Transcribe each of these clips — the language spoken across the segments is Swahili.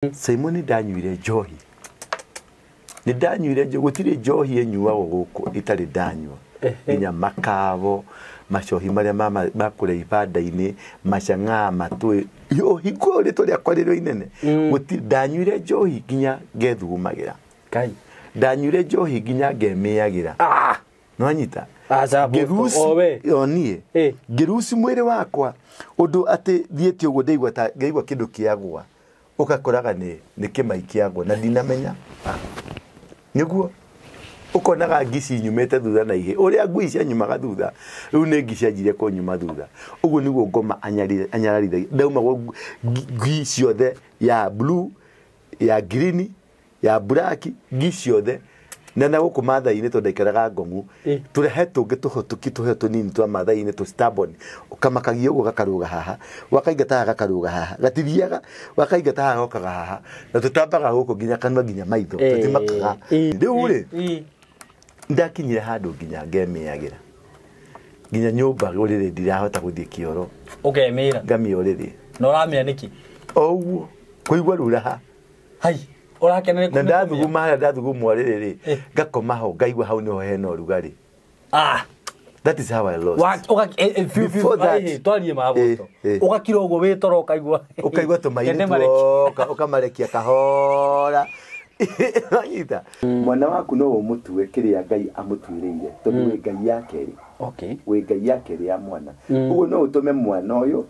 SYMO ni ndanyuire njohi. Ni ndanyuire njohi, gutire njohi enyuagwo guku itari ndanyua. Nginya makabo, macohi maria makure ibanda-ini, macang'a matwe. Yo hingo ri turi akwariro inene. Gutire ndanyuire njohi nginya ngethugumagira. Kai. Ndanyuire njohi nginya ngemiagira. No anyita. Gerusi onie. Gerusi mwire wakwa undu ati thiete ugo ndeigwa ta ngeigwa kindu kiagwa. Ugakoraga ni kimai kiagwa na ndinamenya. Niguo ukonaga ngisi nyumete thutha na ihe uria ngui cia nyumaga thutha riu ni ngisi anjire ko nyuma thutha uguo niguo ngoma anyarithagia ndauma ngui ciothe ya blue ya green ya black ngui ciothe na guku mathaini to ndaikaraga ngong'u turehetwo ngituhotuki tuhetwo nini twa mathaini to stubborn ukamakagio ugo gakaruga haha wakaingata gakaruga haha gatithiaga wakaingata gokaga haha na tutambaga guku nginya kanwa nginya maitho tutimakaga riu ri ndakinyire handu nginya ngemiagira nginya nyumba urire ndirahota guthie kioro ukemira ngamiorire no ramira niki oguo kuigwa ruraha hai urakena na ndathuguma ndathugumwa riri ngakoma ho ngaigwa hau niho hena rugari that is how I lost twarie maboto ugakira ugo witoro ukaigwa tumaini ukamarekia kahora anyita mwana waku no umutue kiria Ngai amutwiriire tondu we Ngai yake ri we Ngai yake ri ya mwana ugo no utume mwana uyu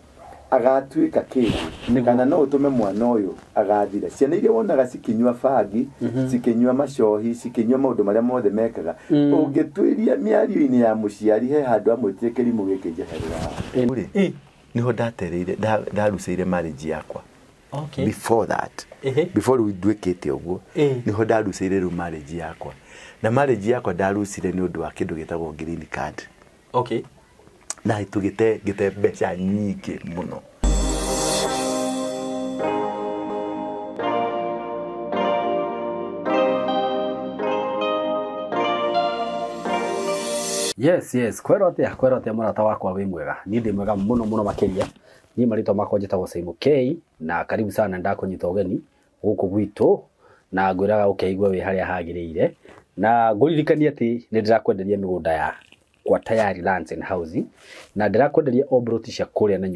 agatuika kindu kana no utume mwana uyu agathira ciana iria wonaga cikinywa fangi cikinywa macohi cikinywa maundu maria mothe mekaga ungitwiria miario-ini ya muciari he handu amwitie kirimu giki njeherera niho ndatereire ndaruciire marriage yakwa before that before we ndwikite uguo niho ndaruciire ru marriage yakwa na marriage yakwa ndarucire ni undu wa kindu gitagwo green card na itugite mbeca nyingi muno. Yes kwerote murata wakwa wi mwega ni ndi mwega muno makiria ni marito makwa njitagwo SYMO K na karibu sana ndakunyita ugeni guku gwitu na ngwiraga ukeigwa wi haria hagiriire na nguririkania ati ni ndirakwenderia migunda ya kwa tayari lands and housing na ndirakwenderia obroti cia kuria na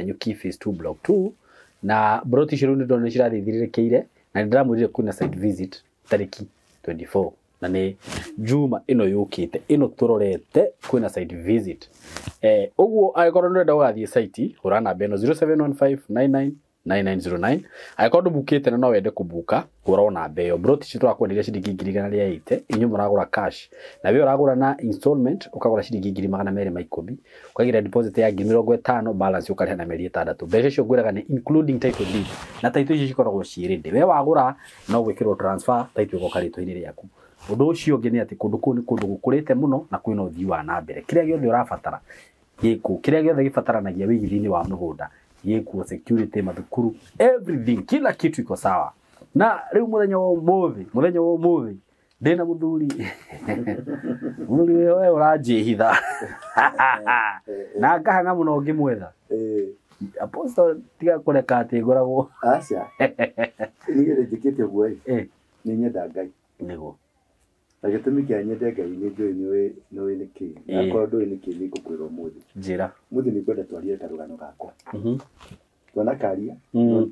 nyuki phase 2 block 2 na broti cio ndo ne cirathithirirekeire na ndiramwirire kuna site visit tariki 24 na ni juma ino yukite ino turorete kuna site visit uguo aikorwo ndenda guthie site urana beno 0715999909 aikorwo bukite na no wende kubuka urona beyo broti cio twakwendire ciringi 280 inyu muragura cash na we uragura na installment ukagura ciringi 210 ukagira deposit ya 50 balance ukariha na meri 6 mbeca cio ngwiraga ni including title deed na title icio cikoragwo ciirinde we wagura no gwikirwo transfer title gokarito-ini riaku undu ucio ungi ni ati kundu gukurite muno na kwina uthii wa na mbere kiria giothe urabatara giku kiria giothe gibataranagia wigithini wa mugunda giku security mathukuru everything kila kitu iko sawa na riu muthenya wa umuthi ndina muthuri wewe urajihitha na ngahanga muno ngimwetha apostle tiga kureka ati ngoragwo acia nigere njikite guo ni nyenda Ngai niguo na gitumi kia nyende Ngai ni njui ni niki akoro ndui niki ni kukwira umuthi njira muthi ni kwenda twarie karugano gakwa twana karia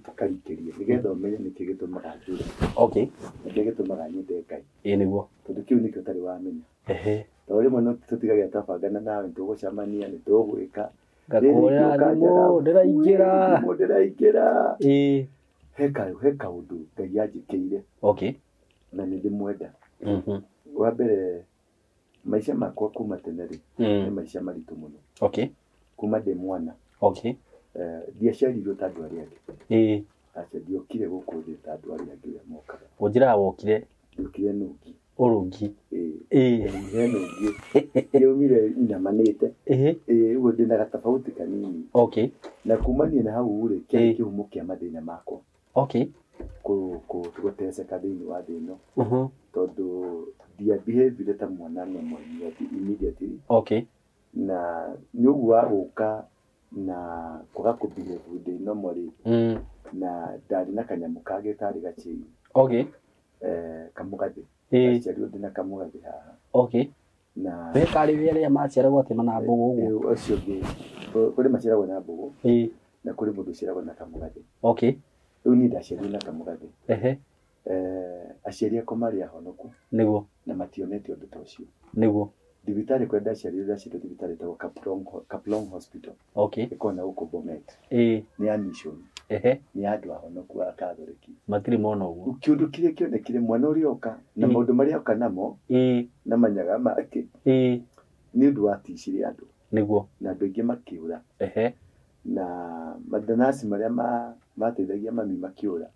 tukarikirie nigetha umenye niki gitumaga njuri niki gitumaga nyende Ngai niguo tondu kiu niki utari wamenya tori muno tutigagia tabangana nawe tugucamania ni tugwika gakoya ndiraingira heka undu Ngai anjikire na ni ndimwenda wa mbere maisha makwa kuma teneri ni maisha maritu muno kuma de mwana ndiaciarirwo ta andu aria angi acha ndiokire guku thi ta andu aria angi mokaga unjira wokire ndiokire nuki urungi nuki yomire inamanite ugo ndina gatafauti kanini na kumania na hau ri kihumo kia mathina makwa guteseka thiini wa thi ino tondu dia behavior ta mwana no mwenye immediately na nyugu wa guka na kuga kubehave thi ino mori na ndari na kanyamu kage kari gachi kamugathi aciarirwo ndina kamugathi haha na we kari wele ya maciaragwo ate mana mbugu uguo ucio ngi kuri maciaragwo na mbugu na kuri mundu ciaragwo na kamugathi riu ni ndaciarirwo na kamugathi aciari akwa mari ahonoku niguo na mationete undu ta ucio niguo thibitari kwenda aciarirwo thibitari ta Kaplong Hospital ikona uko Bomet ni a mission ni andu ahonoku a Catholic matiri mona uguo kiundu kiria kionekire mwana uri oka na maundu maria oka namo na manyaga make ni undu wa ticirie andu niguo na andu ingi makiura na madanasi maria mateithagia mami makiura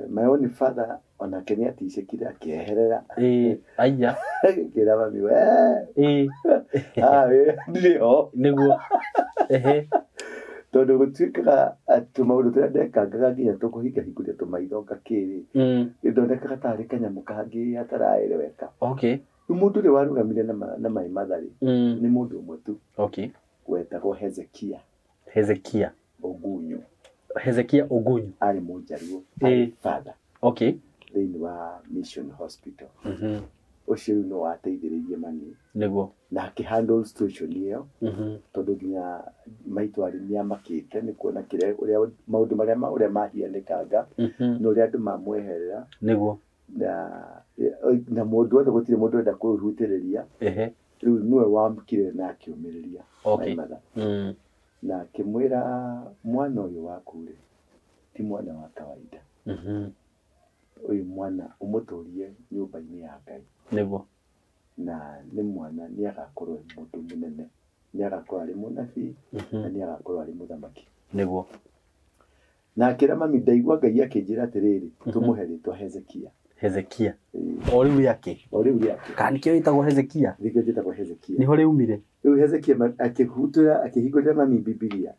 my own father ona kenya tice kira keherera aya kira mami we ndio niguo tondu gutwikaga maundu turia ndekaga nginya tukuhinga hinguria tumaitho ngakiri ithondekaga tari kanyamu kangi ataraeleweka mundu ri warugamire na mai mathari ni mundu umwe tu wetagwo Hezekia Ogunyu ari munjaruo father thĩinĩ wa Mission Hospital ucio no ateithĩrĩirie mani niguo na akihandle situation iyo tondu nginya maitu ari ni amakite ni kuona kire uria maundu maria uria mahianĩkanga no uria andu mamweherera niguo na mundu wothe gutire mundu enda kwĩhutĩrĩria riu niwe wamkire na akiumĩrĩria na kimwira mwana uyu waku ri ti mwana wa kawaida uyu mwana umuturie nyumba-ini ya Ngai niguo na ni mwana ni agakorwo mundu munene ni agakorwo ari munabii na ni agakorwo ari muthamaki niguo na akira mami ndaigua Ngai akinjira atiriri tumuhe ritwa Hezekia oriu yake kani kio itagwo Hezekia niho riumire riu Hezekia akihutura akihingurira mami Biblia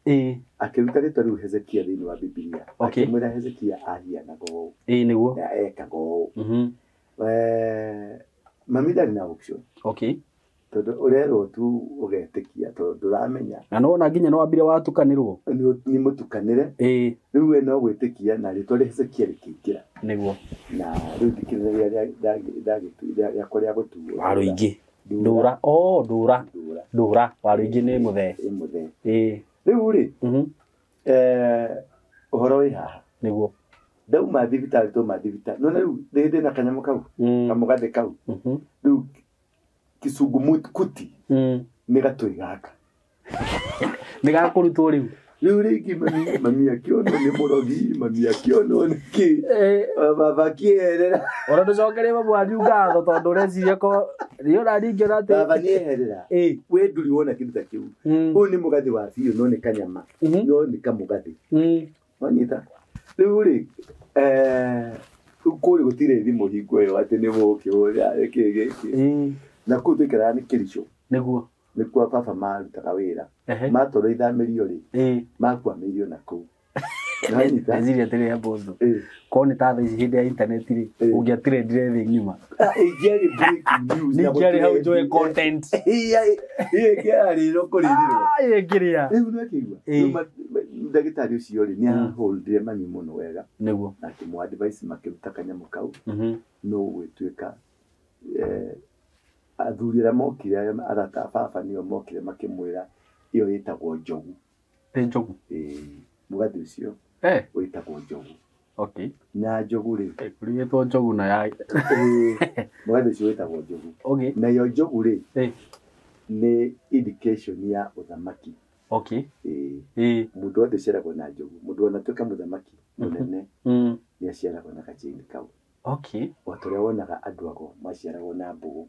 akiruta ritwa riu Hezekia thiini wa Biblia akimwira Hezekia ahianaga ũũ niguo na ekaga ũũ mami ndari na option tondu urerwo tu ugetikia tondu nduramenya na nona nginya no ambire watukanirwo ni mutukanire riu we no gwitikia na ritwa Hezekia rikiingira niguo na riu dikiriria ya koria gutuo waru ingi ndura waru ingi ni muthe riu ri uhoro wi haha niguo ndauma thibitari nona riu ndi na kanyamu kau kamugathi kau riu Kisugu kuti ni gatui gaka ni gakurutwo riu ringi mami akiono ni murogi mami akiono ni ki baba kierera ora nducokerie babu wanyu ngatho tondu ureciria ko rio raringi rate baba ni eherera we nduri wona kindu ta kiu hu ni mugathi wa biu no ni kanyama no ni kamugathi wanyita riu ri kuri gutire thimu hingo yo ati ni muki uria giki na kuthikira ni kirisho niguo nikuo baba marutaga wira matoro ithamirio ri makwamirio na kuu Nigeria tele ya bozo ko ni tava ici hindi ya internet ri ungiatire ndire thi nyuma ingeri breaking news Nigeria how joy content ingeri ro kuririrwo ingeria riu no kigwa ndagitari ucio ri ni aholdire mami muno wega niguo na kimu advice makiruta kanyamu kau no gwituika athurira mokire arata baba niyo mokire makimwira iyo yitagwo njogu mugathi ucio witagwo njogu na njogu ri kurigitwo njogu na ya mugathi ucio witagwo njogu na yo njogu ri ni indication ya uthamaki mundu wothe ceragwo na njogu mundu onatuika muthamaki munene ni aceragwo na kachini kau waturia wonaga andu ago maciaragwo na mbugu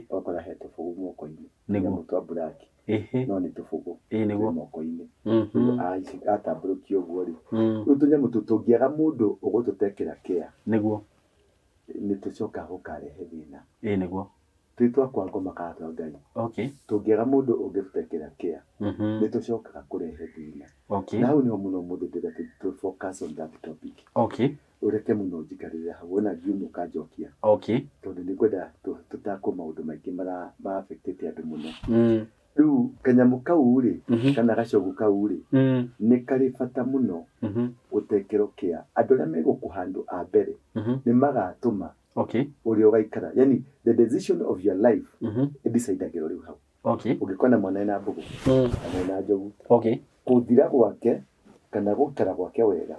okora he tubugu moko-ini niguo mutu wa black no ni tubugu niguo moko-ini atamburukio uguo ri utunyamu tutungiaga mundu ugututekera care niguo ni tucoka gukarehe thina niguo twitwa kwa ngoma katwa Ngai tungiaga mundu ungifutekera care ni tucokaga kurehe thina na hau niho muno mundu ndira tu focus on that topic ureke muno njikarire hau ona ngiumu kanjokia tondu ni kwenda tutakwo maundu maingi mara affectete andu muno riu kanyamu kau ri kana gacogu kau ri ni kari bata muno utekero kia andu aria megukuhandu a mbere ni magatuma uri ugaikara yani the decision of your life idecide riu hau ugikona mwana na mbugu na njogu kuthira gwake kana gukara gwake wega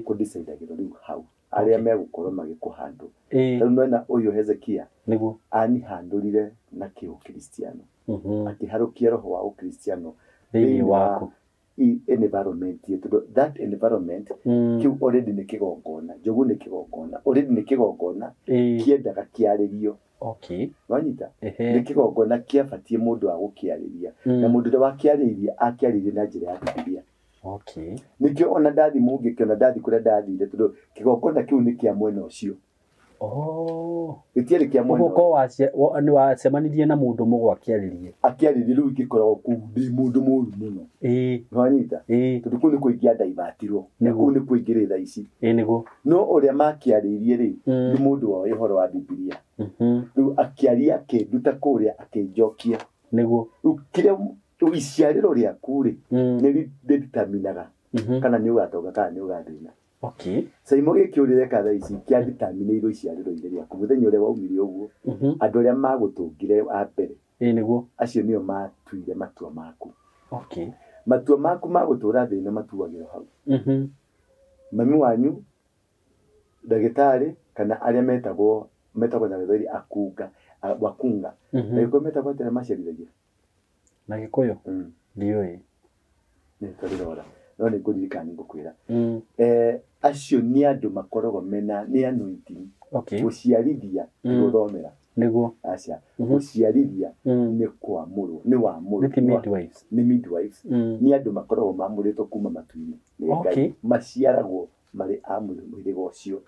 kudecide riu hau aria megukorwo magikuhandu tondu nwena uyu Hezekia niguo anihandurire na kiukristiano akiharukia roho wa ukristiano thini wako environment yetu that environment kiu already ni kigongona njogu ni kigongona already ni kigongona kiendaga kiaririo wanyita ni kigongona kiabatie mundu wa gukiariria na mundu ria wakiariria akiaririe na njira ya Biblia nikio ona ndathi mungi kiona ndathi kuria ndathire tondu kigongona kiu ni kia mwena ucio gitiere kia mwena uko ni wacemanirie na mundu mugo akiaririe riu gikorwo ku ndi mundu muru muno wanyita tondu kuni kuingia ndaibatirwo kuni kuingire tha ici niguo no uria makiaririe ri ni mundu wa ihoro wa Biblia riu akiaria kinduta kuria akinjokia niguo kiria iciariro riaku ri ni determinaga kana ni ugatonga kana ni ugathina SYMO gikiurire ka tha ici kia determineiro iciariro ire riaku muthenya uria waumire uguo andu aria magutungire a mbere niguo acio nio matuire matua maku matua maku magutura thina matuagiro hau mami wanyu ndagitari kana aria metagwo na githeri akunga wakunga niko metagwo tena maciarithagia na Kikuyu ndioi ni karirora no ni kuririkana ngukwira acio ni andu makoragwo mena ni anointing guciarithia guthomera niguo acia guciarithia ni kwamurwo ni wamurwo ni midwives ni andu makoragwo mamuritwo kuma matuini ni ngai maciaragwo mari amurigo ucio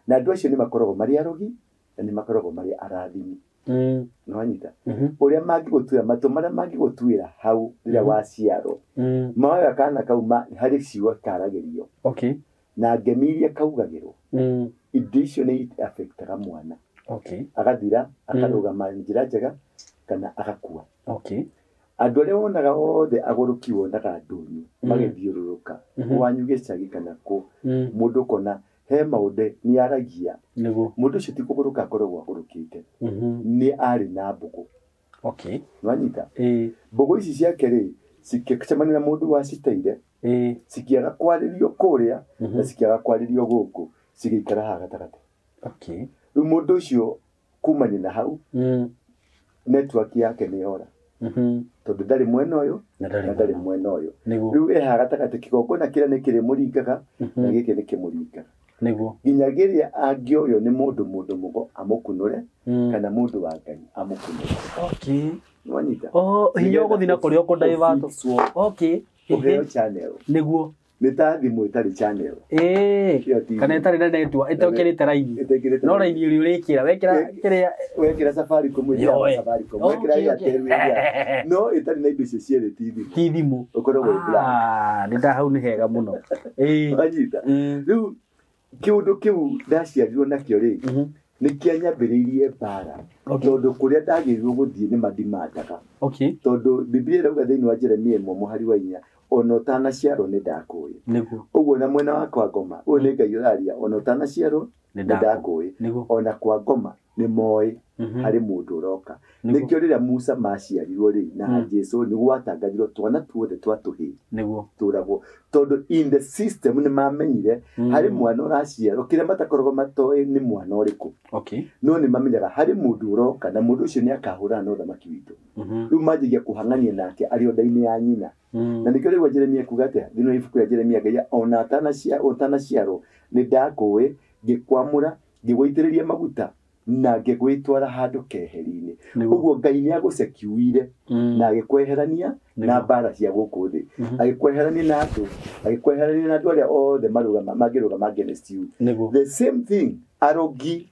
na andu acio ni makoragwo mari arogi na ni makoragwo mari arathimi no anyita uria mangigutuira matu maria mangigutuira hau rira waciaro maoya kana kauma hari ciwa karagerio na ngemiria kaugagirwo indo icio ni affectaga mwana agathira akarugama njira njega kana agakua andu aria wonaga othe agurukiwo ndaga ndunyu magithiururuka wanyu gicagi kana ku mundu kona he maude ni aragia mundu ucio tikuguruka akoragwo agurukite ni ari na mbugu wanyita mbugu ici ciake ri cikicemania na mundu waciteire cikiaga kwaririo kuria na cikiaga kwaririo guku cigikara ha gatagati riu mundu ucio kumania na hau network yake ni ora tondu ndari mwena uyu na ndari mwena uyu riu ha gatagati kigongona kiria ni kiri muringaga na giki ni kimuringaga niguo ginyagiria angioyo ni mundu mugo amukunure kana mundu wa ngai amukunure wanyita hiyo guthina kurio ku divert uheo channel niguo nitathi mwitari channel kana itari na network itokirite line no line uri urikira wekira Safaricom wekira Airtel no itari na indo icio ciere ti thimu ukorwo blank nda hau ni hega muno wanyita riu kiundu kiu ndaciarirwo nakio ri ni kianyambiriirie bara tondu kuria ndagirirwo guthie ni madimandaga tondu Biblia irauga thiini wa Jeremia 1:4 ona utanaciarwo ni ndakuye uguo na mwena wa kwa ngoma uyu ni Ngai uraria ona utanaciarwo ni ndakuye ona kwa ngoma ni moi hari mundu uroka nikio riria Musa maciarirwo ri na Jesu ni gwatangathirwo twana tuothe twatuhi niguo turagwo tondu in the system ni mamenyire hari mwana uraciarwo kiria matakoragwo matoi ni mwana uriku no ni mamenyaga hari mundu uroka na mundu ucio ni akahura na uthamaki witu riu manjigia kuhangania nake ari nda-ini ya nyina na nikio riu Jeremia kugate thino ifuku ya Jeremia gaya ona utanaciarwo ni ndakuwe gikwamura gigwitiriria maguta na ngegwitwara handu keheri-ini uguo Ngai ni agusekiuire na agikweherania na bara cia guku thi agikweherania na andu aria othe magirugama against you the same thing arogi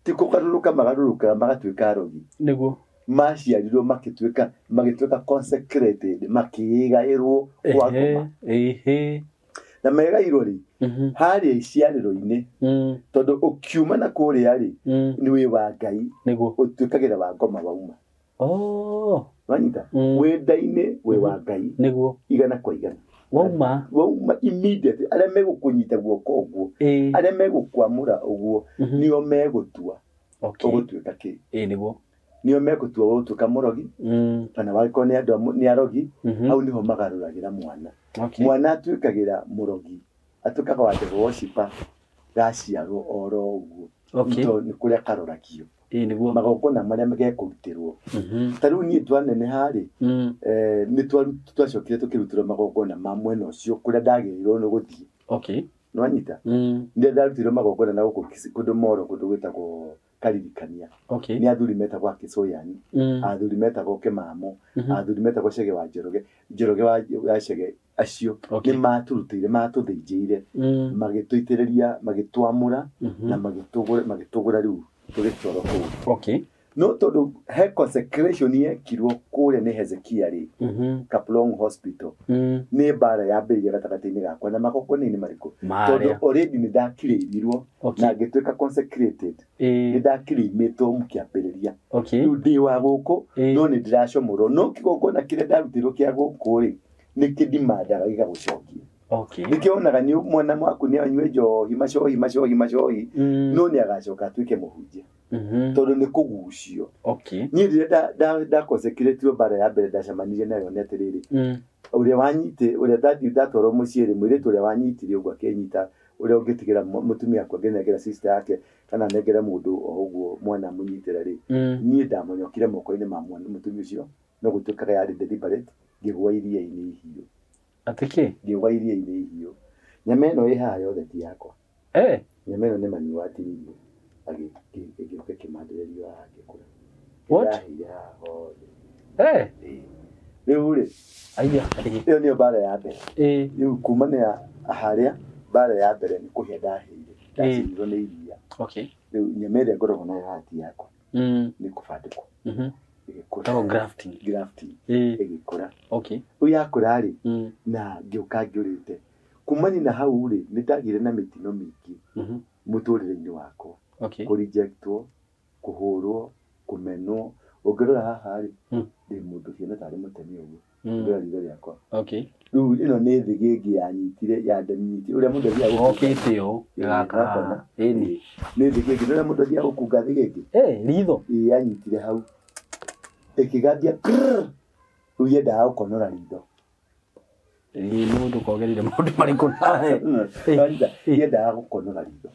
tikugaruruka magatuika arogi niguo maciarirwo magituika consecrated makigairwo kwa ngoma na megairwo ri hari iciariro-ini tondu ukiuma na kuria ri ni wi wa Ngai utuikagira wa ngoma wauma wanyita wendaine we wa Ngai niguo igana kwa igana wauma immediately ale megukunyita guoko uguo ale megukwamura uguo nio megutua ugutuika ki niguo nio megutua ugutuika murogi kana waliko ni andu ni arogi au niho magaruragira mwana mwana atuikagira murogi atukaga wate worshipa gaciaro oro uguo ito ni kuria karoragio niguo magokona maria magekurutirwo taru ni twanene hari ni twacokire tukirutirwo magokona mamwena ucio kuria ndagirirwo no guthie no anyita ndi ndarutirwo magokona na guku kundu moro kundu gwitagwo karirikania ni athuri metagwo Kisoyani athuri metagwo Kimamo athuri metagwo Chege wa Njoroge wa Chege acio ni maturutire matuthinjire magituitiriria magitwamura na magitugura riu tugitoro ku no todo he consecration yekirwo kure ni Hezekia ri Kaplong Hospital ni bara ya mbere gatagati-ini gakwa na magokona ni mariko todo already ni ndakirirwo na ngituika consecrated ni ndakirimitwo mukiambiriria riu ndi wa guku no ni ndiracomorwo no kigokona kire ndarutirwo kia guku ri ni kidimandaga gigagucokia nikionaga ni mwana mwaku ni anywe njohi macohi no ni agacoka tuike muhunjia todo ni kugucio ni rira da consecrate bara ya mbere ndacamanirie nayo ni atiriri uria wanyite uria ndatoro muciiri mwire turia wanyitire ugwa kenyita uria ungitigira mutumia kwa ngenegera sister yake kana negera mundu oguo mwana munyitira ri ni ndamonyokire moko-ini ma mwana mutumia ucio no gutukaga yari deliberate ngigwa iria-ini hiyo atike ngigwa iria-ini hiyo nyama ino iha yothe ti yakwa nyama ino ni mami watiririo agĩũka kĩmandererio agĩkũra what rĩu rĩ ĩyo nĩyo bara ya mbere rĩu kuma nĩ harĩa bara ya mbere nĩ kũhĩa ndaheire ndacirirwo nĩ iria rĩu nyama ĩrĩa ngoragwo nayo haha ti yakwa nĩ kũbandĩkwo ĩgĩkũra grafting ĩgĩkũra rĩu yakũra rĩ na ngĩũka ngĩũrĩte kumani na hau rĩ nĩ ndagire na mĩtino mĩingĩ mũtũrĩre-inĩ wakwa kurejectwo kuhurwo kumenwo ungirora haha ri ndi mundu ciana tari mutemi uguo ndio rigo riakwa riu ino ni thigingi yanyitire ya ndemnyiti uria mundu thia okite yo gaka ni thigingi uria mundu thia gukunga thigingi ritho yanyitire hau ikigathia uye ndaa ukonora ritho ni mundu kogerire mundu mariko nae ndaa gukonora ritho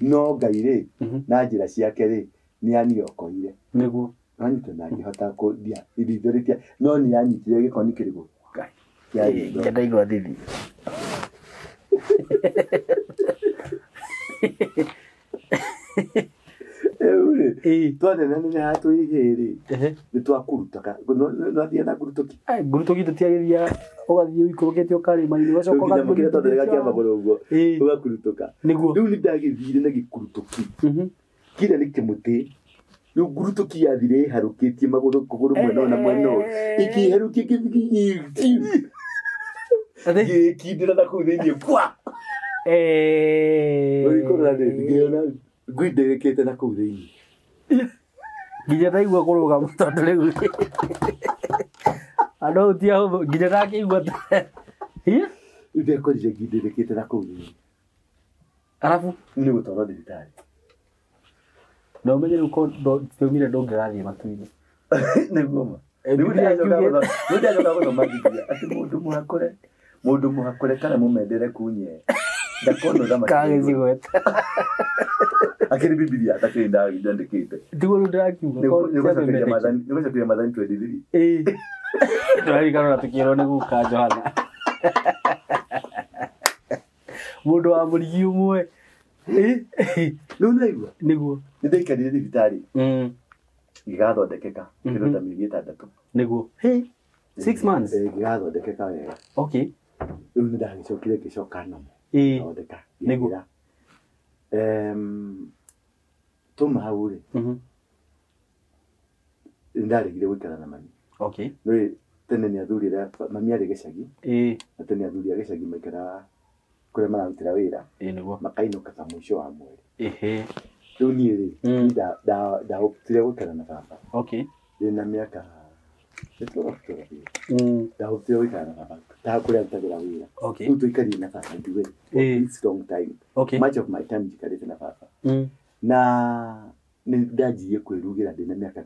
no Ngai ri na njira ciake ri ni aniokoire niguo anyita na ngihota kudia ithithoritia no ni anyitire gikoni kirigo Ngai ya ndaigwa thithi twone nani hatu igiri ni twakurutaka no athia na kurutoki gurutoki tutiagiria ugathie wikurukete ukari mani wacoka ugathie tondega kia maguru uguo ugakurutoka niguo riu ni ndagithire na gikurutoki kire ni kimuti riu gurutoki yathire harukitie maguru kuguru mwena na mwena ikiherukie kithigi kidira na kuthini kwa urikora ngiona gwinderekete na kuthini nginya ndaigua kuruga tondu riu ando tia ho nginya ndakigua ide ko je nginderekete na kuthini arafu ni gutoro thibitari no menye uko tumire ndongerathie matu-ini niguo ma ndio gũthoma Biblia ati mundu muhakore kana mumendere kunye ndakono zama kagizigweta akiri Biblia atakiri ndandikite ndigo ndakiuga ko nigũcokeria mathani 23 ndari kana tukirwo ni guka Johana mundu wa murigi umwe no naigua niguo ndaikarire thibitari ngigathondekeka kironda mĩeri 6 niguo 6 months ngigathondekeka wega riu nĩ ndagĩcokire ngĩcoka namo thondeka niguo tuma hau rĩ ndaregire gũikara na mami no tene nĩ athuri mami arĩ gĩcagi na tene athuri a gĩcagi maikaraga kũrĩa mararutĩra wĩra makainũkaga mũico wa mweri rĩu niĩ rĩ ndahotire gũikara na baba Ndina miaka ndahotire wikara na baba ndakuria ntagira wira tuikari na baba ndiwe it's long time much of my time jikarite na baba na ni ndajiye kwirugira ndina miaka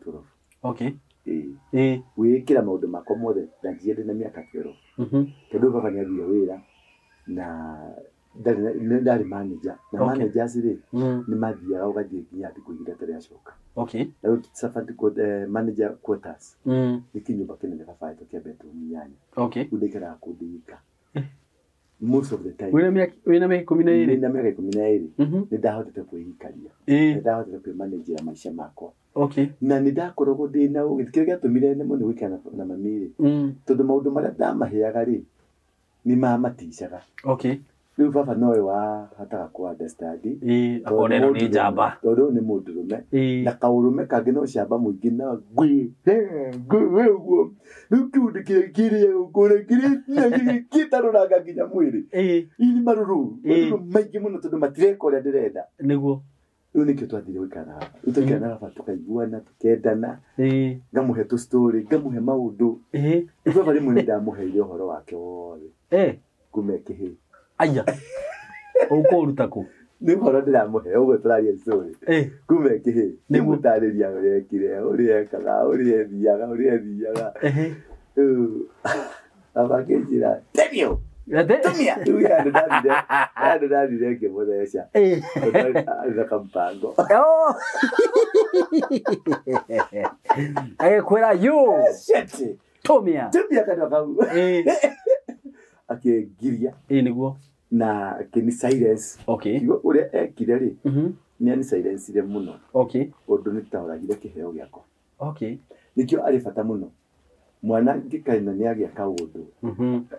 12 wikira maundu makwa mothe ndajiye ndina miaka 12 tondu baba ni athire wira na ndari manager na manager siri ni mathiaga ugathie nginya thiku igira tariacoka na safari ko manager quarters ni kinyumba kinene baba ito kia bedroom yani udikira kudika most of the time wina miaka 12 na miaka 12 ni ndahotete kwihikaria ni ndahotete kwimanager maisha makwa na ni ndakorogo ndina ugikira tumire nemo ni wikana na mamire tondu maundu maria ndamaheaga ri ni mamatishaga riu baba noe wa hataga ku understand akoneno ni jamba tondu ni mundurume na kaurume kangi no shamba muingi na gwi weguo nukundi kire ukore kire kitaruraga nginya mwiri ini maruru maingi muno tondu matireka uria ndirenda niguo riu nikio twathire wikara utukena baba tukaiguana tukendana ngamuhe tu story ngamuhe maundu baba rimwe ni ndamuheire uhoro wake wothe kumekehe aya uko rutako ni horo ndiramuhe ugo turaria story kumekehe ni mutariria urekire uriekaga uriethiaga abakejira tenio tumia tuya ndathire ngimutheca nda kampango kwera yo tumia kana kau akigiria niguo na kini silence igo uria ekire ri ni ani silence ire muno undu ni tauragire kiheo giako nikio ari fata muno mwana ngikaina ni agia kaundu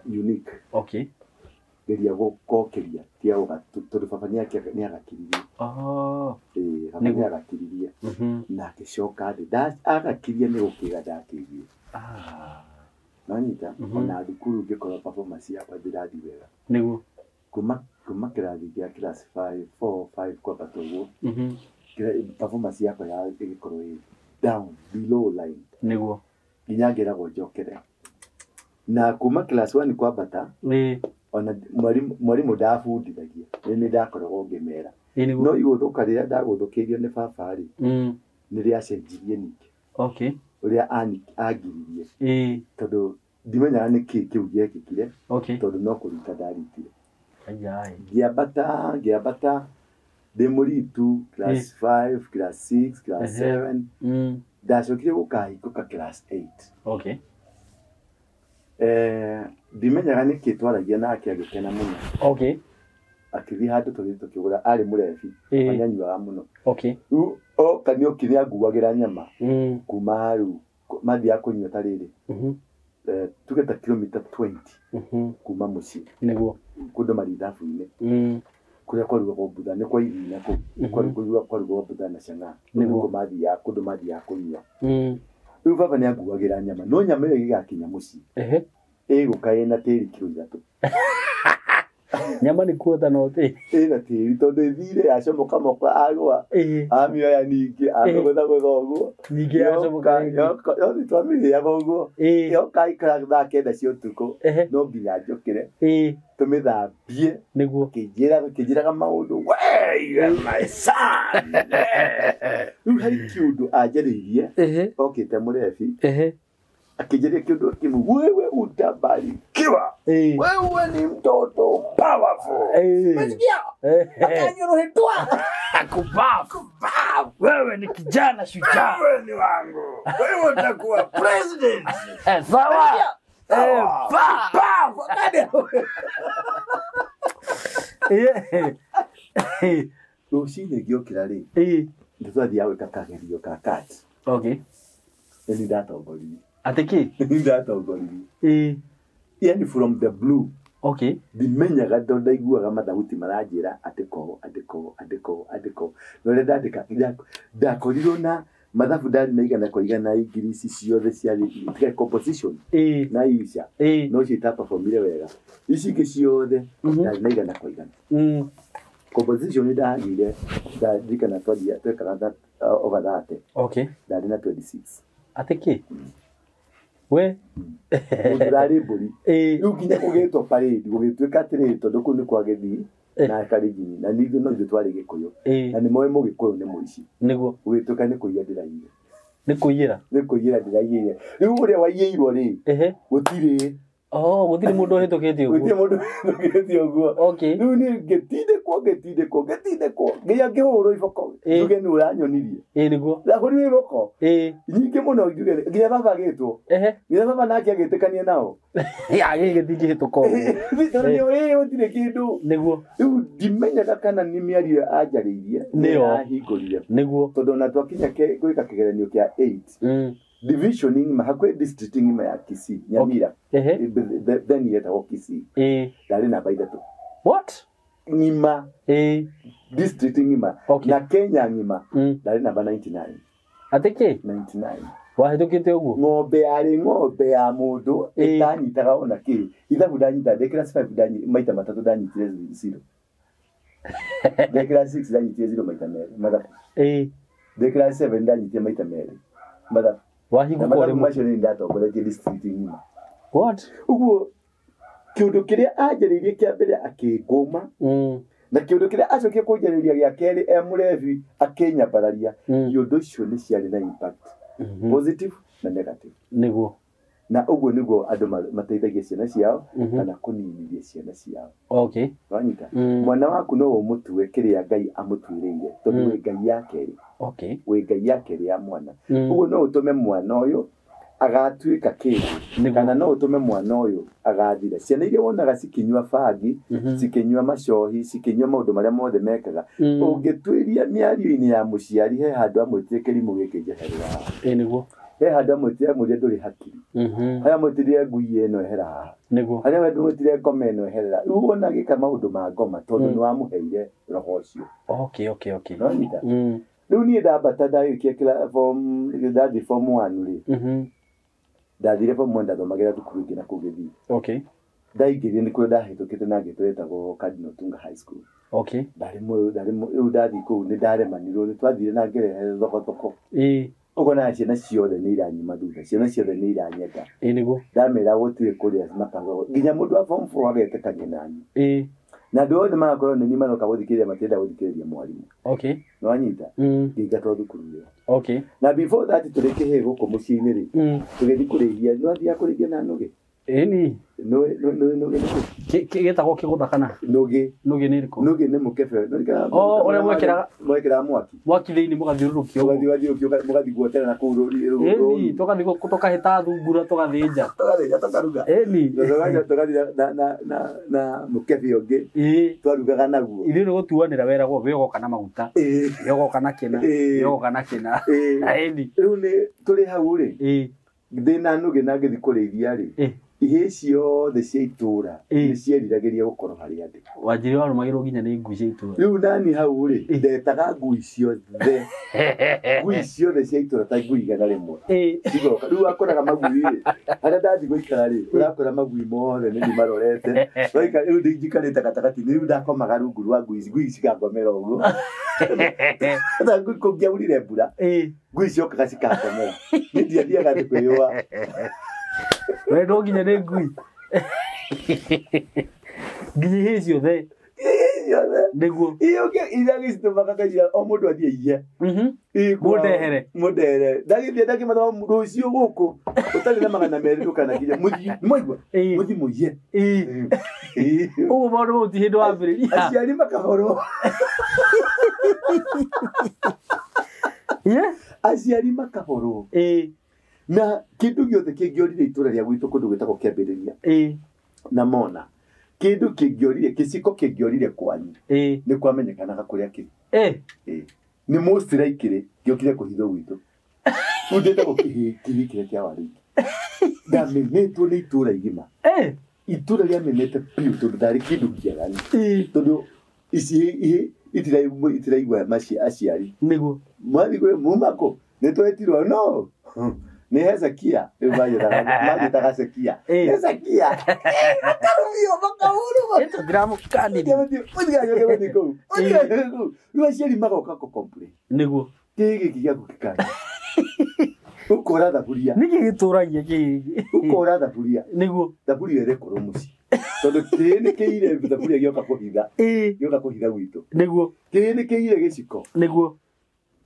unique geria gukokeria tia uga tondu baba ni agakiririe ni agakiririe na kishoka agakiria ni gukiga ndakirie Manita ona thukuru ngikora performance yakwa ndirathi wega niguo kuma kirathi gia class 4 5 kwa batogo performance yakwa ya ngikoro down below line niguo nginya go njokere na kuma class 1 kwa bata ona mwarimu ndabundithagia ni ndakoragwo ngimera no iguthuka riria ndaguthukirio ni baba ri ni ria cenjirie niki uria agiririe tondu ndimenyaga ni kiu giekikire tondu no kuruta ndaritire giabata demuritu class 5 class 6 class 7 ndacokire gukahikuka class 8 ndimenyaga ni kitwaragia nake agikena muno akithi handu tukigura ari murefi anyanyuaga muno kanio kiria nguagira nyama kuma haru mathia kunywa tariri tugeta kilomita 20 kuma muci niguo kundu marithabu-ini kuria kwaruga butha ni kwa irina kwaruga butha na canga niguo mathia kundu mathia kunywa riu baba ni anguagira nyama no nyama iyo gigakinya muci gukaena tiri kilo 3 nyama ni kuota no te na tiri tondu ithire acomoka moko agwa amioya ningi agotha guthoguo ningi acomoka yo ni twamiri ya goguo yo kai kra kenda cio tuko no nginya njokire tumithambie niguo kijiraga maundu we my son riu hari kiundu anjaririe okite murefi akijiria kiundu kimu wewe utabarikiwa wewe ni mtoto powerful umesikia akanyorohetwa kubafu wewe ni kijana shujaa wewe ni wangu wewe utakuwa president sawa rucini ngiokira ri nditwathia gwika kagerio ka cat ni ndatongoririe ateki ndatongoririe yani from the blue ndimenyaga ndaiguaga mathaguti maranjira atiko no ndandika ndakorirwo na mathabu ndari maigana kwa igana ingirisi ciothe ciari composition na isha no cita performire wega ici ingĩ ciothe ndari na igana kwa igana composition ndagire ndarikana twekaga over that ndari na 26 Atiki. We. Ndari mburi. Riu nginya kugitwo parade gugituika atiri tondu ku ni kwagethi na karigi na nithu no twari Gikuyu na ni moe Mugikuyu ni muici niguo gugituika ni kuiya ndiraire ni kuiyira ndiraire riu uria waiyeirwo ri gutiri gutiri mundu ohitokete uguo gutiri mundu ohitokete uguo okay riu ni getinde ko ngiya ngihurwo iboko nduge ni uranyonirie niguo ndahurwo iboko nyingi muno nginya baba gitwo nginya baba nake agitikania nao getindihituko tondu utire kindu niguo riu ndimenyaga kana ni miario anjariirie ahingurire niguo tondu na twakinya gwika kigeranio kia 8 division ngima hakwe district ngima ya Kisii Nyamira then yetagwo Kisii ndari namba 3 what ngima district ngima na Kenya ngima ndari namba 99 atiki 99 wahitukite uguo ng'ombe ya mundu itanyitaga ona ki ithabu ndanyita ndekira 5 ndanyi maita matatu ndanyitire 0 ndekira 6 ndanyitire 0 maita matatu ndekira 7 ndanyitire maita matatu wahiguko le mashini ndatongoretie district ngima what uguo kiundu kiria ajaririe kia mbere akigoma na kiundu kiria acokie kunjariria gia keri emurevi akenya bararia yundu ucio ni ciari na impact positive na negative niguo na uguo niguo andu mateithagia ciana ciao kana kuninithia ciana ciao okay wanyita mwana waku no umutue kiria Ngai amutwiriire tondu Ngai yake okay we Ngai yake ya mwana uguo no utume mwana uyu agatuika kindu kana no utume mwana uyu agathire ciana iria wonaga cikinywa fangi cikinywa macohi cikinywa maundu maria mothe mekaga ungitwiria miario-ini ya muciari he handu amwitie kirimu giki jeherwa niguo he handu amwitie muria nduri hakiri haya mwitirie ngui eno ehera niguo haya wendu mwitirie ngoma eno ehera uona gika maundu ma ngoma tondu ni wamuheire roho ucio okay riu ni ndambata ndagikia kila form 1 ri ndathire form 1 ndathomagira thukuru ingĩ na kũgĩthiĩ okay ndaingĩrire nĩ kũrĩa ndahĩtũkĩte na ngĩtwĩtagwo Cardinal Tunga High School okay rĩu ndathiĩ kũu nĩ ndaremanirwo nĩ twathire na ngĩrehe thoko ũguo na ciana ciothe nĩ iranyima thutha ciana ciothe nĩ iranyenda nĩguo ndamĩra gũtirĩ kũrĩa makagwo nginya mũndũ wa form 4 agetĩkania nani na andũ othe magakorwo nĩ maroka gũthikĩrĩria matienda gũthikĩrĩria mwarimũ okay no anyita ngĩingatwo thukuru ĩyo okay na before that tũrĩ kĩhĩ gũkũ mũciĩ-inĩ rĩ tũgĩthiĩ kũrĩithia no athiaga kũrĩithia na nũgĩ eni no gĩtagwo kĩgũthakana nũgĩ nĩ rĩkũ nũgĩ nĩ mũkebe ũrĩa mwekĩraga mwaki thĩinĩ mũgathiũrũrũkio mũgathiĩ guotera na kũu rũĩ tũkahĩta thungura tũgathĩnja tũkaruga eni tũgathiĩ na mũkebe ũngĩ twarugaga naguo ithuĩ nĩ gũtuanĩra weragwo we ũgoka na maguta we ũgoka na kĩna we ũgoka na kĩna eni rĩu nĩ tũrĩ hau rĩ ndĩna nũgĩ na ngĩthiĩ kũrĩithia rĩ ihe ciothe cia itũra nĩ cieriragĩria gũkorwo harĩ andũ wanjĩrĩ warũmagĩrwo nginya nĩ ngui cia itũra rĩu nani hau rĩ ndetaga ngui ciothe cia itũra ta ngui 100 cigoka rĩu akoraga magui rĩ harĩa ndathiĩ gũikara rĩ ũrakora magui mothe nĩ marorete rĩu njikarĩte gatagatĩ-inĩ rĩu ndakomaga rungu rwa ngui cikangomera ũguo ta ngui kũngĩaurire mbura ngui ciokaga cikangomera nĩ ndiathiaga thĩ kwĩyũa we ndo nginya nĩ ngui nginya ihe ciothe nĩguo iyo iragĩcitũmaga kaira o mũndũ athiĩ iye mũndehere ndagĩthiĩ ndakĩmatha rũciũ gũkũ ũtarĩ na 200 ndũkanakinya mũthiĩ mwaigua mũthiĩ mũiye ũguo maũndũ mau ti hĩndĩ wambĩrĩria aciari makahorwo aciari makahorwo na kindu giothe kingiorire itura ria gwitu kundu gwitagwo kiambiriria na mona kindu kingiorire kisiko kingiorire kwanyu ni kwamenyekanaga kuria kiri ni most likely giokire kuhitho gwitu undete ko kihikire kia wari ndamenetwo ni itura igima itura ria menete piu tondu ndari kindu kiagani tondu ici itiraigwa maci aciari niguo mwathi gwe mumako nitwetirwo no ni Hezekia magitaga Sekia Hezekia makarumio makahuru eto drama kandidi udigayo ko udigayo aciari magoka ko complain niguo giki giaku kikani ukora thaburia niki gituragia ki ukora thaburia niguo thaburia ire koro muci tondu kini kiire thaburia gioka kuhitha gioka kuhitha gwitu niguo kini kiire giciko niguo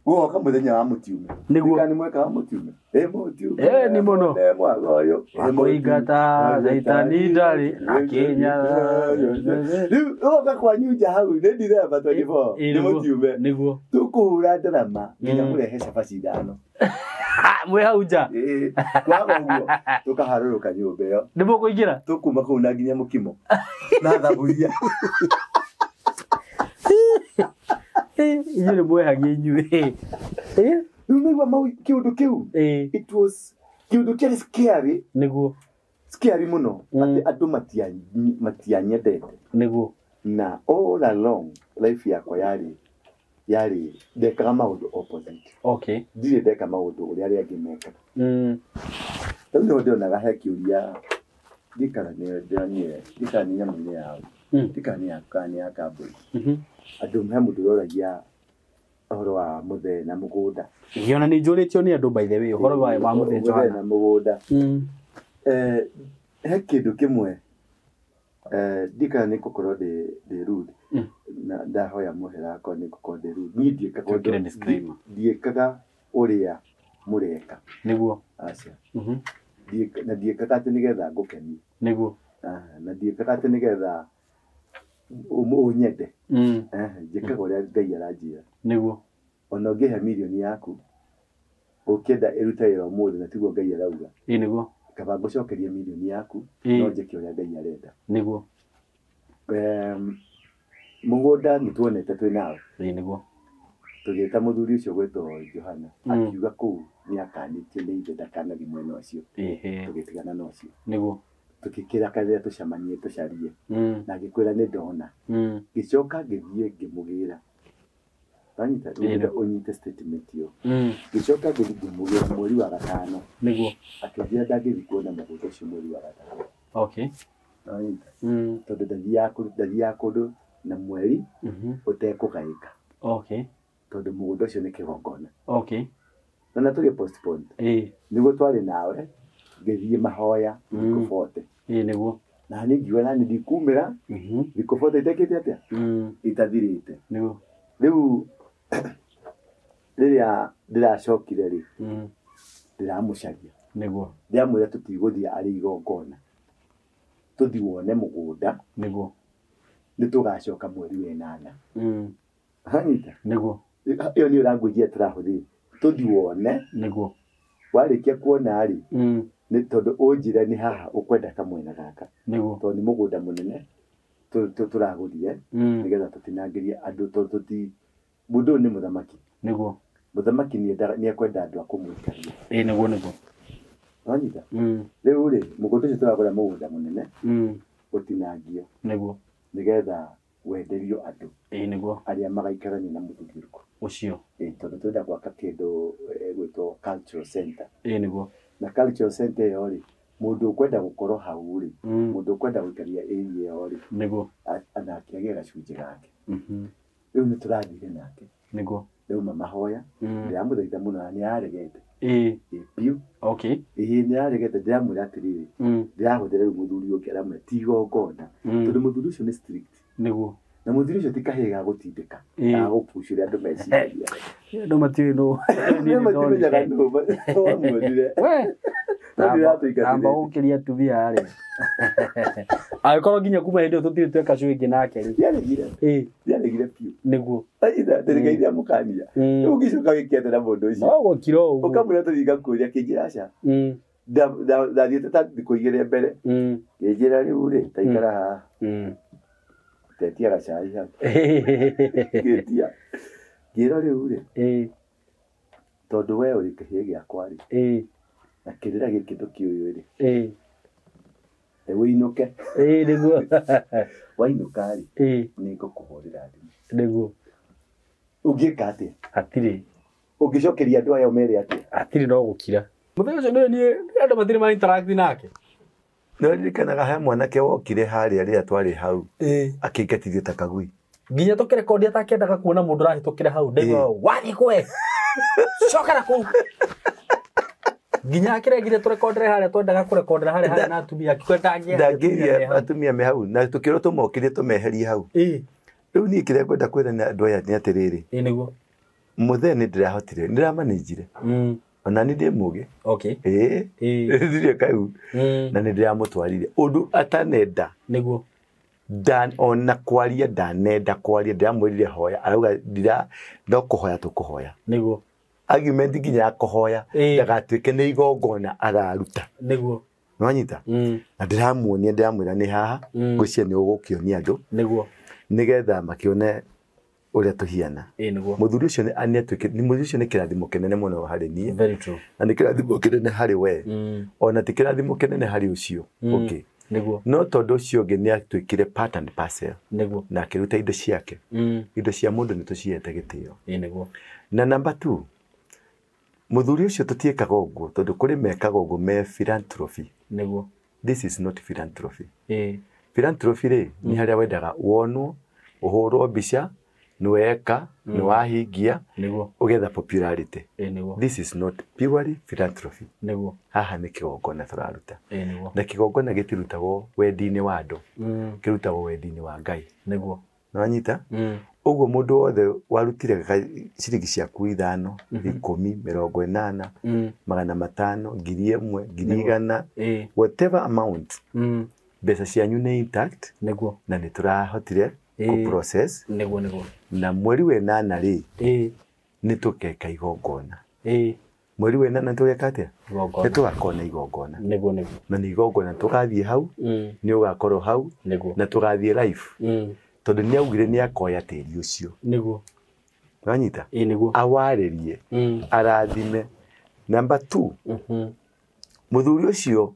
woka muthenya wa mutiume niguo kana mweka wa mutiume mutiume ni muno mwaga uyu akoingata zaitani ndari na Kenya riu woka kwanyuja hau ni December 24 ni mutiume niguo tukuhura ndarama nginya murehe cabaci ithano mwe hauja kwaga uguo tukaharuruka nyumba iyo ni mukuingira tukuma kuu na nginya mukimo na thaburia inyuĩ nĩmwehagia inyuĩ rĩu nĩgua kĩũndũ kĩu it was kĩũndũ kĩarĩ scary nĩguo scary mũno atĩ andũ matianyendete nĩguo na all along life yakwa yarĩ ndekaga maũndũ opposite ndirĩ ndeka maũndũ ũrĩa arĩa angĩ mekaga rĩu nĩho ndĩonaga he kĩũria ndikara nĩ nyamũ-inĩ yao ndikara nĩ ya kambũri andũ he mũndũ ũroragia ũhoro wa mũthee na mũgũnda ona nĩ njũrĩtio nĩ andũ by the way ũhoro wa mũthee na mũgũnda he kĩndũ kĩmwe ndikara nĩ gũkorwo ndĩ rude na ndahoya mũhera akwa nĩ gũkorwo ndĩ rude niĩ ndiĩkaga ũrĩa mũreka nĩguo aca na ndiĩkaga atĩ nĩgetha ngũkenie nĩguo na ndiĩkaga atĩ nĩgetha ũnyende njĩkaga ũrĩa Ngai aranjĩra nĩguo ona ũngĩhe mirioni yaku ũkĩenda ĩrute wĩra ũmũthĩ na tiguo Ngai arauga nĩguo kaba ngũcokerie mirioni yaku no njĩke ũrĩa Ngai arenda nĩguo mũgũnda nĩtuonete twĩ nawe nĩguo tũgĩta mũthuri ũcio gwĩtwo Johana akiuga kũu nĩakanĩtio nĩ ithe ndakanathi mwena ũcio tũgĩtigana na ũcio nĩguo tukikira kathia tucamanie tucarie na gikwira ni ndona gicoka githie ngimugira tanyita ndio onyite statement yo gicoka ngimugira mweri wa gatano niguo akithia ndagithi kuona mũgũnda ũcio mweri wa gatano tanyita tondu ndathia kundu na mweri utekũgaĩka tondu mũgũnda ũcio nĩ kĩgongona na tuge postpone niguo twari nawe ngithie mahoya ngũbote nĩguo na nĩ ngiuga na nĩ ndikumĩra ngũbote itekĩte atĩa itathirĩte nĩguo rĩu rĩrĩa ndĩracokire rĩ ndĩramũcaria nĩguo ndĩramwĩra tũtigũthiĩ arĩ igongona tũthi wone mũgũnda nĩguo nĩtũgacoka mweri wa ĩnana hanyita nĩguo ĩyo nĩ ũrangũigia tũrahũthĩra tũthi wone nĩguo warĩkia kuona rĩ nĩ tondu ũnjĩra nĩ haha ũkwenda kamwena gaka tondũ nĩ mũgũnda mũnene tũragũrire nĩgetha tũtinangĩrie andũ tũti mũndũ nĩ mũthamaki nĩguo mũthamaki nĩ ekwenda andũ a kũmũikaria nĩguo wanyita rĩu rĩ mũgũnda ũcio tũragũra mũgũnda mũnene ũtinangio nĩguo nĩgetha wenderio andũ nĩguo arĩa magaikarania na mũthuri ũcio tondũ twenda gwaka kĩndũ gwĩtwo cultural center nĩguo na cultural center yo ri mundu ukwenda gukorwo hau ri mundu ukwenda guikaria area yo ri niguo anakiagira gacunjĩ gake riu ni turathire nake niguo riu mahoya ndiramuthaitha muno ni aregete piu ni aregete ndiramwira atiriri ndirahuthira riu muthuri ũngĩ aramwira tigongona tondu muthuri ũcio ni strict niguo na muthuri ũcio ti kahĩĩ ga gũtindĩka ga gũpucĩria andũ meciria andũ matiũĩ no matimenyaga no wamwonire amba ũkĩria atumia rĩ agĩkorwo nginya kuma hĩndĩ ĩyo tũtirĩ tweka show ĩngĩ nake rĩ ndiaregire piũ nĩguo ndĩrĩgeithia mũkania rĩu ũngĩcoka wĩkĩte na mũndũ ũcio no gũkira ũguo ũkamwĩra tũthiĩ ngakũria kĩnjĩra aca ndathiĩte ta thikũ igĩrĩ mbere kĩnjĩra rĩu rĩ taikara haha tetia gacai hau gĩtia ngĩra rĩu rĩ tondũ we ũrĩ kĩhĩĩ gĩakwa rĩ na kĩrĩra gĩkĩ ndũkĩũĩ rĩ wĩinũke nĩguo wainũka rĩ nĩngũkũhũrĩra thimũ nĩguo ũngĩka atĩa hatirĩ ũngĩcokeria andũ aya ũmere atĩa hatirĩ no gũkira mũthenya ũcio niĩ andũ matirĩ ma interact nake nĩririkanaga he mwanake wokire harĩa rĩrĩa twarĩ hau akĩingatithie ta kagui nginya tũkĩrekondi atakĩendaga kuona mũndũ ũrahĩtũkĩra hau ndauga wathiĩ kwe coka na kũu Ginya kiregire turekondere haria twendaga kurekondera haria na atumia kikwenda ngia atumia me hau na tukiro tumokirie tumeherie hau riu ni kire kwenda kwira na andu aya ni atiriri niguo muthe ni ndirahotire ndiramanijire ona ni ndimuge okay ndire kau na ni ndiramutwarire undu atanenda niguo dan ona kwaria ndanenda kwaria ndiramwirire hoya arauga ndira ndokuhoya tukuhoya niguo argument ginya kuhoya ndagatuike ni igongona araruta niguo nwanyita na ndiramuonia ndiramwira ni haha ngucia ni ugukionia andu niguo nigetha makione uria tuhiana niguo muthuri ucio ni aniatuike ni muthuri ucio ni kirathimo kinene muno hari ni very true na ni kirathimo kinene hari we ona ti kirathimo kinene hari ucio okay niguo no tondu ucio ngi ni atuikire part and parcel niguo na akiruta indo ciake indo cia mundu ni tuciete gitio niguo na number 2 muthuri ucio tutiekaga uguo tondu kuri mekaga uguo me philanthropy niguo this is not philanthropy philanthropy ri ni haria wendaga wonwo uhurwo mbica niweka niwahingia niguo ugetha popularity niguo this is not purely philanthropy niguo haha ni kigongona turaruta niguo na kigongona gitirutagwo wendi-ini wa andu kirutagwo wendi-ini wa Ngai niguo nwanyita uguo mundu wothe warutire ciringi ciaku 5 10 80 500 1,000 1,100 whatever amount mbeca cianyu ni intact niguo na ni turahotire ku process niguo na mweri we 8 ri ni tukeka igongona mweri we 8 tugeka atia ni tugakona igongona niguo na ni igongona tugathie hau ni ugakorwo hau na tugathie live tondu ni augire ni akoya tiri ucio niguo wanyita niguo awaririe arathime number 2 muthuri ucio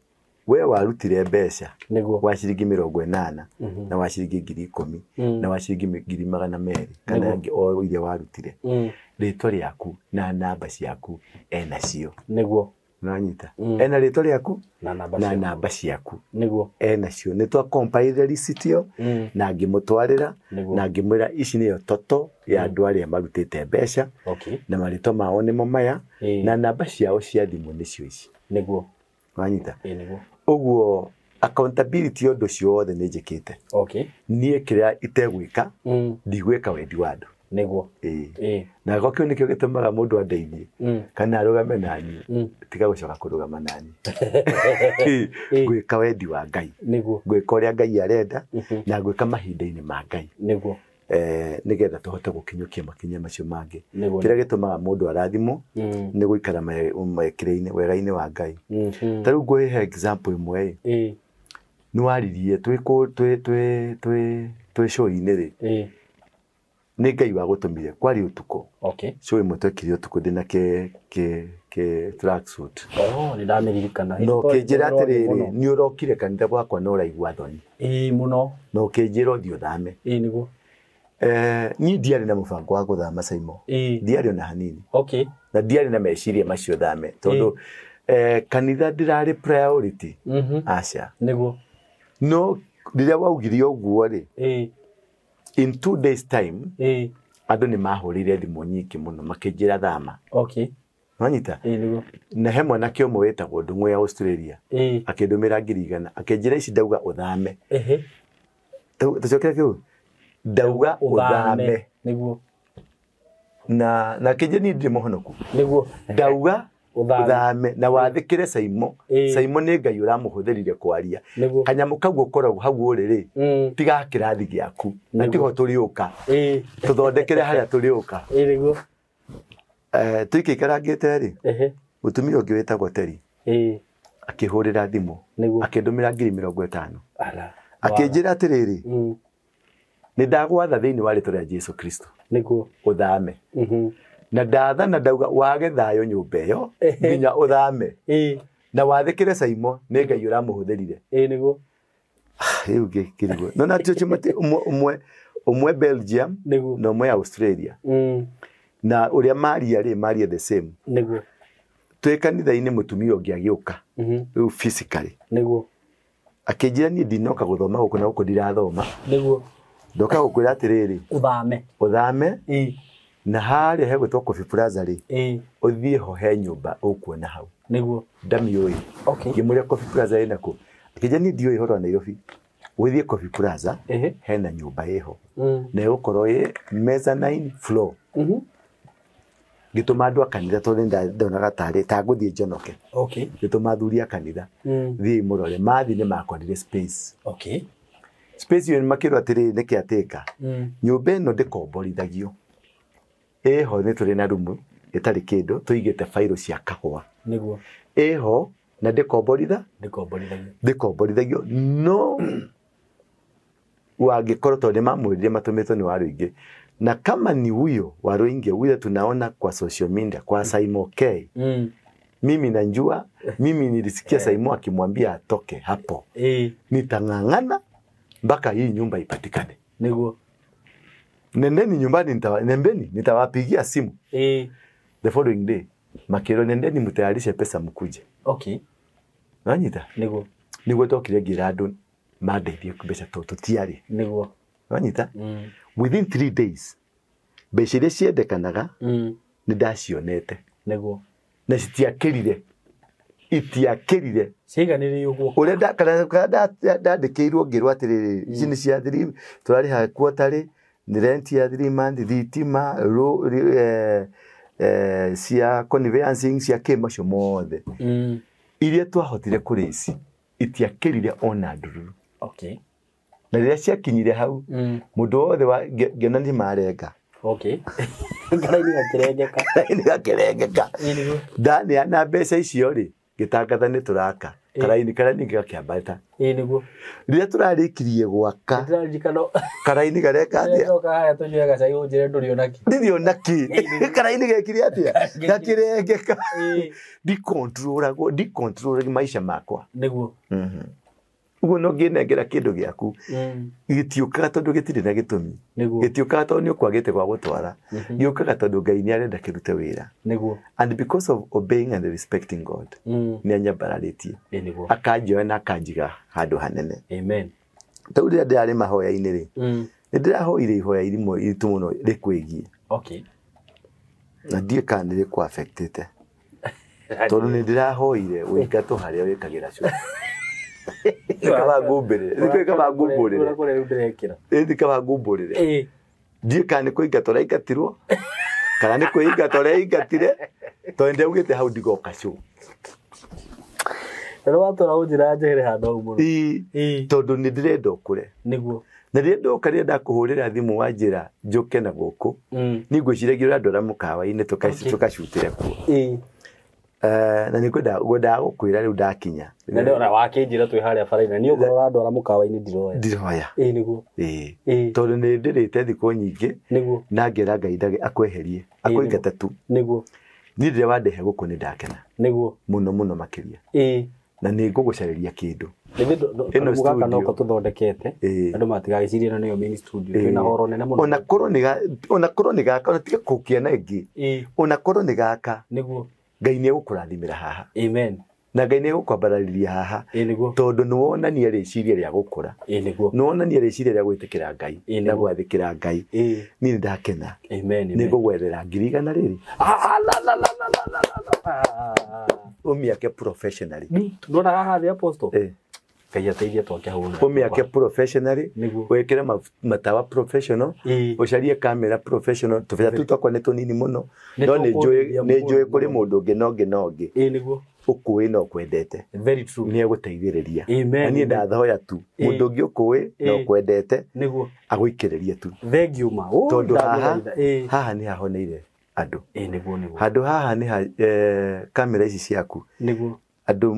we warutire mbeca niguo wa ciringi 80 na wa ciringi 10,000 na wa ciringi 200 kana ngi o ile warutire ritwa riaku na namba ciaku enacio niguo nanyita ena ritwa riaku na namba ciaku niguo enacio ni twa compile receipt yo na ngimutwarira na ngimwira ici niyo toto ya andu aria marutite mbeca na maritwa mao ni mo maya na namba ciao cia thimu nicio ici niguo wanyita niguo uguo accountability undu cio wothe ni njikite nie kiria itegwika ndigwika wendi wa andu niguo na gokio nikio gitumaga mundu andeithie kana arugame nani tiga gucoka kurugama nani gwika wendi wa Ngai niguo gwika uria Ngai arenda na gwika mahinda-ini ma Ngai niguo nigetha tuhote gukinyukia makinya macio mangi kiria gitumaga mundu arathimo ni guikara mekire-ini wega-ini wa Ngai taru ngwihe example imwe ni waririe twi show-ini ri ni Ngai wa gutumire kwari utuko show imwe twekire utuko ndina ke tracksuit ni ndameririkana no kinjira atiriri ni urokire kanitha gwakwa no uraigua thoni muno no kinjira uthio thame niguo ni ndiari na mubango wa guthama SYMO ndiari ona hanini na ndiari na meciria macio thame tondu kanitha ndirari priority aca niguo no ndiria waugire uguo ri in 2 days time andu ni mahurire thimu nyingi muno makinjira thama wanyita niguo na hemwe na kio mwe wetagwo ndung'u ya Australia akindumira 100 akinjira ici ndauga uthame tucokera kiu ndauga uthame niguo na kinje ni ndi muhonoku niguo ndauga uthame na wathikire SYMO ni Ngai uramuhuthirire kwaria kanyamu kau ukoragwo hau uriri tiga kirathi giaku na tiho turiuka tuthondekere haria turiuka niguo tuikikarangite ri utumire ungi wetagwo Teri akihurira thimu akindumira 50,000 akinjira atiriri ni ndagwatha thiini wa ritwa ria Jesu Kristo niguo uthame na ndatha na ndauga wage thayo nyumba iyo nginya uthame na wathikire SYMO ni Ngai uramuhuthirire niguo riu ngikirigwo no na tio mati umwe Belgium na umwe Australia na uria maria the same niguo twi kanitha-ini mutumia ungi agiuka riu physically niguo akinjira ni ndinoka guthoma guku na guku ndirathoma niguo ndoka gukwira atiriri uthame na haria hegwitwo Coffee Plaza ri uthie ho he nyumba ukuona hau niguo ndamioi ngimuria Coffee Plaza ina ku kijani ndio ihoro wa Nairobi withie Coffee Plaza hena nyumba eho na yokorwo ye meza 9 floor gituma andu akanitha to ndonaga tari ta nguthie njonoke gituma athuri akanitha thii murore mathi ni makorire space space yo makirwa atiri ni kiateka nyumba ino ndikomborithagio eho ni turi na rumu itari kindu tuigite failo cia kahua niguo eho na ndikomborithagio no wangikorwo to ni mamwirire matumitwo ni waruingi na kama ni huyo waruingi huyo tunaona kwa social media kwa SYMO mimi najua mimi nilisikia SYMO akimwambia atoke hapo nitangangana mpaka hii nyumba ipatikane niguo nendeni nyumbani nitawapigia simu the following day makiro nendeni mtayarishe pesa mkuje nanyita niguo tokire ngira andu mandeithie mbeca tutiari niguo nanyita within 3 days mbeca iria ciendekanaga ni ndacionete niguo na itiakirire ciganire uguo ure ndandikirwo ngirwa atiriri ici ni cia thiri turari ha quarterly ni rent ya 3 month thitima cia conveyancing cia kimacio mothe iria twahotire kurici itiakirire ona ndururu na riria ciakinyire hau mundu wothe wa ngena ni marenga karaini gakirengeka ndani ana mbeca icio ri gitangatha ni turaka karaini gakiambata niguo riria turarikirie gwaka karaini gareka atia haya tujuaga sai unjire ndio naki karaini gekire atia gakirengeka dicontrol maisha makwa niguo ugo no nginengera kindu giaku gitiukaga tondu gitire na gitumi gitiukaga tondu ni ukwagite kwa gutwara giukaga tondu Ngai ni arenda kirute wira and because of obeying and respecting God ni anyambararitie akanjoya na akanjiga handu hanene amen tauri ndari mahoya ini ri ndirahoire ihoya irimo iritu muno rikwigie na ndie kandi ri ku affected tondu ni ndirahoire wikato haria wikagira cyo kama gumbere kama gumburire ndie kandi kuingatora ingatirwo kana ni kuingatora ingatire to nde ugite hau ndigoka cyo ero watora unjira njere handu muno tondu ni ndirenda ukure niguo na rĩrĩa ndokarĩa ndakuhũrĩra thimũ wanjĩra njoke na gũkũ ni ngwĩciragia ũrandora mũkawa-inĩ tũkacutĩre kuo na nĩngwenda gũkwĩra rĩu ndakinya na ndora wakĩnjĩra twĩ harĩa bara-inĩ ni ũkorwo ũrandora mũkawa-inĩ ndiroya nĩguo tondũ nĩ ndĩrĩte thikũ nyingĩ na ngera Ngai akweherie akũingata tu nĩguo niĩ rĩrĩa wandehe gũkũ nĩ ndakena nĩguo mũno makĩria na nĩ ngũgũcarĩria kĩndũ ino studio no tuthondekete andu matigagicirie na niyo main studio twina horo nene muno ona korwo ni gaka ona tiga kukiana ingi ona korwo ni gaka niguo Ngai ni egukurathimira haha amen na Ngai ni egukwambarariria haha tondu ni wonania riciria ria gukura ni wonania riciria ria gwitikira Ngai na gwathikira Ngai ni ndakena amen ni ngugwethera 100 riri umiake professionally ndona haha the apostle Ngai ateithie twake hau umiake professionally wekere matawa professional ucarie camera professional tufya tu twakwa ni tunini muno no ni njui kuri mundu ungi nongi niguo ukui no kwendete very true ni eguteithiriria amen ni ndathoya tu mundu ungi ukui no kwendete niguo aguikiririe tu thank you ma tondu haha ni hahoneire andu niguo handu haha ni camera ici ciaku niguo andu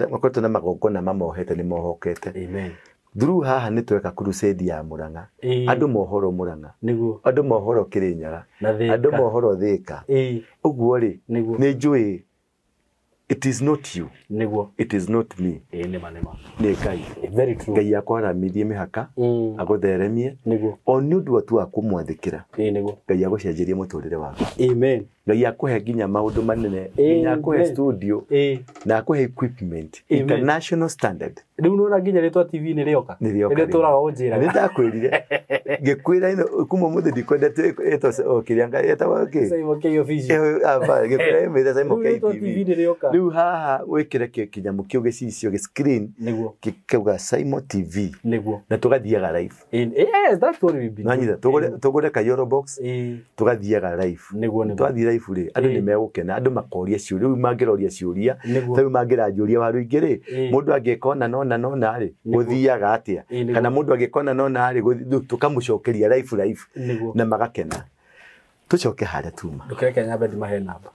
makoretwo na magongona mamohete ni mohokete amen through haha ni tweka crusade ya Murang'a andu mohoro Murang'a niguo andu mohoro Kirinyaga andu mohoro Thika uguo ri ni njui it is not you. Niguo. It is not me. Nema. Nĩ Ngai. Very true. Ngai akwaramithiĩ mĩhaka, agũtheremie. Niguo. O nĩ ũndũ tu akumwathĩkĩra. Niguo. Ngai agũcenjerie mũtũrĩre waku. Amen. Ngai akũhe nginya maũndũ manene, nginya akũhe studio, na akũhe equipment, international standard. Rĩu nũna nginya rĩtwa TV-inĩ rĩoka. Nĩ tũraga ũnjĩra. Nĩ ndakwĩrire. Ngĩkwĩra ino kuma mũthĩ ndikwendete eto kĩrĩa Ngai etagwo kĩ? SYMO K official. Ngĩkwĩra ĩmĩte SYMO K TV. Rĩu haha wĩkĩre kĩnyamũ kĩu gĩcicio screen kĩuga SYMO TV. Na tũgathiaga live. Yes, that's what we be. Nanyita tũgũre ka Euro box tũgathiaga live. Twathiĩ live rĩ andũ nĩ megũkena, andũ makoria ciũria, rĩu mangĩroria ciũria, rĩu mangĩranjũria waru igĩrĩ, mũndũ angĩkona nona rĩ gũthiaga atĩa, kana mũndũ angĩkona nona rĩ tũkamũcokeria live na magakena. Tũcoke harĩa tuma. Ndũkeke nyambe ndimahe namba.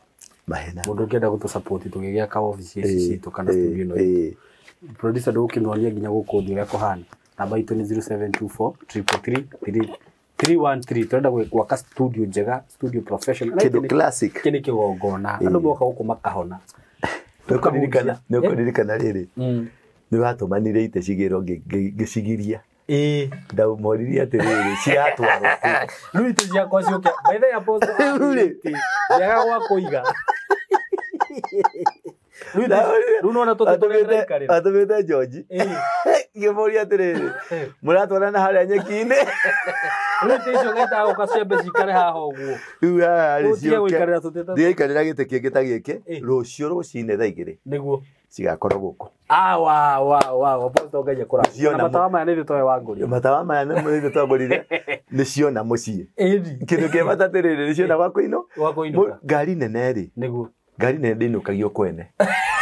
Mũndũ ũngĩenda gũtũ support tũgĩgĩa ka office citũ kana studio ĩno. Producer ndũkĩnonia nginya gũkũ thĩ ũrĩa kũhana. Namba itũ nĩ 0724 333 313. Turenda gwaka studio njega, studio professional. Kĩndũ classic. Kĩnĩ kĩgongona. Andũ moka gũkũ makahona. Nĩũkũririkana rĩrĩ. Nĩ watũmanire ite cigĩrwo ngĩcigiria. Ndaumoririe atĩrĩrĩ ciatwarwo. Rĩu ite ciakwa ciũke. By the way, apostle. Yaga gwa kũiga. Rĩu nona tũtũtũrĩte karĩ. Atũmĩte George. Ngĩmoria atĩrĩrĩ. Mũratwarana harĩa nyeki-inĩ. Rĩu tĩcio geta ũkacembe cikare haha ũguo. Rĩu haha rĩ ciũke. Ndiaikarĩra gĩtĩ kĩngĩ ta gĩkĩ. Rũciũ rũcinĩ thaa 2. Nĩguo. Cigakorwo gũkũ. Wow. Apostle Ngai akũra. Matawa maya nĩ thitoe wangũrire. Matawa maya nĩ thitoe wangũrire. Nĩ ciona mũciĩ. Kĩndũ kĩa bata atĩrĩrĩ nĩ ciona gwakũinwo. Ngari nene rĩ. Nĩguo. Ngari nene ndĩinũkagio kwene.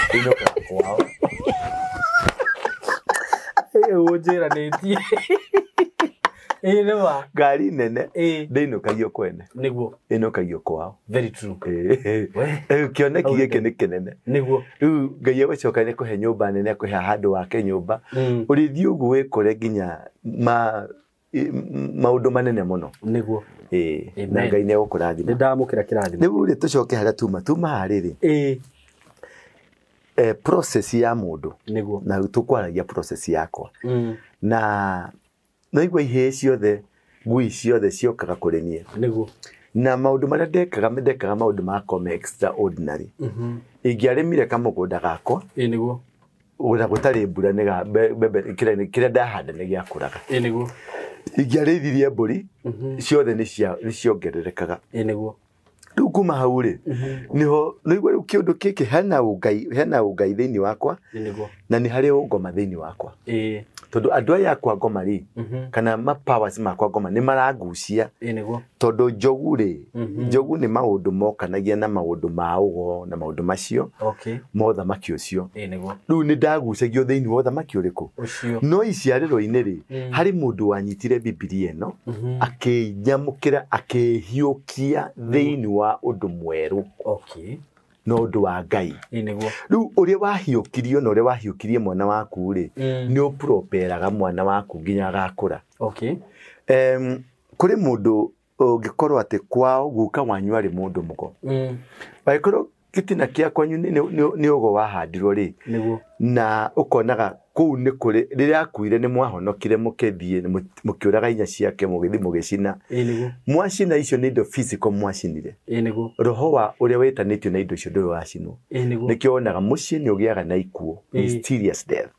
Ndĩinũkaga kwao. Ũnjĩranĩtie. Nĩma. Ngari nene ndĩinũkagio kwene. Nĩguo. Ĩinũkagio kwao. Very true. Kĩoneki gĩkĩ nĩ kĩnene. Nĩguo. Rĩu Ngai agũcoka nĩ kũhe nyũmba nene, kũhe handũ wake nyũmba. Ũrĩthiĩ ũguo wĩkore nginya maũndũ manene mũno. Nĩguo. Na Ngai nĩ agũkũrathima. Nĩ ndamũkĩra kĩrathimo. Rĩu rĩ tũcoke harĩa tuma harĩ rĩ. Process ya mũndũ. Nĩguo. Na tũkwaragia process yakwa. Na naigua ihĩĩ ciothe, ngui ciothe ciokaga kũrĩ niĩ. Nĩguo. Na maũndũ marĩa ndekaga maũndũ makwa me extraordinary. Ingĩarĩmire kamũgũnda gakwa. Nĩguo. Ũrĩa gũtarĩ mbura nĩ mbembe kĩrĩa ndahanda nĩ gĩakũraga. Nĩguo. Ingĩarĩithirie mbũri ciothe nĩ ciongererekaga. Nĩguo. Rĩu kuma hau rĩ niho naigua rĩu kĩũndũ gĩkĩ hena ũngai thĩinĩ wakwa na nĩ harĩ ũngoma thĩinĩ wakwa. Tondũ andũ aya akwa ngoma rĩ kana powers makwa ngoma nĩ marangucia. Tondũ njogu rĩ njogu nĩ maũndũ mokanagia na maũndũ ma ũgo na maũndũ macio mothamaki ũcio. Rĩu nĩ ndagucagio thĩinĩ wa ũthamaki ũrĩkũ no iciarĩro-inĩ rĩ harĩ mũndũ wanyitire Bibilia ĩno akĩnyamũkĩra akĩhiũkia thĩinĩ wa ũndũ mwerũ no ũndũ wa Ngai. Rĩu ũrĩa wahiũkirio na ũrĩa wahiũkirie mwana waku rĩ nĩ ũproperaga mwana waku nginya agakũra. Kũrĩ mũndũ ũngĩkorwo atĩ kwao guka wanyu arĩ mũndũ mũgo wagĩkorwo gĩtina kĩa kwanyu nĩ ũgo wahandirwo rĩ na ũkonaga kũu nĩ kũrĩ rĩrĩa akuire nĩ mwahonokire mũkĩthiĩ mũkĩũraga inya ciake mũgĩthiĩ mũgĩcina. Mwacina icio nĩ indo physical mwacinire. Roho wa ũrĩa wetanĩtio na indo icio ndũrĩ wacinwo. Nĩkĩo wonaga mũciĩ nĩ ũgĩaga na ikuũ, mysterious death,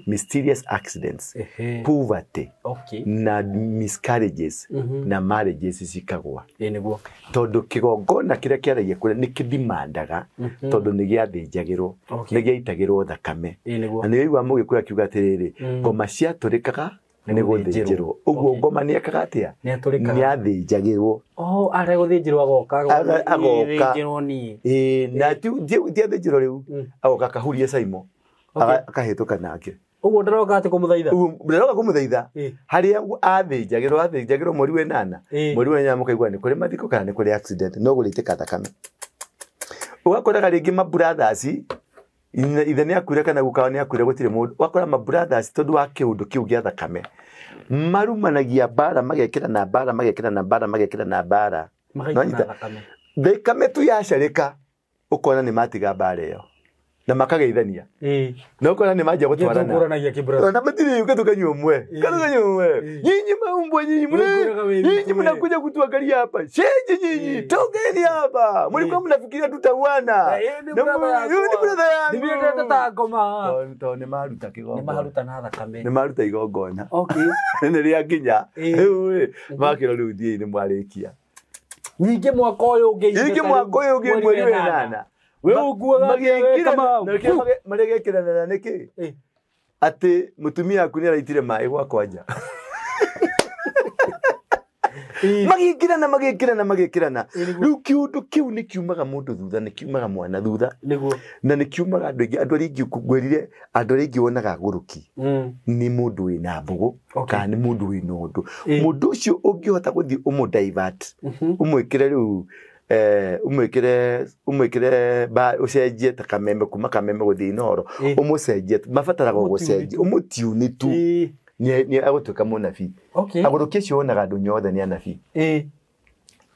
mysterious accidents, poverty na miscarriages na marriages cikagwa. Tondũ kĩgongona kĩrĩa kĩaragia kũrĩa nĩ kĩdimandaga tondũ nĩ gĩathĩnjagĩrwo nĩ gĩaitagĩrwo thakame. Na nĩ waigua mũgĩkũyũ akiuga atĩrĩrĩ ngoma ciatũrĩkaga nĩ gũthĩnjĩrwo. Ũguo ngoma nĩ ekaga atĩa nĩ athĩnjagĩrwo. Arĩa gũthĩnjĩrwo agoka na ndiathĩnjĩrwo rĩu agoka akahuria SYMO akahĩtũka nake. Ũguo ndaroka atĩ kũmũthaitha. Ndaroka kũmũthaitha harĩa athĩnjagĩrwo mweri wa 8 mweri wa 8 mũkaigua nĩ kũrĩ mathiko kana nĩ kũrĩ accident no gũrĩtĩka thakame. Ũgakoraga rĩngĩ ma brothers ithe nĩ akuire kana gukawa nĩ akuire gũtirĩ mũndũ wakora ma brothers tondũ wa kĩũndũ kĩu gĩa thakame marumanagia mbara magekĩrana mbara thakame tu yacarĩka ũkona nĩ matiga mbara ĩyo na makageithania no kona ni maje gutwarana na matiri yuka tukanywa umwe kana umwe nyinyi maumbwa nyinyi mnakuja kutuangalia hapa sheje nyinyi tokeni hapa mlikuwa mnafikiria tutawana ni brother yangu ndio tata ngoma to ni maruta kigongo ni maruta na thakame ni maruta igongona okay ni ria kinya makiro riu thie ni mwarikia nyingi mwaka uyu ungi mweri wa 8 we uguaga kama magekirana niki ati mutumia aku ni araitire mai gwa kwanja magekirana riu kiundu kiu ni kiumaga mundu thutha ni kiumaga mwana thutha niguo na ni kiumaga andu aringi kugwerire andu aringi wonaga guruki ni mundu wina mbugu kana ni mundu wina undu mundu ucio ungihota guthi divert umwikire riu umwikire ba ucenjie ta kameme kuma kameme guthi inoro umucenjie mafataraga gucenjia umutiuni tu ni agutuka munabi agurukia cio wonaga andu nyothe ni anabi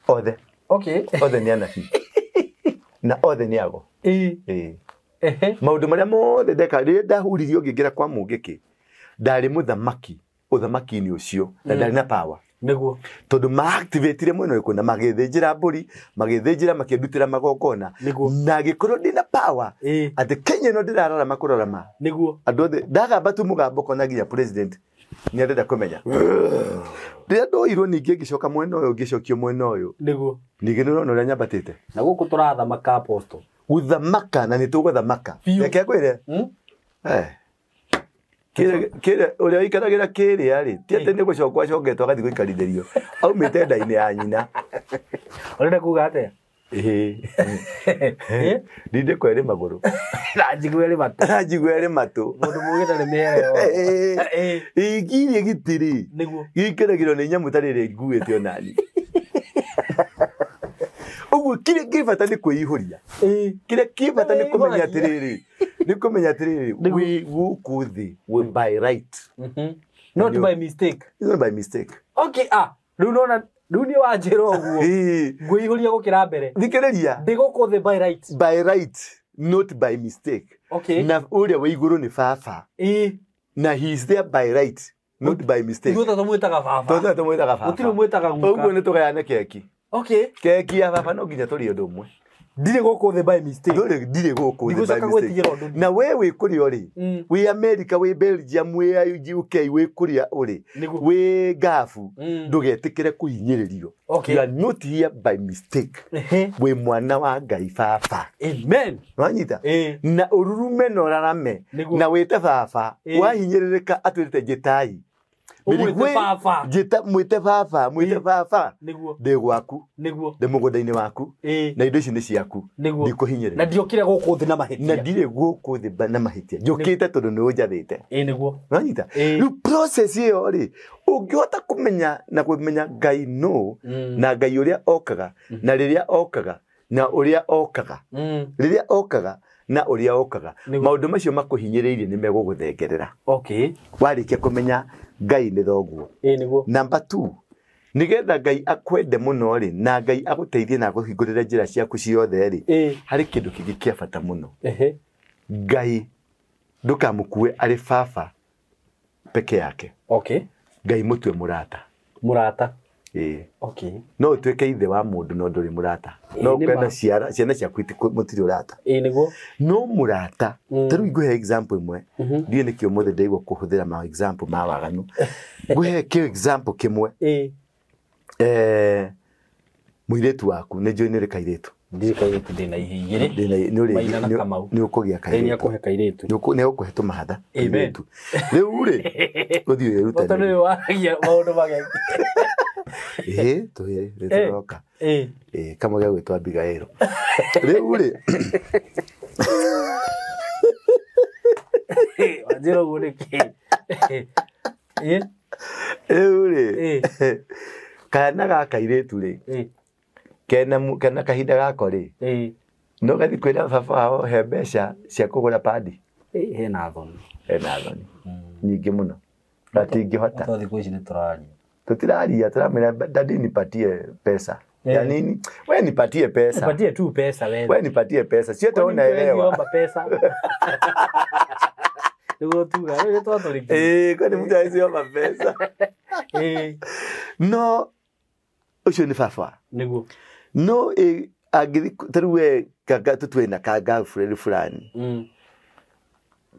othe othe ni anabi na othe ni ago maundu maria mothe ndeka ri ndahuririo ngingira kwa mungiki ndari muthamaki uthamaki ni ucio na ndari na power niguo tondu ma activate mweno iko na magithinjira mburi magithinjira makindutira magongona na gikorwo ndina power ati Kenya no ndirarara makurora ma niguo andu othe ndagamba tu mugambo kona nginya president ni arenda kumenya ndia ndoirwo ningi ngicoka mwena uyu ngicokio mwena uyu niguo ningi nirona uria nyambatite na guku turathamaka apostle uthamaka na nituguthamaka reke kwire kire uria ikaragira kire ari ti ate ni gucokwa cogetwa gathi guikarithirio aumite ndaini ya nyina urenda kuga atia ndinde kwere maguru njigwere matu mundu mugita ni mero igirie gitiri gikiragiro ni nyamu tarire nguite onani ugu kire kibata ni kuihuria kire kibata ni kumenya atiriri ni kumenya atiriri we gukuthi we by right not by mistake not by mistake okay runona Dunia wa njero guo nguihuria gukira mbere thikiriria ndigukuthi by right not by mistake na uria we iguru ni baba na he is there by right not by mistake nduta tumwitaga baba utiri mwitaga nguka uguo ni tugayane keki keki ya baba no nginya turi undu umwe ndire gukuthi by mistake ndire gukuthi by mistake na wewe kuria uri we America we Belgium we UK we kuria uri we gafu ndugetikire kuhinyiririo you are not here by mistake we mwana wa Ngai baba amen wanyita na ururume no rarame na wete baba wahinyiririka atwirite jitai mwite baba de gwaku de mugodaini waku na indo ici ni ciaku ndikuhinyire na ndiokire gukuthi na mahitia na ndire gukuthi na mahitia njukite tondu ni unjathite niguo wanyita ru process iyo ri ungihota kumenya na kumenya Ngai no na Ngai uria okaga na riria okaga na uria okaga riria okaga na uria okaga maundu macio makuhinyiriirie ni meguguthengerera warikia kumenya Ngai ni thoguo niguo number 2 nigetha Ngai akwende muno ri na Ngai aguteithie na guhingurira njira ciaku ciothe ri hari kindu kingi kia bata muno Ngai ndukamukue ari baba peke yake Ngai mutwe murata no tweke ithe wa mundu no nduri murata no kwenda ciana ciaku mutiri urata niguo no murata taru iguhe example imwe ndie nikio mothe ndaigwa kuhuthira ma example ma waganu guhe ki example kimwe muiretu waku ne joinere kairetu ndikairetu ndina ihigire ni ukugia kairetu ni akuhe kairetu ni ukuhe tumahatha kairetu riu ri uthio yeruta ni wagia maundu mage turoka kama gya gwitwa Abigail riu ri wajiro guriki riu ri kana ga kairetu ri kena kahinda gako ri no gathi kwira baba wao he mbeca cia kugura padi hena thoni nyingi muno ndatingihota twathi kuici ni turaria tutiraria turamira dadi nipatie pesa ya nini? Wewe nipatie pesa. Nipatie tu pesa wewe. Wewe nipatie pesa. Sio tu unaelewa. Niomba pesa. Ndio tu wewe tu atoriki. Kwani mtu aisiomba pesa. No. Ucio ni fafa. Niguo. No agiri taruwe kaga tutwena kaga fulani.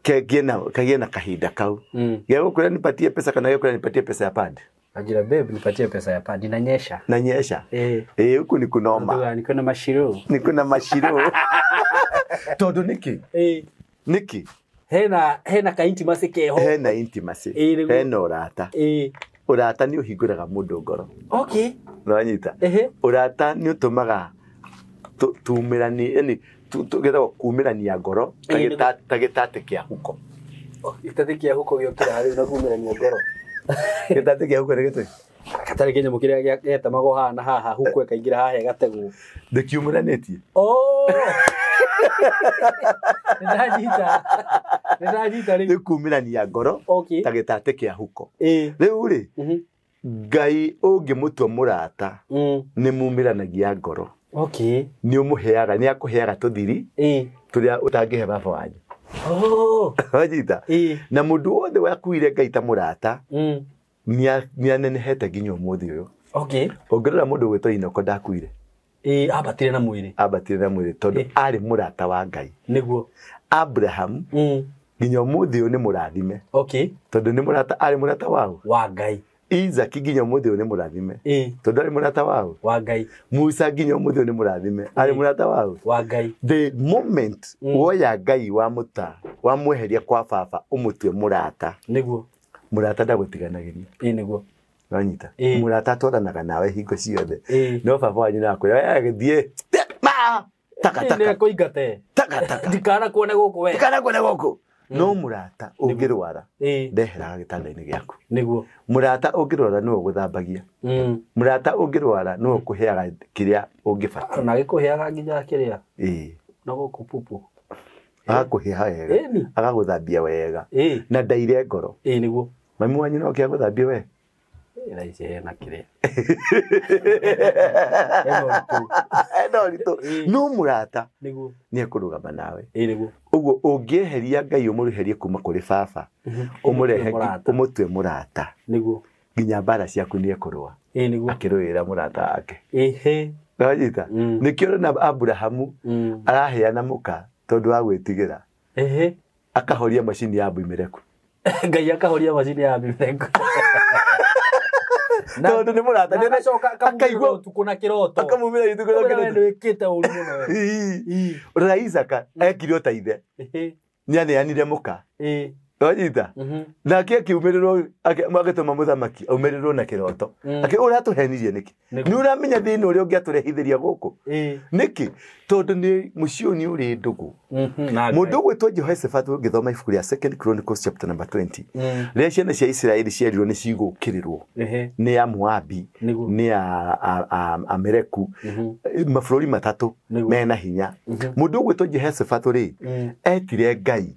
Kagena kahinda kau. Yego kula nipatie pesa kana yego kula nipatie pesa ya pad. Ajira babe nipatie pesa ya pad inanyesha. Nanyesha. Huku ni kunoma. Ndio niko na mashiro. Niko na mashiro. Todo niki. Niki. Hena ka intimacy keho. Hena intimacy. Hena urata. Urata ni uhinguraga mundu ngoro. Okay. Nanyita. Urata ni utumaga tumirani yani tugetha kumirania ngoro tagitate kia huko. Gitate kia huko giokira hari na kumirania ngoro. Gitate kia huko regete. Katari kenya mukiria getamago haha huko ekaingira haha gategu. Ndekiumiranetie. Ndajita ri kumirania ngoro tagitate kia huko. Riu ri Ngai ungimutwa murata ni mumiranagia ngoro. Okay. Ni umuheaga ni akuheaga tuthiri turia utangihe baba wanyu. Wajita. Na mundu wothe wakuire Ngai ta murata ni anenehete nginya umuthi uyu. Okay. Ongerera mundu gwitwo Inoko ndakuire. Abatire na mwiri. Abatire na mwiri tondu ari murata wa Ngai. Niguo. Abraham nginya umuthi uyu ni murathime. Okay. Tondu ni murata ari murata wao wa Ngai. Isaac nginya umuthi uyu ni murathime. Tondu ari murata wao wa Ngai. Musa nginya umuthi uyu ni murathime. Ari murata wao wa Ngai. The moment woya Ngai wa muta wa mweheria kwa baba umutwe murata. Niguo. Murata ndagutiganagĩria. Niguo. Wanyita. Murata twaranaga nawe hingo ciothe. No baba wanyu nakwĩra gĩthiĩ taka. Nĩ kũingate. Taka. Ndikana kuone gũkũ we. Ndikana kuone gũkũ. No murata ũngĩrwara ndeheraga gĩtanda-inĩ gĩaku. Niguo. Murata ũngĩrwara nĩwe ũgũthambagia. Murata ũngĩrwara nĩwe ũkũheaga kĩrĩa ũngĩbatara. Na gĩkũheaga nginya kĩrĩa. Na gũkũ pupu. Agakũheaga wega. Agagũthambia wega. Na ndaire ngoro. Niguo. Mami wanyu no akĩagũthambia we. Raici hena kĩrĩa. No murata niguo nĩ ekũrũgama nawe. Niguo. Ũguo ũngĩeheria Ngai ũmũrĩherie kuma kũrĩ baba ũmũrehe ũmũtue murata. Niguo. Nginya mbara ciaku nĩ ekũrũa. Niguo. Akĩrũĩra murata wake. Wajita. Nĩkĩo na Abrahamu araheana mũka tondu wa gwĩtigĩra. Akahoria macini ya Mbere. Ngai akahoria macini ya Mbere. Tondu ni murata nĩ akaigua utuku na kiroto. Akamumira utuku na kiroto. Nĩ wĩkĩte ũru mũno. Rora Isaka ekire ta ithe. Nĩ aneanire mũka. Wajita. Nake akiumĩrĩrwo agĩtũma mũthamaki aumĩrĩrwo na kiroto. Ũratũhenirie nĩkĩ? Nĩ ũramenya thĩinĩ ũrĩa ũngĩatũrehithĩria gũkũ. Nĩkĩ? Tondu nĩ mũciĩ ũyũ nĩ ũrĩ ndũgũ. Mũndũ gwĩtwo Jehoshaphat ũngĩthoma ibuku rĩa 2 Chronicles chapter number 20. Rĩrĩa ciana cia Isiraeli ciarirwo nĩ cigũkĩrĩrwo nĩ Amoabi, nĩ Amereku, mabũrũri matatũ mena hinya. Mũndũ gwĩtwo Jehoshaphat rĩ etire Ngai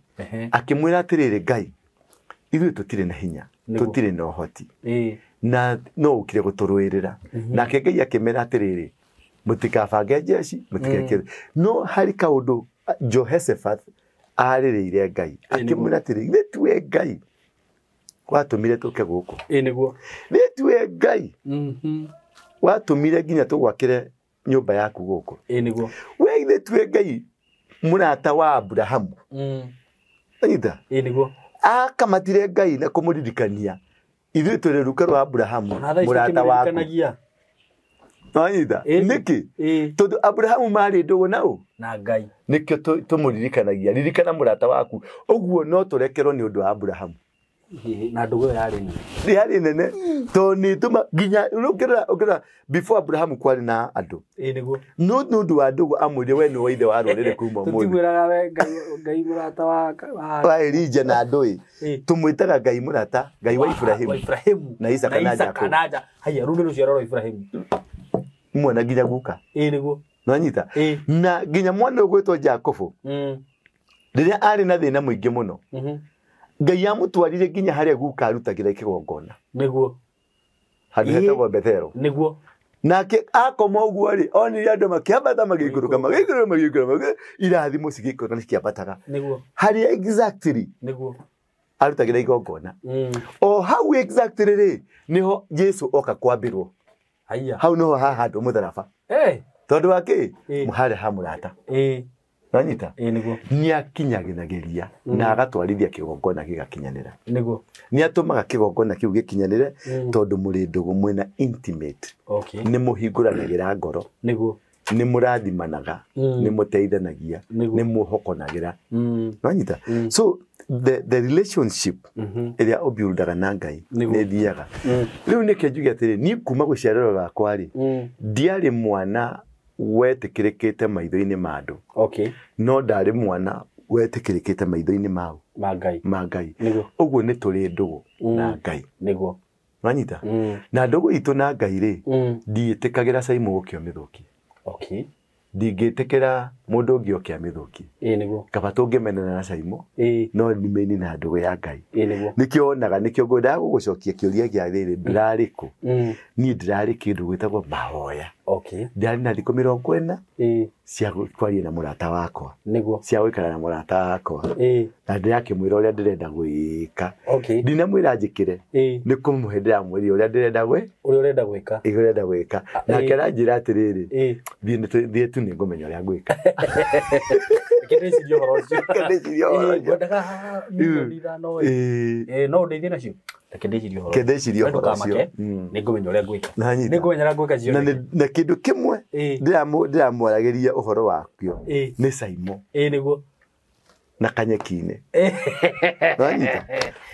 akimwira atiriri Ngai ithuĩ tũtirĩ na hinya tũtirĩ na ũhoti na no ũkire gũtũrũĩrĩra nake Ngai akĩmera atiriri mũtikabange jeshi mũtikekere no hari kaũndũ Jehoshaphat arĩrĩire Ngai akĩmwira atiriri nĩtue Ngai watũmire tũke gũkũ. Niguo. Nĩtue Ngai watũmire nginya tũgwakĩre nyũmba yaku gũkũ. Niguo. We nĩtue Ngai murata wa Abrahamu. Ida. Niguo. Akamatire Ngai na kũmũririkania ithuĩ tũrĩ ruka rwa Abrahamu murata waku. Ida. Nĩkĩ? Tondu Abrahamu marĩ ndũgũ naũ na Ngai. Nĩkĩo tũmũririkanagia ririkana murata waku. Ũguo no tũrekerwo nĩ ũndũ wa Abrahamu. Na ndũgũ yarĩ nene. Toni tuma nginya ũkĩrora before Abrahamu kwarĩ na andũ. Niguo. No nũndũ wa ndũgũ amwĩre we nĩ waithe wa rũrĩrĩ kuma mũthĩ. Tũtigwĩraga we Ngai murata wa Elijah na andũ tũmwĩtaga Ngai murata Ngai wa Ibrahimu na Isaka na Jacob. Haya rũrĩrĩ rũciaro rwa Ibrahimu. Mwana nginya guka. Niguo. Nonyita. Na nginya mwana ũgwĩtwo Jacob. Rĩrĩa arĩ na thĩna mũingĩ mũno. Ngai amũtwarire nginya harĩa guka arutagĩra kĩgongona. Niguo. Handũ hetagwo Bethelo. Niguo. nake akoma uguo ri onire andu makiambata magikuruka irathimo cigikuruka niciambataga niguo hari exactly niguo arutagira igongona o how exactly ri niho Jesu oka kwambirwo haya hau no hahandu mutharaba tondu wake muhare hamurata nanyita niguo ni akinyaginagiria na agatwarithia kigongona gigakinyanira niguo ni atumaga kigongona kiu gikinyanire tondu muri ndugu mwena intimate ni muhinguranagira ngoro niguo ni murathimanaga ni muteithanagia ni muhokonagira nanyita so the relationship area obuildaga na Ngai ni thiaga riu ni kenjugia atiri ni kuma guciarerwo gakwa ri ndiari mwana wetikirikite maitho-ini ma andu no ndari mwana wetikirikite maitho-ini mao ma Ngai uguo ni turi ndugu na Ngai niguo nanyita na ndugu itu na Ngai ri ndiitikagira SYMO gukio mithuki ndingitikira mundu ungi okia mithuki niguo kaba tungimenana na SYMO no nimeni na ndugu ya Ngai niguo nikionaga nikio ngwenda gugucokia kiuria gia riri ndirariku ni ndirari kindu gwitagwo mahoya ndari na thikũ 40 cia kwaria na murata wakwa niguo cia gwikara na murata wakwa na ndirakimwira uria ndirenda gwika ndinamwira njikire ni kumuhe ndiramwira uria ndirenda gwika nake aranjira atiriri thie tu ningumenya uria ngwika kendecirio horo ucio ngwendaga no ndeithie nacio kendecirio horo ucio ningumenya uria ngwika na kindu kimwe ndiramwaragiria uhoro wakio ni SYMO niguo na kanyeki-ini nanyita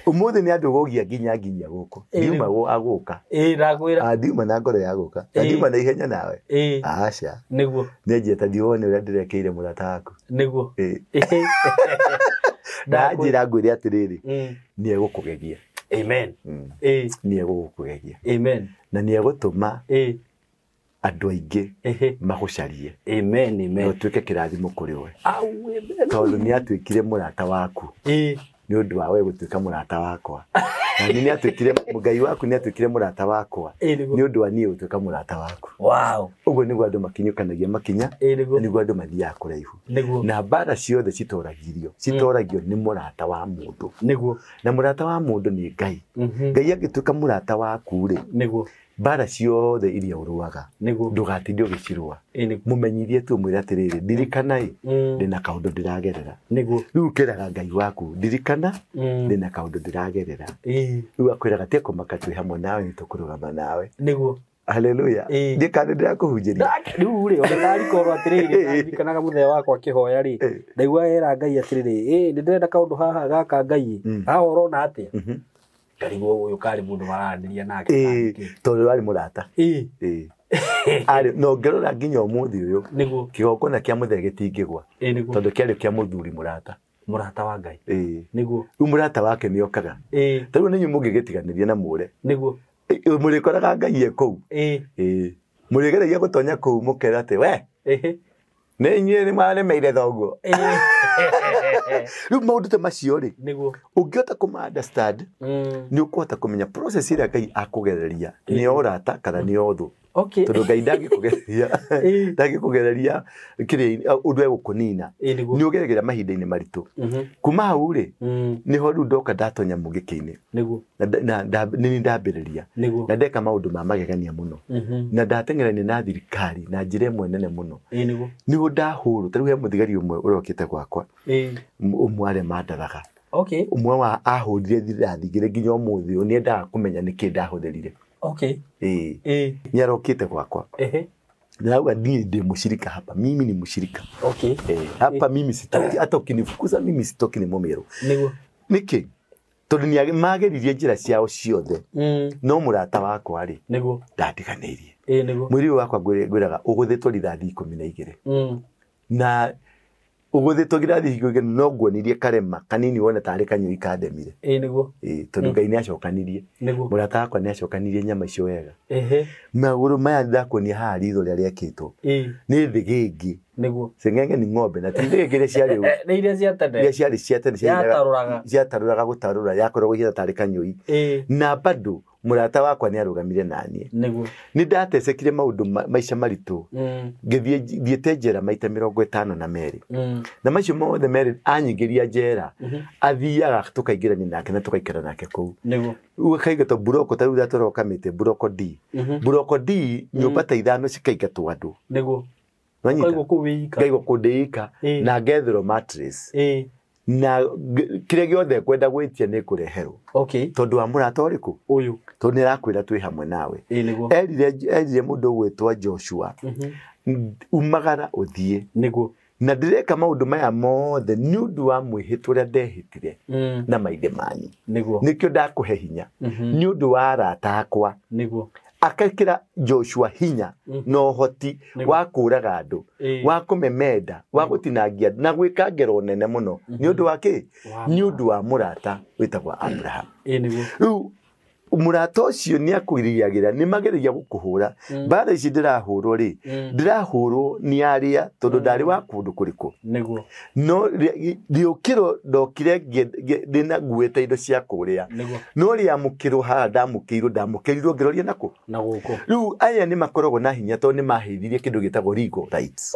umuthi ni andu gogia nginya guku ndiuma go aguka ndagwira ndiuma na ngoro ya guka ndiuma na ihenya nawe aca niguo nĩnjĩta ndiwone ũrĩa ndĩrekeire mũrata waku niguo na njĩra ngwĩre atĩrĩrĩ nĩ egũkũgegia amen nĩ egũkũgegia amen na nĩ egũtũma andũ aingĩ magũcarie na ũtuĩke kĩrathimo kũrĩ we tondũ nĩ atuĩkire mũrata waku nĩ ũndũ wa we gũtuĩka mũrata wakwa na nĩ atuĩkire Ngai waku nĩ atuĩkire mũrata wakwa nĩ ũndũ wa niĩ gũtuĩka mũrata waku ũguo nĩguo andũ makinyũkanagia makinya nĩguo andũ mathiaga kũraihu na mbara ciothe citoragio nĩ mũrata wa mũndũ na mũrata wa mũndũ nĩ Ngai Ngai agĩtuĩka mũrata waku rĩ mbara ciothe iria ũrũaga ndũgatinde ũgĩcirũa mũmenyithie tu mwĩre atĩrĩrĩ ndirikana ndĩna kaũndũ ndĩragerera rĩu ũkĩraga Ngai waku ndirikana ndĩna kaũndũ ndĩragerera rĩu akwĩraga tiga kũmaka twĩ hamwe nawe nĩtũkũrũgama nawe haleluya ndikane ndirakũhunjĩria rĩu rĩ ona ndarikorwo atĩrĩrĩ ndirikanaga mũthenya wakwa akĩhoya rĩ ndaigua era Ngai atĩrĩrĩ ndĩrenda kaũndũ haha gaka Ngai haha ũrona atĩa karigwo uyu kari mundu marandiria nake tondu ari murata ari no ngerora nginya umuthi uyu kigongona kia muthee gitingigwa tondu kiari kia muthuri murata wa Ngai niguo murata wake ni okaga tariu ninyu mungigitiganiria na mure niguo murikoraga Ngai ekou murigeragia gutonya kou mukera ati we nĩ inyuĩ nĩ maremeire thoguo rĩu maũndũ ta macio rĩ ũngĩhota kũma-understand nĩ ũkũhota kũmenya process ĩrĩa Ngai akũgereria nĩ ũrata kana nĩ ũthũ tondũ Ngai ndangĩkũgereria ũndũ egũkũnina nĩ ũgeragĩra mahinda-inĩ maritũ kuma hau rĩ nĩho rĩu ndoka ndatonya mũngĩkĩ-inĩ na nĩ ndambĩrĩria na ndeka maũndũ ma magegania mũno na ndateng'erania na thirikari na njĩra ĩmwe nene mũno nĩho ndahũrwo tarĩu he mũthigari ũmwe ũrokĩte gwakwa ũmwe arĩa mandaraga ũmwe wa ahũrire thirathigĩre nginya ũmũthĩ ũyũ nĩendaga kũmenya nĩkĩ ndahũthĩrire nĩarokĩte gwakwa nauga niĩ ndĩ mũshirika hapa mimi ni mũshirika hapa mimi sitoki hata ukinifukuza mimi sitoki ni mũmĩrũ nĩkĩ tondũ nĩmageririe njĩra ciao ciothe no mũrata wakwa rĩ ndandiganĩirie mwĩrĩ ũyũ wakwa ngwĩraga ũgũthĩtwo rithathi 12 na ũgũthĩtwo rithathi 12 no nguonirie karema kanini wone tarĩ kanyũi kandemire tondũ Ngai nĩacokanirie mũrata wakwa nĩacokanirie nyama icio wega magũrũ maya ndakuonia haha ritho rĩrĩa rĩekĩtwo nĩ thĩgĩngĩ sengenge ni ng'ombe na tindĩgĩngĩ iria ciarĩ nĩ iria ciarĩ cia tene ciatarũraga gũtarũra yakoragwo igĩta tarĩ kanyũi na bado murata wakwa ni arugamire nanie ni ndatecekire maundu maica maritu ngithiete njera maita 52 na macio mothe meri anyingiria njera athiaga tukaingirania nake na tukaikara nake kuu ukaigato buroko tariu datoroka mite buroko D nyumba ta ithano cikaigatwo andu kaigwo kudiika na ngethero mattress na kire giothe kwenda gwitia ni kureherwo tondu wa murata uriku uyu tondu nirakwira twi hamwe nawe erire mundu gwitwa Joshua umagara uthie na ndireka maundu maya mothe ni undu wa mwihito uria ndehitire na maithe manyu nikio ndakuhe hinya ni undu wa arata akwa akakira Joshua hinya no hoti wa kuraga andu wa kumemenda wa gutinangia na gwika ngero nene muno ni undu wa ki ni undu wa murata witagwa Abraham riu murata ucio ni akwiriagira ni magereria gukuhura bara ici ndirahurwo ri ndirahurwo ni aria tondu ndari wa kundu kuriku no riukiro ndokire ndina nguite indo cia kuria no ria mukiro ha ndamukirirwo ngeroria nako na guko riu aya ni makoragwo na hinya tondu ni maheithirie kindu gitagwo legal rights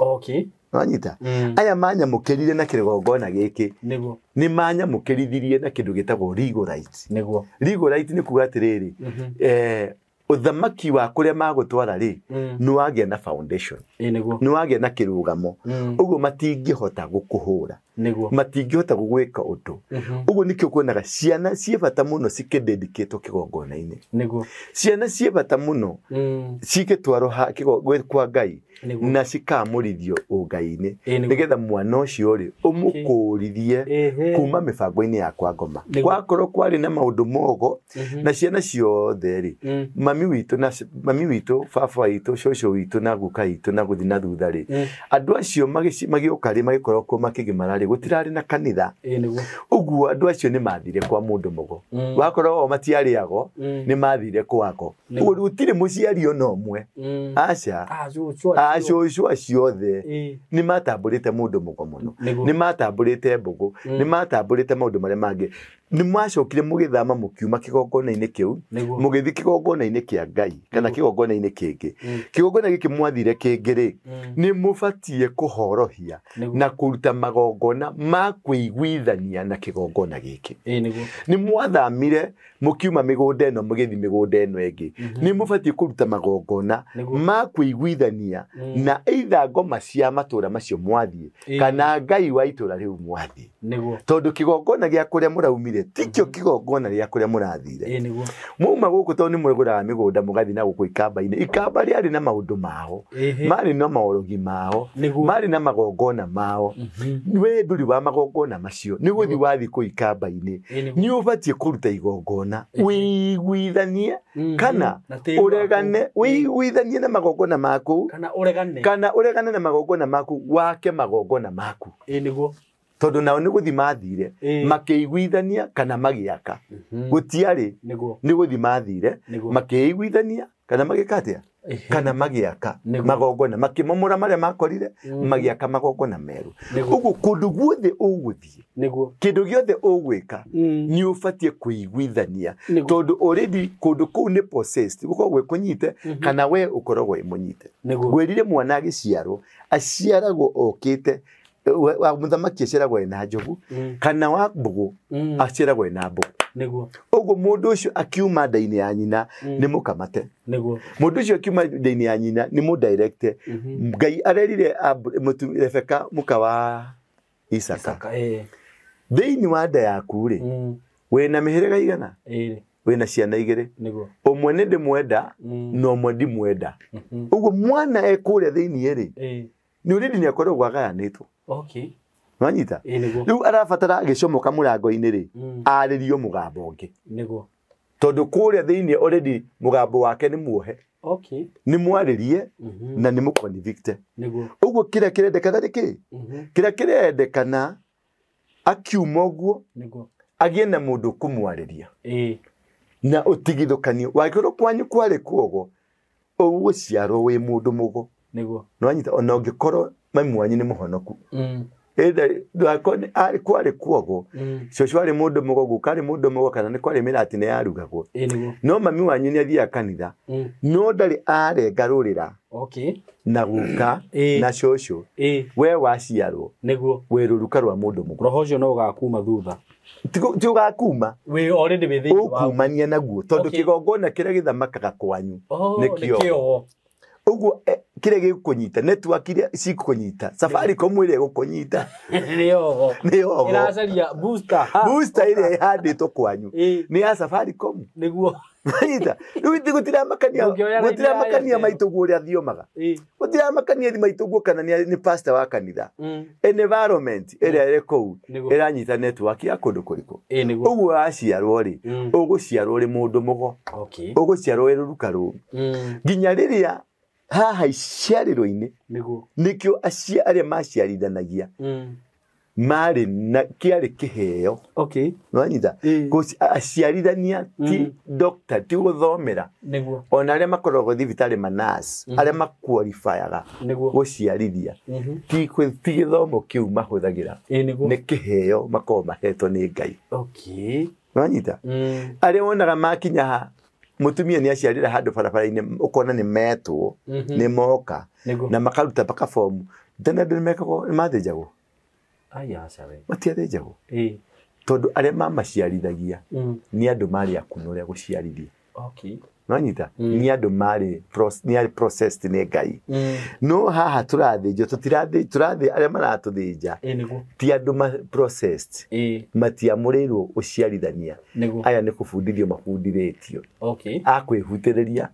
wanyita aya manyamukirire na kirigongona giki ni manyamukirithirie na kindu gitagwo legal rights legal right ni kuga atiriri uthamaki wa kuria magutwara ri ni wagia na foundation ni wagia na kirugamo uguo matingihota gukuhura matingihota gugwika undu uguo nikio kuonaga ciana cie bata muno cikidedicate kigongona-ini ciana cie bata muno cikitwaro kwa Ngai na cikamurithio ungai-ini nigetha mwana ucio ri umukurithie kuma mibango-ini ya kwa ngoma gwakorwo kwari na maundu mogo na ciana ciothe ri mami witu baba witu shosho witu na guka witu na guthi na thutha ri andu acio magioka ri magikorwo ko makigimara ri gutirari na kanitha uguo andu acio ni mathire kwa mundu mugo wakorwo o matiariago ni mathire kwako uguo gutire muciari ono omwe aca Ciothe ni matamburite mundu mugo muno ni matamburite mbugu ni matamburite maundu mare mangi ni mwacokire mugithama mukiuma kigongona-ini kiu mugithi kigongona-ini kia Ngai kana kigongona-ini kingi kigongona giki mwathire kingiri ni mubatie kuhorohia na kuruta magongona ma kuiguithania na kigongona giki ni mwathamire mukiuma migunda eno mugithi migunda eno engi ni mubatie kuruta magongona ma kuiguithania na either ngoma cia matura macio mwathie kana Ngai wa itura riu mwathie tondu kigongona gia kuria muraumire tikio kigongona ria kuria murathire muma guku tondu ni muriguraga migunda mugathi na guku ikamba-ini ikamba riari na maundu mao mari na maorogi mao mari na magongona mao we nduri wa magongona macio ni guthi wathi ku ikamba-ini ni ubatie kuruta igongona wiguithanie kana uregane wiguithanie na magongona maku kana uregane na magongona maku wake magongona maku niguo tondu nao ni guthi mathire makiiguithania kana magiaka gutiari ni guthi mathire makiiguithania kana magikatia kana magiaka magongona makimomora maria makorire magiaka magongona meru ugu kundu guothe uguthie kindu giothe ugwika ni ubatie kuiguithania tondu already kundu kuu ni possessed guko gwe kunyite kana we ukorogwo imunyite gwirire mwana agiciarwo aciaragwo okite wa muthamaki aciaragwo na njogu kana wa mbugu aciaragwo na mbugu uguo mundu ucio akiuma nda-ini ya nyina ni mukamate mundu ucio akiuma nda-ini ya nyina ni mu direct Ngai arerire Rebeka muka wa Isaka thiini wa nda yaku ri wina mihiriga igana wina ciana igiri umwe ni ndimwenda no umwe ndimwenda uguo mwana ekuria thiini ri ni uridi ni akorwo gwagayanitwo wanyita riu arabatara agicomoka murango-ini ri aririo mugambo ungi tondu kuria thiini already mugambo wake ni muohe ni mwaririe na ni muconvict uguo kira kirendekana riki kira kirendekana akiuma uguo agie na mundu kumwariria na utigithukanio wakorwo kwanyu kwari kuogo uguo ciaro wi mundu mugo no anyita ona ungikorwo mami wanyu ni muhonoku enda ndakone ari kwari kuogo ciocio ari mundu mugogo kari mundu mugogo kana ni kwari mirati ne yarugagwo no mami wanyu ni athia kanitha no ndari arengarurira na guka na ciocio we waciarwo niguo we ruruka rwa mundu mugogo roho cio no gakuma thutha ti ugakuma we already be thiini wa kumania naguo tondu kigongona kiria githamakaga kwanyu nikio uguo kire gikunyita network iria cikunyita Safaricom mwire gukunyita niyo iracaria booster iria ihanditwo kwanyu ni ya Safaricom niguo nyita riu gutiramakania maitugu uria thiomaga gutiramakania maitugu kana ni pastor wa kanitha environment iria iri kou iranyita network ya kundu kuriku uguo aciarwo ri uguciarwo ri mundu mugo uguciarwo ri ruruka ru nginya riria haha iciariro-ini nikio aria maciarithanagia mari na kiari kiheo nwanyita aciarithania ti doctor ti guthomera ona aria makoragwo thibitari manas aria maqualifyaga guciarithia ti githomo kiu mahuthagira ni kiheo makoragwo mahetwo ni Ngai nwanyita aria wonaga makinya ha mutumia ni aciarira handu barabara-ini ukona ni metwo ni moka na makaruta baka form ndana ndimekako mathijago matiathijagwo tondu aria mamaciarithagia ni andu mari akunuria guciarithia nwanyita ni andu mari processed ni Ngai no haha turathinjo turathi aria maratuthinja ti andu processed matiamurirwo uciarithania aya ni kubundithio mabundithitio akwihutiriria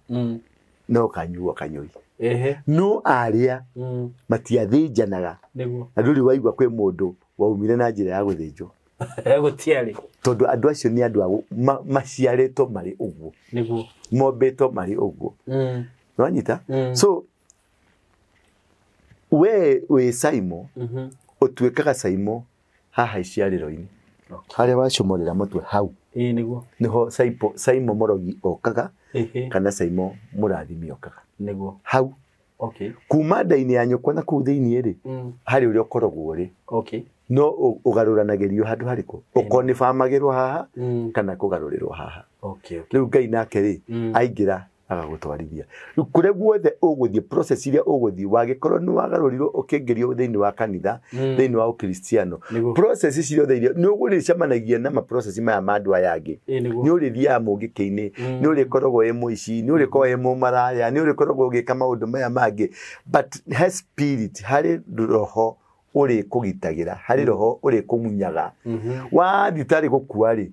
no kanyuo kanyoi no aria matiathinjanaga nduri waigwa kwi mundu waumire na njira ya guthinjwo gutiari tondu andu acio ni andu maciaritwo mari uguo mombetwo mari uguo nwanyita so we SYMO utuikaga SYMO haha iciariro-ini haria wacomorera mutwe hau niguo niho SYMO morogi okaga kana SYMO murathimi okaga niguo hau kuma nda-ini ya nyukwa na kuu thiini ri hari uria ukoragwo ri no ugaruranagirio handu hariku ukonifamagirwo haha kana kugarurirwo haha riu Ngai nake ri aingira agagutwarithia riu kuria guothe uguthie process iria uguthie wagikorwo ni wagarurirwo ukingerio thiini wa kanitha thiini wa ukristiano process icio thiini ni uguricamanagia na ma process maya mandu aya angi ni urithia mungiki-ini ni urikoragwo muici ni urikoragwo mumaraya ni urikoragwo ugika maundu maya mangi but has spirit hari roho uri kugitagira hari roho uri kumunyaga wa thitari gukua ri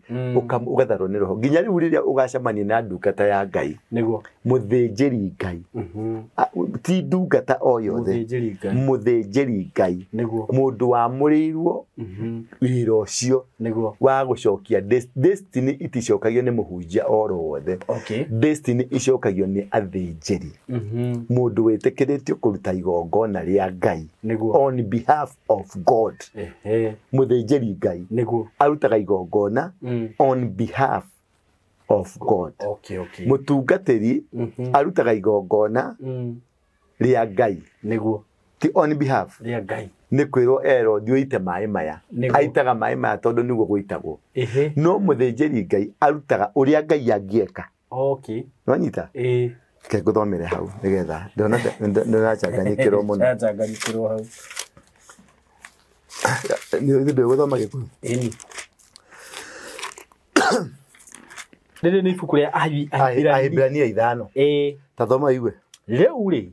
ugatharwo ni roho nginya riu riria ugacamania na ndungata ya Ngai niguo muthinjiri Ngai ti ndungata o yothe muthinjiri Ngai mundu wamurirwo wira ucio wa gucokia destiny iticokagio ni muhunjia oro wothe destiny icokagio ni athinjiri mundu witikiritio kuruta igongona ria Ngai on behalf of God muthinjiri Ngai arutaga igongona on behalf of God mutungatiri arutaga igongona ria Ngai ti on behalf ria Ngai ni kwiro ero thioite mai maya aitaga mai maya tondu niguo guitagwo no muthinjiri Ngai arutaga uria Ngai angieka nwanyita ke guthomere hau nigetha ndona changanyikirwo muno hau ni guthoma Gikuyu riri ni ibuku ria Ahibrania 5 tathoma igwe riu ri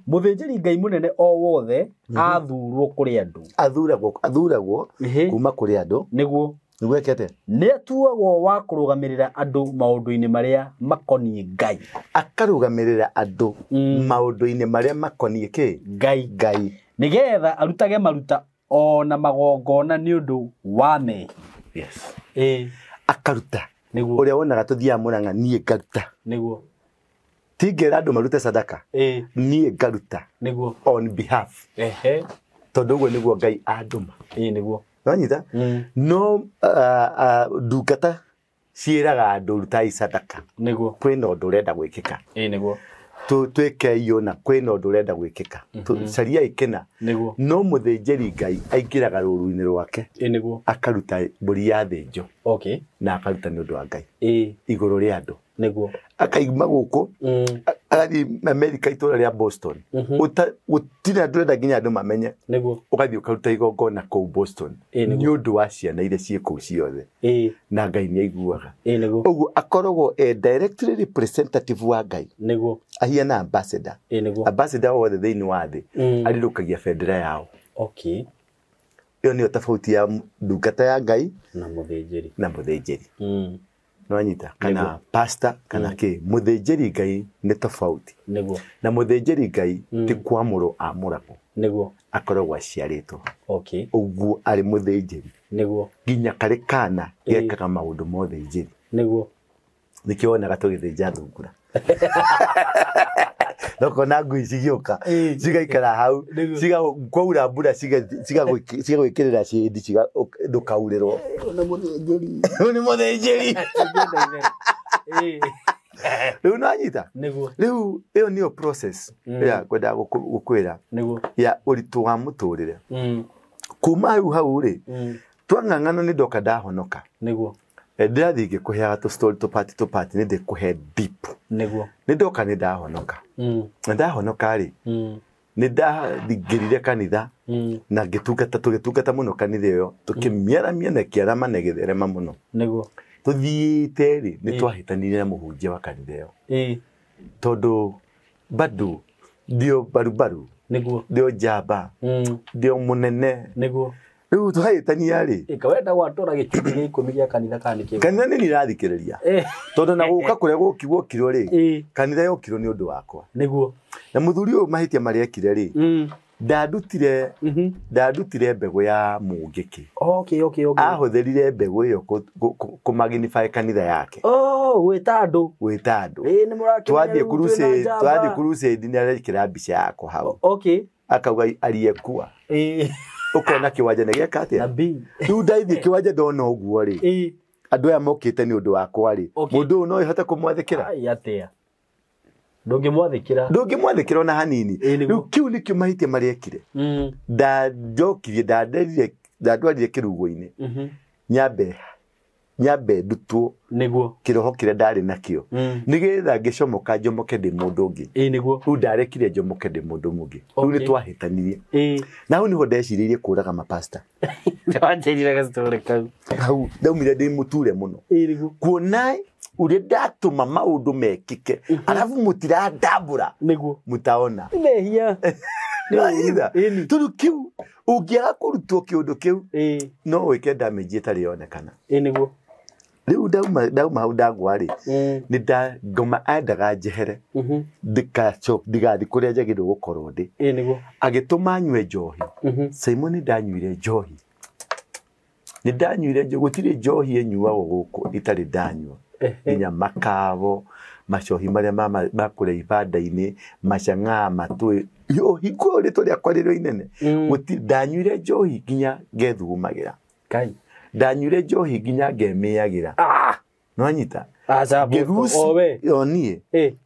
muthinjiri Ngai munene o wothe athurwo kuri andu athuragwo kuma kuri andu niguo ekete ni atuagwo wa kurugamirira andu maundu-ini maria makoni Ngai akarugamirira andu maundu-ini maria makoni ki Ngai nigetha arutage maruta ona magongona ni undu wa me akaruta uria wonaga tuthia muranga nie ngaruta niguo tingera andu marute sadaka nie ngaruta niguo on behalf tondu guo niguo Ngai anduma niguo nwanyita no ndungata ciiraga andu rutai sadaka niguo kwina undu urenda gwikika niguo tweke iyo na kwena undu urenda gwikika caria ikena no muthĩnjĩri Ngai aingĩraga rũru-inĩ rwake akaruta mbũri ya thĩnjo na akaruta nĩ ũndũ wa Ngai igũrũ rĩa andũ akaima gũkũ agathi America itũra rĩa Boston gũtirĩ andũ enda nginya andũ mamenye ũgathi ũkaruta igongona kũu Boston nĩ ũndũ wa ciana iria ciĩ kũu ciothe na Ngai nĩ aiguaga ũguo akoragwo directly representative wa Ngai ahiana ambassador wothe thĩinĩ wa thĩ arirũkagia bendera yao iyo nĩyo tofauti ya ndungata ya Ngai na mũthĩnjĩri no anyita kana pastor kana ke muthĩnjĩri Ngai nĩ tofauti na muthĩnjĩri Ngai ti kwamũrwo amũragwo akoragwo aciarĩtwo ũguo arĩ muthĩnjĩri nginya karĩ kana gekaga maũndũ mothe thĩnjĩri nĩkĩo wonaga tũgĩthĩnja thungura nokona ngui cigĩũka cigaikara hau kwaura mbura cigagwĩkĩrĩra cĩndi ndũkaurĩrwo nĩ mũthĩnjĩri rĩu nanyita rĩu ĩyo nĩyo process ya kwenda gũkwĩra ya ũritũ wa mũtũrĩre kuma hau rĩ twang'ang'ana nĩ ndoka ndahonoka ndĩrathiĩ ngĩkũheaga tũstory tũpati nĩ ndĩkũhe deep nĩ ndoka nĩ ndahonoka ndahonoka rĩ nĩ ndathingĩrire kanitha na tũgĩtungata mũno kanitha ĩyo tũkĩmĩaramia na kĩarama na gĩtherema mũno tũthiĩte rĩ nĩ twahĩtanirie na mũhunjia wa kanitha ĩyo tondũ bado ndio barubaru ndio njamba ndio mũnene rĩu twahĩtania rĩ kawenda gwatũra gĩkindi gĩa 10 gĩa kanitha kanitha nĩ nĩrathikĩrĩria tondũ na gũka kũrĩa gũkirwo rĩ kanitha yokirwo nĩ ũndũ wakwa na mũthuri ũyũ mahĩtia marĩa ekire rĩ ndandutire mbegũ ya mũngĩki ahũthĩrire mbegũ ĩyo kũmagnify kanitha yake gwĩta andũ twathiĩ crusade nĩ arekĩra mbica yakwa hau akauga aliyekuwa ukona kiwanja nĩ gĩaka atĩa rĩu ndaithiĩ kiwanja ndona ũguo rĩ andũ aya mokĩte nĩ ũndũ wakwa rĩ mũndũ ũyũ no ihote kũmwathĩkĩra ndũngĩmwathĩkĩra ona hanini rĩu kiu nĩkĩo mahĩtia marĩa ekire ndandwarire kĩrugo-inĩ nyambe ndutwo kĩroho kĩrĩa ndarĩ nakĩo nĩgetha ngĩcomoka njomoke ndĩ mũndũ ũngĩ rĩu ndarekire njomoke ndĩ mũndũ mũngĩ rĩu nĩ twahĩtanirie na hau nĩho ndeciririe kũraga mapasta hau ndaumire ndĩ mũture mũno kuona ũrĩa ndatũma maũndũ mekĩke arabu mũtirandambũra mũtaona tondũ kiu ũngĩaga kũrutwo kĩũndũ kĩu no wĩke damage ĩtarĩ yonekana rĩu ndauma hau ndagwa rĩ nĩ ngoma endaga njehere ndigathiĩ kũrĩa njagĩrĩirwo gũkorwo ndĩ agĩtũma nyue njohi SYMO nĩ ndanyuire njohi gũtirĩ njohi ĩnyuagwo gũkũ itarĩ ndanyua nginya makavo macohi marĩa makũrĩa ibanda-inĩ macang'aa matũĩ hingo rĩtwa rĩakwa rĩrĩ inene ndanyuire njohi nginya ngethugumagĩra ndanyuire njohi nginya ngemĩagĩra no anyita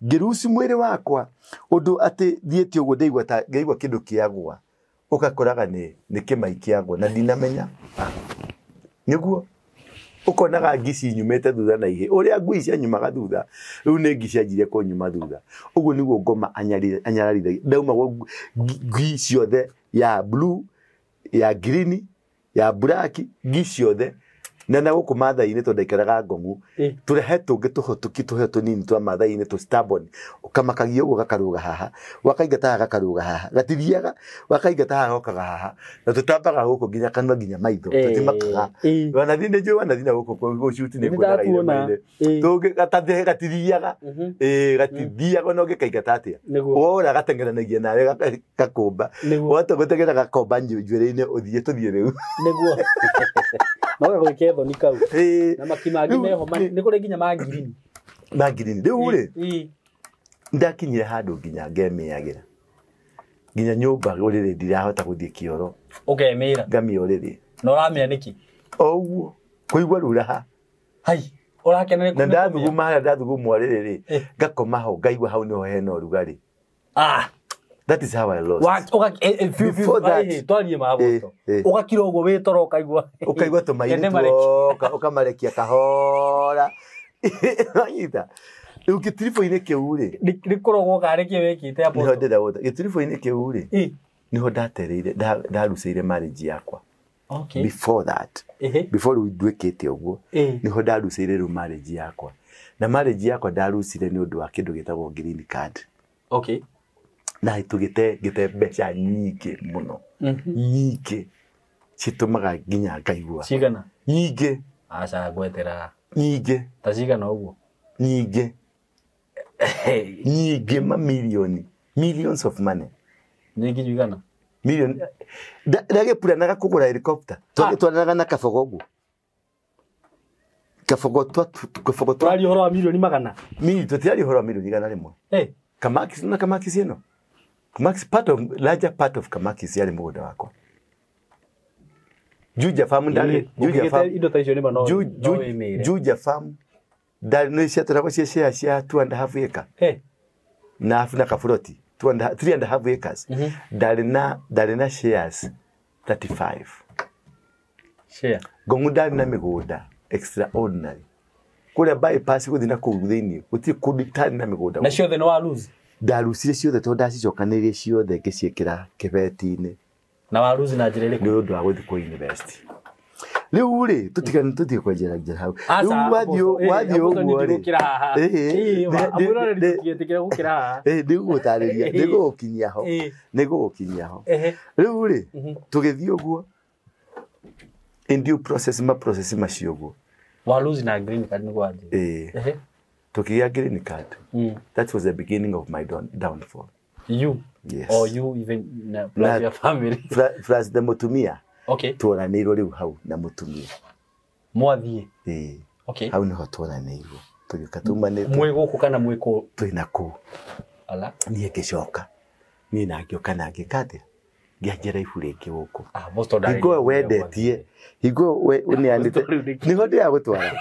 ngĩruci mwĩrĩ wakwa ũndũ atĩ thiĩte ũguo ngaigua kĩndũ kĩagwa ũgakoraga nĩ kĩmai kĩagwa na ndinamenya nĩguo ukonaga ngici nyumete thutha na ihe uria ngui cia nyumaga thutha riu ne ngici anjire kunyuma thutha uguo niguo ngoma anyararithagia ndauma ngui ciothe ya blue ya green ya black ngi ciothe na gũkũ mathai-inĩ tondĩkaraga ngong'u tũrehe tũngĩ tũhe tũnini twa mathai-inĩ tũ stubborn ũkamakagia ũguo gakarũga haha wakaingata gakarũga haha gatithiaga wakaingata haha gokaga haha na tũtambaga gũkũ nginya kanua nginya maitho tũtimakaga wanathi nĩ njũĩ wanathi na gũkũ gũcuti nĩ kuonaga irĩma-inĩ tũngĩ gatithiaga gatithiaga no gĩkaingata atĩa wora gateng'eranagia nawe gakũmba wota gũteng'era gakomba njuĩrĩ-inĩ tũthiĩ rĩu nĩguo no gwĩke thoni kau na makimangi meho nĩ kũrĩ nginya mangirini rĩu rĩ ndakinyire handũ nginya ngemĩagĩra nginya nyũmba ũrĩrĩ ndirahota gũthiĩ kĩoro ũkemĩra ngamĩa ũrĩrĩ no ũramĩa nĩkĩ o ũguo kũigua rura ha hai Urakena na ndathuguma riri ngakoma ho ngaigua hau niho hena urugari. That is how I lost. Before that, twarie mabosto. Ugakira ugo witoro ukaigua tumaini ukamarekia kahora. Anyita. Ukitirifo-ini kiu ri. Nikorogwo karekie wekite apo. Niho ndĩrawotha. Gĩtiribũ-ini kĩu ri. Niho ndatereire ndarucĩire marriage yakwa. Okay. Before that. Before we nduĩkĩte ũguo. Niho ndarucĩire marriage yakwa. Na marriage yakwa ndarucire nĩ ũndũ wa kĩndũ gĩtagwo green card. Okay. Na gĩte mbeca nyingĩ mũno. Nyingĩ. Citũmaga nginya ngaigua. Cigana? Nyingĩ. Aca gwetera. Nyingĩ. Ta cigana ũguo? Nyingĩ. Nyingĩ mamilioni. Millions of money. Nyingĩ jigana? Million. Ndagĩpuranaga kũgũra helicopter. Twanaga na kabogo ũguo. Kabogo twari horo wa milioni magana. Tũtirari horo wa milioni igana rĩmwe. Kamakis na kamakis ĩno. Kamakis larger part of kamakis yarĩ mũgũnda wakwa. Juja farm ndari. Juja farm. Indo ta icio nĩ mano. Juja farm. Ndari nĩ ciataragwo cia 2.5 acre. Na afuna kafuroti 3.5 acres. Ndari na shares 35. Share. Gongu ndari na mĩgũnda extraordinary. Kũrĩa bypass gũthiĩ na kũu thĩinĩ gũtirĩ kũndũ itarĩ na mĩgũnda. Na ciothe no wa lose. Ndarucire ciothe tondũ ndacicokanĩrĩrie ciothe ngĩciĩkĩra kĩbeti-inĩ. Na wa lose na njĩra ĩrĩkũ? Nĩ ũndũ wa gũthiĩ kũ university. Rĩu rĩ tũtige kwenjera njĩra hau. Rĩu wathiĩ ũguo rĩ. Nĩgũgũkinyia ho. Rĩu rĩ tũgĩthiĩ ũguo. In due process macio ũguo. Wa lose na green card nĩ gwathĩ. Tukigĩa green card. That was the beginning of my downfall. You? Yes. Or you even plus your family? Plus the mutumia. Okay. Tworanĩirwo rĩu hau na mutumia. Mwathiĩ? Okay. Hau niho tworanĩirwo. Tũgĩũka tumanĩte. Mwĩ gũkũ kana mwĩ kũ? Twĩna kũ. Ala. Niĩ ngĩcoka. Niĩ na ngĩũka na ngĩkatĩa. Ngĩanjĩra ibu rĩngĩ gũkũ. Bosto ndari. Hingo wendetie. Hingo ũneanĩte. Niho ndĩragũtwara.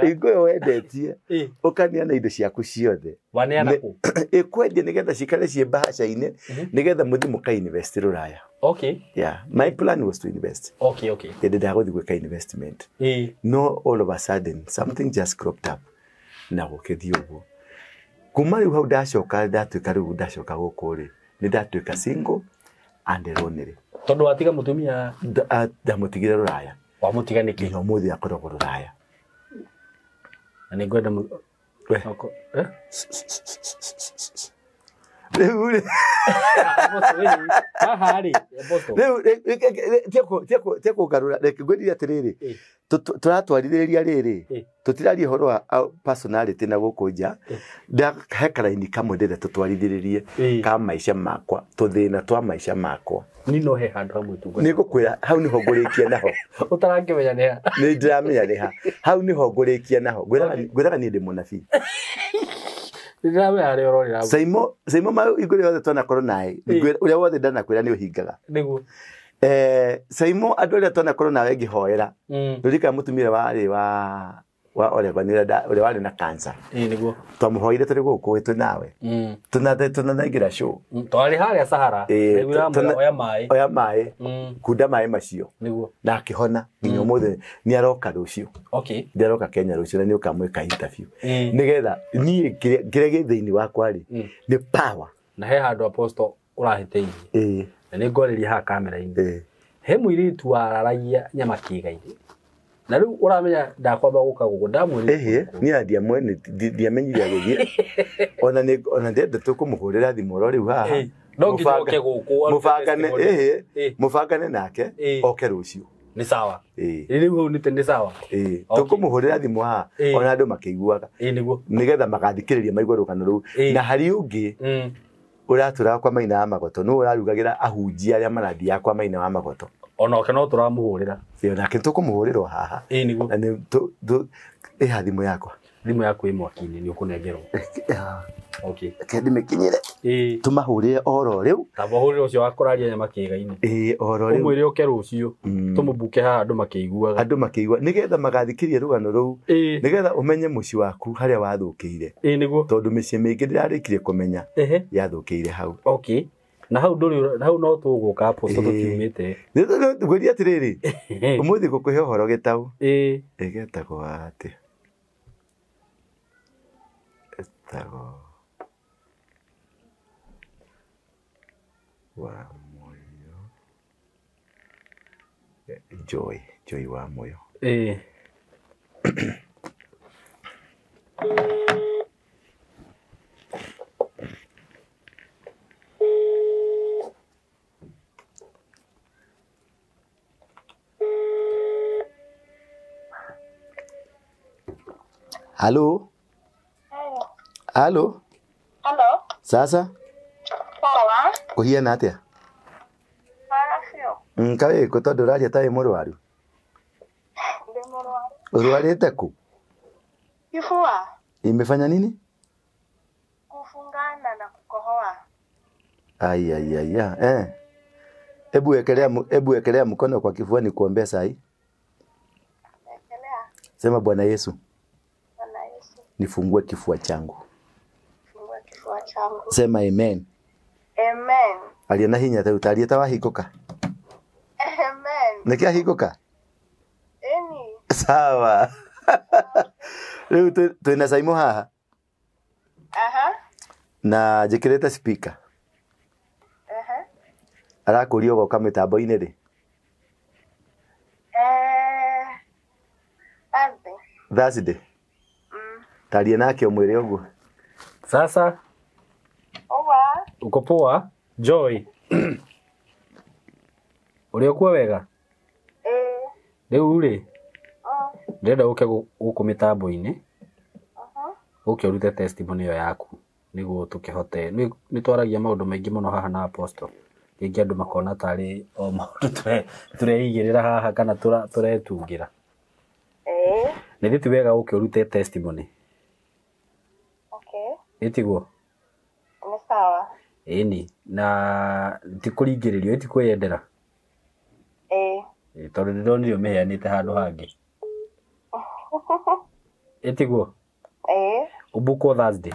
Hingo wendetie. Ũkaneana indo ciaku ciothe. Waneana kũ? Ĩkwendia nĩgetha cikare ciĩ bahasha-inĩ nĩgetha mũthiĩ mũka-invest Rũraya. Okay. Yeah, my plan was to invest. Okay. Hĩndĩ ndagũthiĩ gwĩka investment. No, all of a sudden something just cropped up. Na gũkĩthiĩ ũguo. Kuma rĩu hau ndatuĩka gũkũ rĩ. Nĩ ndatuĩka single and lonely. Tondũ watiga mutumia ndamutigire Rũraya. Wamũtiga nĩkĩ? Nginya ũmũthĩ akoragwo Rũraya. Na nĩ ngwenda Rĩu tiekũgarũra reke ngwĩrire atĩrĩrĩ tũratwarithĩrĩria rĩrĩ tũtiraria ũhoro wa personality na gũkũ nja ndahe karaini kamwe ndĩrenda tũtwarithĩrĩrie ka maica makwa tũthĩna twa maica makwa nino he handũ hamwe tu nĩ ngũkwĩra hau nĩho ngũrĩkia naho ũtarakĩmenya nĩ ha nĩ ndĩramenya nĩ ha hau nĩho ngũrĩkia naho ngwĩraga niĩ ndĩ mũnabii Ndirawe ari ororira. SYMO ma igũrĩ yothe twanakorwo naĩ. Ũrĩa wothe ndanakwĩra nĩ ũhingaga. Nĩguo. SYMO andũ arĩa twanakorwo nawe ngĩhoera. Ndũrika mũtumia warĩ wa Oregon ũrĩa warĩ na cancer. Nĩguo. Twamũhoire tũrĩ gũkũ twĩ nawe. Tunathaingĩra show. Twarĩ harĩa Sahara. Oya maĩ. Kunda maĩ macio. Nĩguo. Na akĩhona nginya ũmũthĩ nĩ aroka rũciũ. Okay. Ndaroka Kenya rũciũ na nĩ ũkamwĩka interview. Nĩgetha niĩ kĩrĩa gĩ thĩinĩ wakwa rĩ nĩ power. Na he handũ apostle ũrahĩtĩirie. Na nĩ ngorĩria ha kamera-inĩ. He mũirĩtu wararagia nyama kĩiga-inĩ. Na rĩu ũramenya ndakwamba gũka gũkũ ndamwĩrire. Niĩ ndiamenyire agĩthiĩ. Ona ndenda tũkũmũhũrĩra thimũ rĩu haha. No nginya oke gũkũ. Mũbangane nake oke rũciũ. Nĩ sawa. Rĩu hau nĩ sawa. Tũkũmũhũrĩra thimũ haha ona andũ makĩiguaga. Nĩgetha magathikĩrĩria maigua rũgano rũu. Na harĩ ũngĩ ũratũraga kwa Maina wa Magoto no ũrarugagĩra ahunjia arĩa marathiaga kwa Maina wa Magoto. Ona oke no tũramũhũrĩra. Nake tũkũmũhũrĩrwo haha. Nĩguo. Na nĩ thimũ yakwa. Thimũ yaku ĩ mwaki-inĩ nĩ ũkũnengerwo. Okay. Kendi mekinyire. Tumahurire oro riu. Tabahurire ucio wakuraria nyama kiega-ini. Oro riu. Umwire uke rucio. Tumubuke ha andu makeiguaga. Andu makeigua nigetha magathikiria rugano ruu. Nigetha umenye muci waku haria wathukiire. Niguo. Tondu micii mingi ndirarikirie kumenya. Yathukiire hau. Okay. Na hau no tuguka posto tukiumite. Ngwĩria atiriri. Umuthi gukuhe uhoro gitau. Igetagwo ati. Etagwo wa moyo. Joy wa moyo. Halo. Halo. Halo. Sasa. Sawa. Kuhiana atia? Sio. Kawe ko tondu raria tawe murwaru. Ndi murwaru. Urwarite ku? Kifua. Imefanya nini? Kufungana na kukohoa. Ai. Ebu ekelea mkono kwa kifua ni kuombea sahi. Ekelea. Sema Bwana Yesu. Bwana Yesu. Nifungue kifua changu. Nifungue kifua changu. Sema amen. Amen. Aliona hinya ta utaria ta wahikoka. Amen. Nikia hikoka? Eni. Sawa. Leo tuina SYMO haha. Aha. Na jikireta speaker. Aha. Arakurio goka mitambo-ini ri. Thursday. Taria nake umwire uguo. Sasa. Owa. Uko poa? Joy. Uri okuwa wega? Riu ri. Ndenda uke guku mitambo-ini. Uke urute testimony yo yaku. Niguo tukihote. Ni twaragia maundu maingi muno haha na apostle. Ingi andu makona tari o maundu tureigirira haha kana turetungira. Ni thitu wega uke urute testimony. Okay. Itiguo. Ni sawa. Eni na tikuringiririo itikwiyendera. Tondu ndonire meheanite handu hangi. Itiguo. Ubuko Thursday.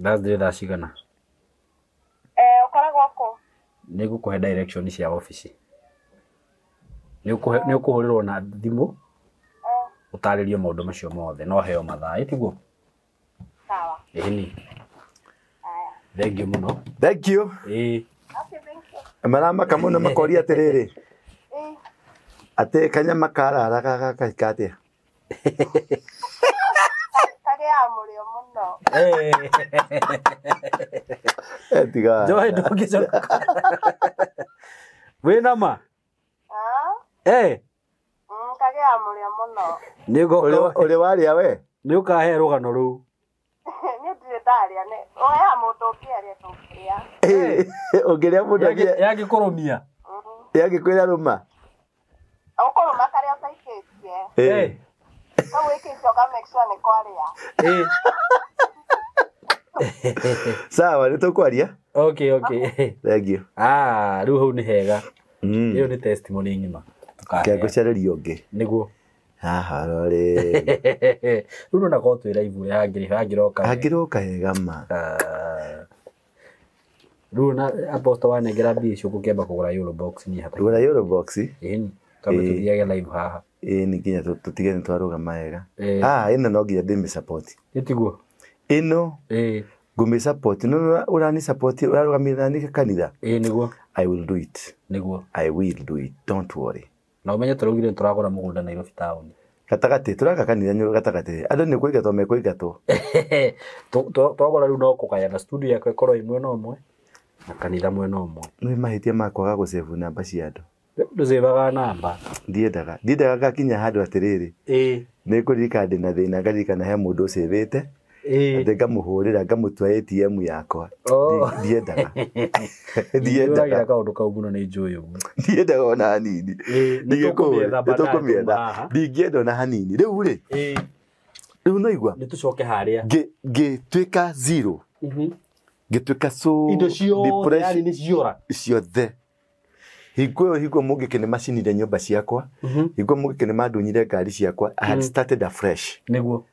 Thursday thaa cigana? Ukoragwo ku? Nigukuhe direction cia office. Ni ukuhurirwo na thimu. Utaririo maundu macio mothe no heo mathaa. Itiguo. Sawa. Eni. Thank you muno. Thank you. Okay, thank you. Marama muno makoria atiriri. Ate kanyama karara gakaikatia. Murio muno. Tiga. Joy ndokicho. Wina ma? Kagea murio muno. Nigo uri waria we? Ni ukahe rugano ru. Ni ndidaria ne. Oya mundu kiaria tukiria. Ongeria mundu yagikurumia. Yagikwira ruma. Ukuruma karia saikitie. Kau ikitoka make sure ni kwaria. Sawa, nitukwaria. Okay. Thank you. Riu hau ni hega. Iyo ni testimony ngima. Kegucereria ungi. Niguo. Haha rori. Riu na ko twira ivu hangiroka. Hangiroka hega ma. Riu na apostle wa negera bi icio kukemba kugura euro box ni hata. Kugura euro box? Kama tuthiage live haha. Ni nginya tutige ni twarugama hega. Ino no nginya ndimi support. Itiguo. Ino gumi support no urani support urarugamira ni kanitha. Niguo. I will do it. Niguo. I will do it. Don't worry. Na umenye turugire turagura mugunda Nairobi town. Gatagati turaka kanitha nyu gatagati. Andu ni kuigatwo mekuigatwo. Twagura riu no kukaya na studio yako ikoro imwe no mwe. Na kanitha mwe no mwe. Ni mahitia makwaga gusave namba cia andu. Nduzevaga namba. Ndiendaga gakinya handu atiriri. Ni kurika ndi na thina ngarikana he mundu ucivite. Ate ngamuhurira ngamutua ATM yakwa. Ndiendaga. Ndiendaga kaundu kau muno ni njuyu uguo. Ndiendaga ona hanini. Nitukumietha. Ndingienda ona hanini. Riu ri. riu no igwa ni tucoke haria gituika zero gituika so indo cio yani ni ciora ciothe higo mugikene macinire nyumba ciakwa higo mugikene mandunyire ngari ciakwa I had started afresh niguo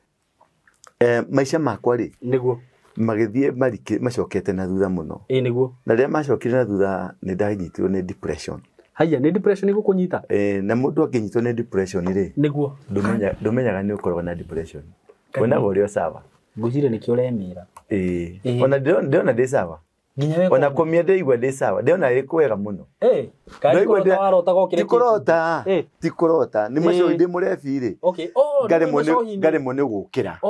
maisha makwa ri niguo magithie marike macokete na thutha muno niguo na ria macokire na thutha ni ndanyitirwo ni depression haya ni depression iguo kunyita na mundu akinyitwo ni depression ri niguo ndumenyaga ni ukorwo na depression wona borio sawa ngujire nikio remira ona ndiona ndi sawa ona komia ndeigua ndi sawa ndiona ikwega muno kari kurota warota gokire tikurota ni macio ndi murebi ri ngare mone gukira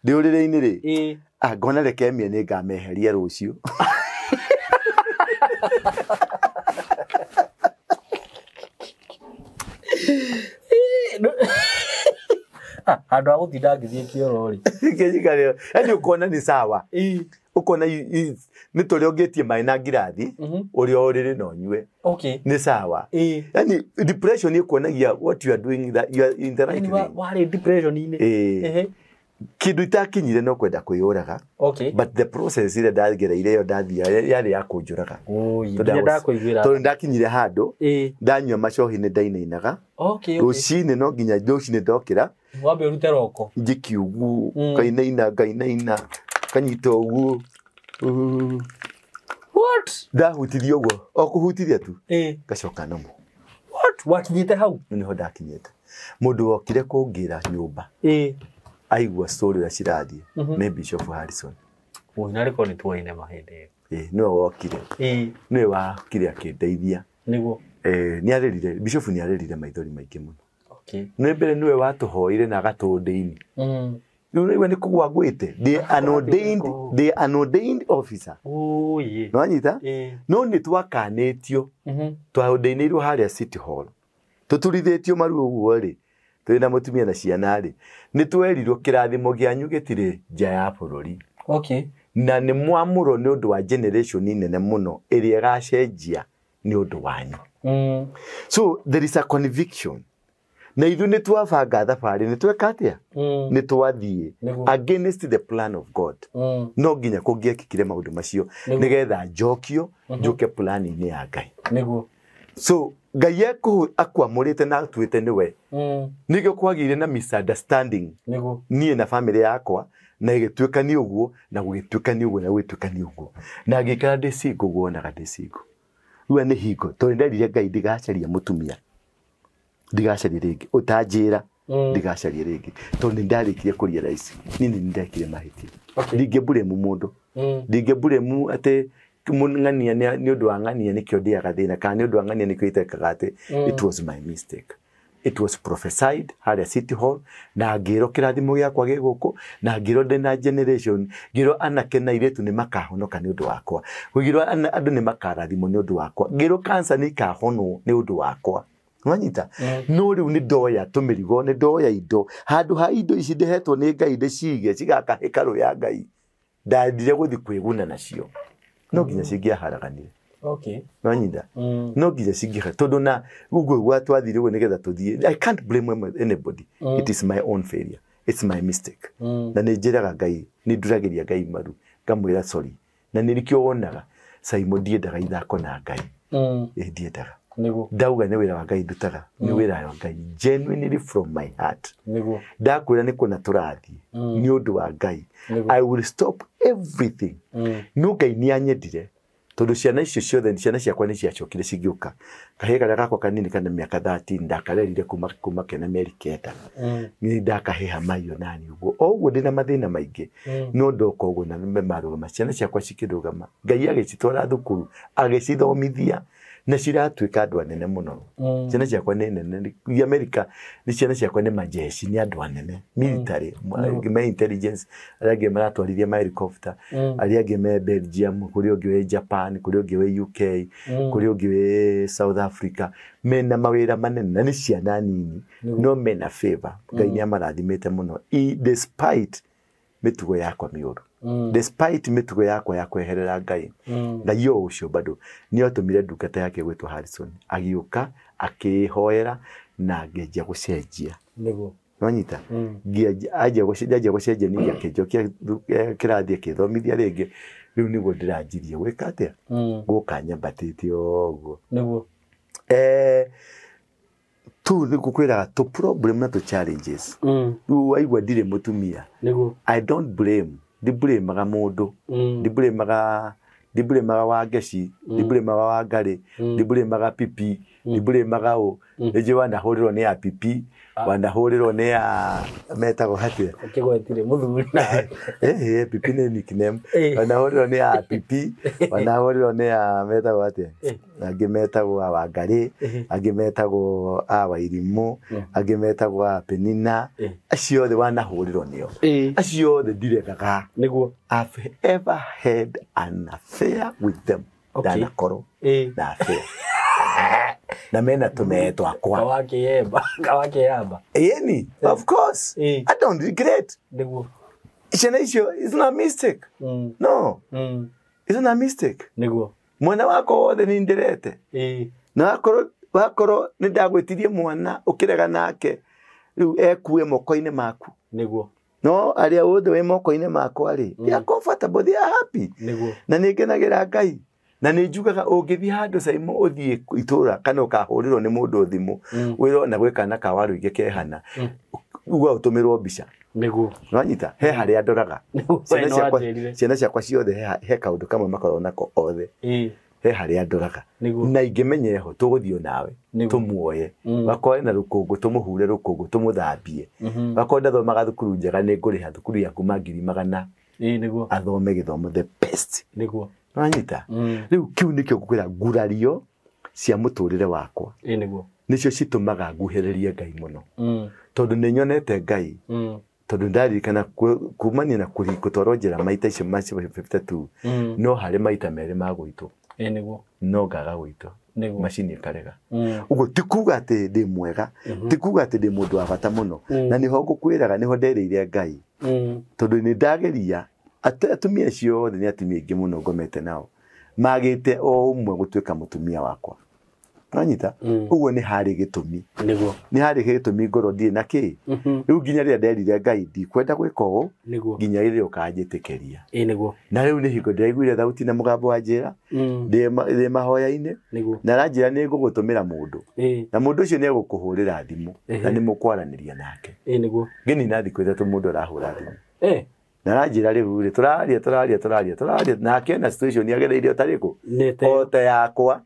ndi urire-ini ri ngona reke mie ni ngameheria rucio andu aguthinda ngithie kioro ri kejikare yani ukona ni sawa ukona ni tore ongetie mai na ngirathi uri orire no nyue ni sawa yani depression ikonagia what you are doing that you are in the right way wale depression ine kindu itakinyire no kwenda kwiyuraga but the process ile ndagereire yo ndathia yari ya kunjuraga to ndakinyire handu ndanywa macohi ni ndainainaga rucini no nginya rucini ndokira wambe urute roko ngikiugu kainaina kanyita ugu what ndahutirio uguo okuhutiria tu gacoka namo wakinyite hau niho ndakinyite mundu okire kungira nyumba aigua story ya cirathie ni Bishop Harrison nari ko ni tuoine mahende no wokire ni wakire akindeithia niguo ni arerire Bishop ni arerire maithori maingi muno ni mbere niwe watuhoire na gatundeini niwe ni kugwa gwite the unordained officer no anyita no ni twakanetio twaundeiniirwo haria City Hall tuturithetio maru uguo ri twina mutumia na ciana ri ni twerirwo kirathimo gianyu gitire nja ya bururi na ni mwamuro ni undu wa generation nene muno iria gacenjia ni undu wanyu so there is a conviction na ithu ni twabanga thabari ni twekatia ni twathie against the plan of God no nginya kungiekikire maundu macio nigetha njokio njuke plan ni ya Ngai niguo so Ngai akwamurite na twite niwe nigio kwagire na misunderstanding nie na family yakwa na igituika ni uguo na gugituika ni uguo na gugituika ni uguo na ngikara ndicigo guonaga ndicigo ruwa ni hingo to ndarire Ngai ndigacaria mutumia ndigacaria ringi utanjira ndigacaria ringi to ndarikirie kuria raisi nini ndekire mahiti ndingebure mu mundu ndingebure mu ate ngania ni undu wa ngania nikio ndiaga thina kana ni undu wa ngania nikio itekaga ati it was my mistake it was prophesied haria City Hall na ngiro kirathimo giakwa giguku na ngiro ndina generation ngiro anake na iretu ni makahonoka ni undu wakwa ngiro andu ni makarathimo ni undu wakwa ngiro cancer ni kahonwo ni undu wakwa mwanyita no riu ni ndoya tumirigo ni ndoya indo handu ha indo ici ndihetwo ni Ngai ndicige cigaka hekalu ya Ngai ndandire guthi kwiguna nacio no nginya cingia haraganire mwanyita no nginya cingia tondu na uguo gwatwathire uguo nigetha tuthie I can't blame anybody it is my own failure it's my mistake na ni njiraga Ngai ni nduragiria Ngai maru ngamwira sorry na nirikio wonaga SYMO ndiendaga ithako na Ngai ndiendaga ndauga ni wira wa Ngai ndutaga ni wira wa Ngai genuinely from my heart ndakwira ni kuna turathie ni undu wa Ngai I will stop everything no Ngai ni anyendire tondu ciana icio ciothe ciana ciakwa ni ciacokire cigiuka kahega gakwa kanini kana miaka 13 ndakarerire kuma kena mieri 9 ni ndakaheha mayo nani uguo ndina mathina maingi no ndoko uguo na memarugama ciana ciakwa cikirugama Ngai agicitwara thukuru agicithomithia na ciratwika andu anene muno ciana ciakwa ni nene America ni ciana ciakwa ni majeshi ni andu anene military me intelligence arage maratwarithia ma helicopter arage me Belgium kuri ongi we Japan kuri ongi we UK kuri ongi we South Africa mena mawira manene na ni ciana nini no mena favor Ngai ni amarathimite muno despite mitugo yakwa miuru despite mitugo yakwa ya kweherera Ngai na yo ucio bado ni otumire ndungata yake gwetwa Harrison agiuka akihoera na ngeja gucenjia Wanyita aje gũcenjia ni gĩakĩnjo kĩrathiĩ kĩthomithia rĩngĩ rĩu nĩguo ndĩranjirie gwĩka atĩa gũka nyambatĩte ũguo nĩguo tu nĩgũkwĩraga tu problem na tu challenges rĩu waigua ndirĩ mũtumia nĩguo I don't blame ndiblamaga mũndũ ndiblamaga wa Ngeci ndiblamaga wa Ngari ndiblamaga Pipi ndiblamaga ũ nĩje wanahũrĩrwo nĩ ya Pipi wanahũrĩrwo nĩ ya metagwo hatĩa ũkĩgwetire mũthuri nawe Pipi nĩ nickname wanahũrĩrwo nĩ ya Pipi wanahũrĩrwo nĩ ya metagwo hatĩa angĩ metagwo wa Ngari angĩ metagwo wa Irimũ angĩ metagwo wa Penina acio othe wanahũrĩrwo nĩo acio othe ndiregaga nĩguo I've ever had an affair with them ndanakorwo na affair na mena tumetwa kwa kawakeyamba yani of course I don't regret nĩguo ishena icio it's not a mistake no it's not a mistake nĩguo mwana wako wothe ni ndirete na wakorwo ni ndagwetirie mwana ukirega nake riu ekue moko-inĩ maku nĩguo no aria wothe we moko-inĩ makwa ri they are comfortable they are happy nĩguo na nĩngenagira Ngai na nĩnjugaga ũngĩthiĩ handũ SYMO ũthiĩ itũra kana ũkahũrĩrwo nĩ mũndũ thimũ wĩrona gwĩkana ka waru ingĩ kehana uga ũtũmĩrwo mbica nĩguo wanyita he harĩa ndoraga ciana ciakwa ciothe he kaũndũ kamwe makorwo nako othe he harĩa ndoraga na ingĩmenye ho tũgũthiĩ nawe tũmuoye wakoe na rũkũngũ tũmũhure rũkũngũ tũmũthambie wakoe ndathomaga thukuru njega nĩ ngũrĩha thukuru yaku ma200 nĩguo athome gĩthomo the best nĩguo wanyita riu kiu nikio ngũkwĩra ngurario cia mũtũrĩre wakwa nĩguo nicio citũmaga nguhĩrĩrie Ngai mũno tondũ nĩnyonete Ngai tondũ ndaririkana kumania na gũtwarwo njĩra maita icio ma 52 no harĩ maita merĩ ma gwĩtwo nĩguo no ngaga gwĩtwo macini ĩkarega ũguo ti kuga atĩ ndĩ mwega ti kuga atĩ ndĩ mũndũ wa bata mũno na niho ngũkwĩraga niho ndereire Ngai tondũ nĩ ndageria atumia acio othe nĩ atumia aingĩ mũno ngomete nao magĩte o ũmwe gũtuĩka mũtumia wakwa wanyita ũguo nĩ harĩ gĩtũmi nĩguo nĩ harĩ gĩtũmi ngoro ndirĩ na kĩ rĩu nginya rĩrĩa nderire Ngai ndikwenda gwĩka ũũ nginya rĩrĩa ũkanjĩtĩkĩria nĩguo na rĩu nĩ hingo ndĩraiguire thauti na mũgambo wa njĩra ndĩ mahoya-inĩ na aranjĩra nĩ ngũgũtũmĩra mũndũ na mũndũ ũcio nĩ egũkũhũrĩra thimũ na nĩ mũkwaranĩria nake nĩguo ngĩnina thikũ ithatũ mũndũ arahũra thimũ na aranjĩra rĩu tũraria nake na situation yagereire ũtarĩkũ ota yakwa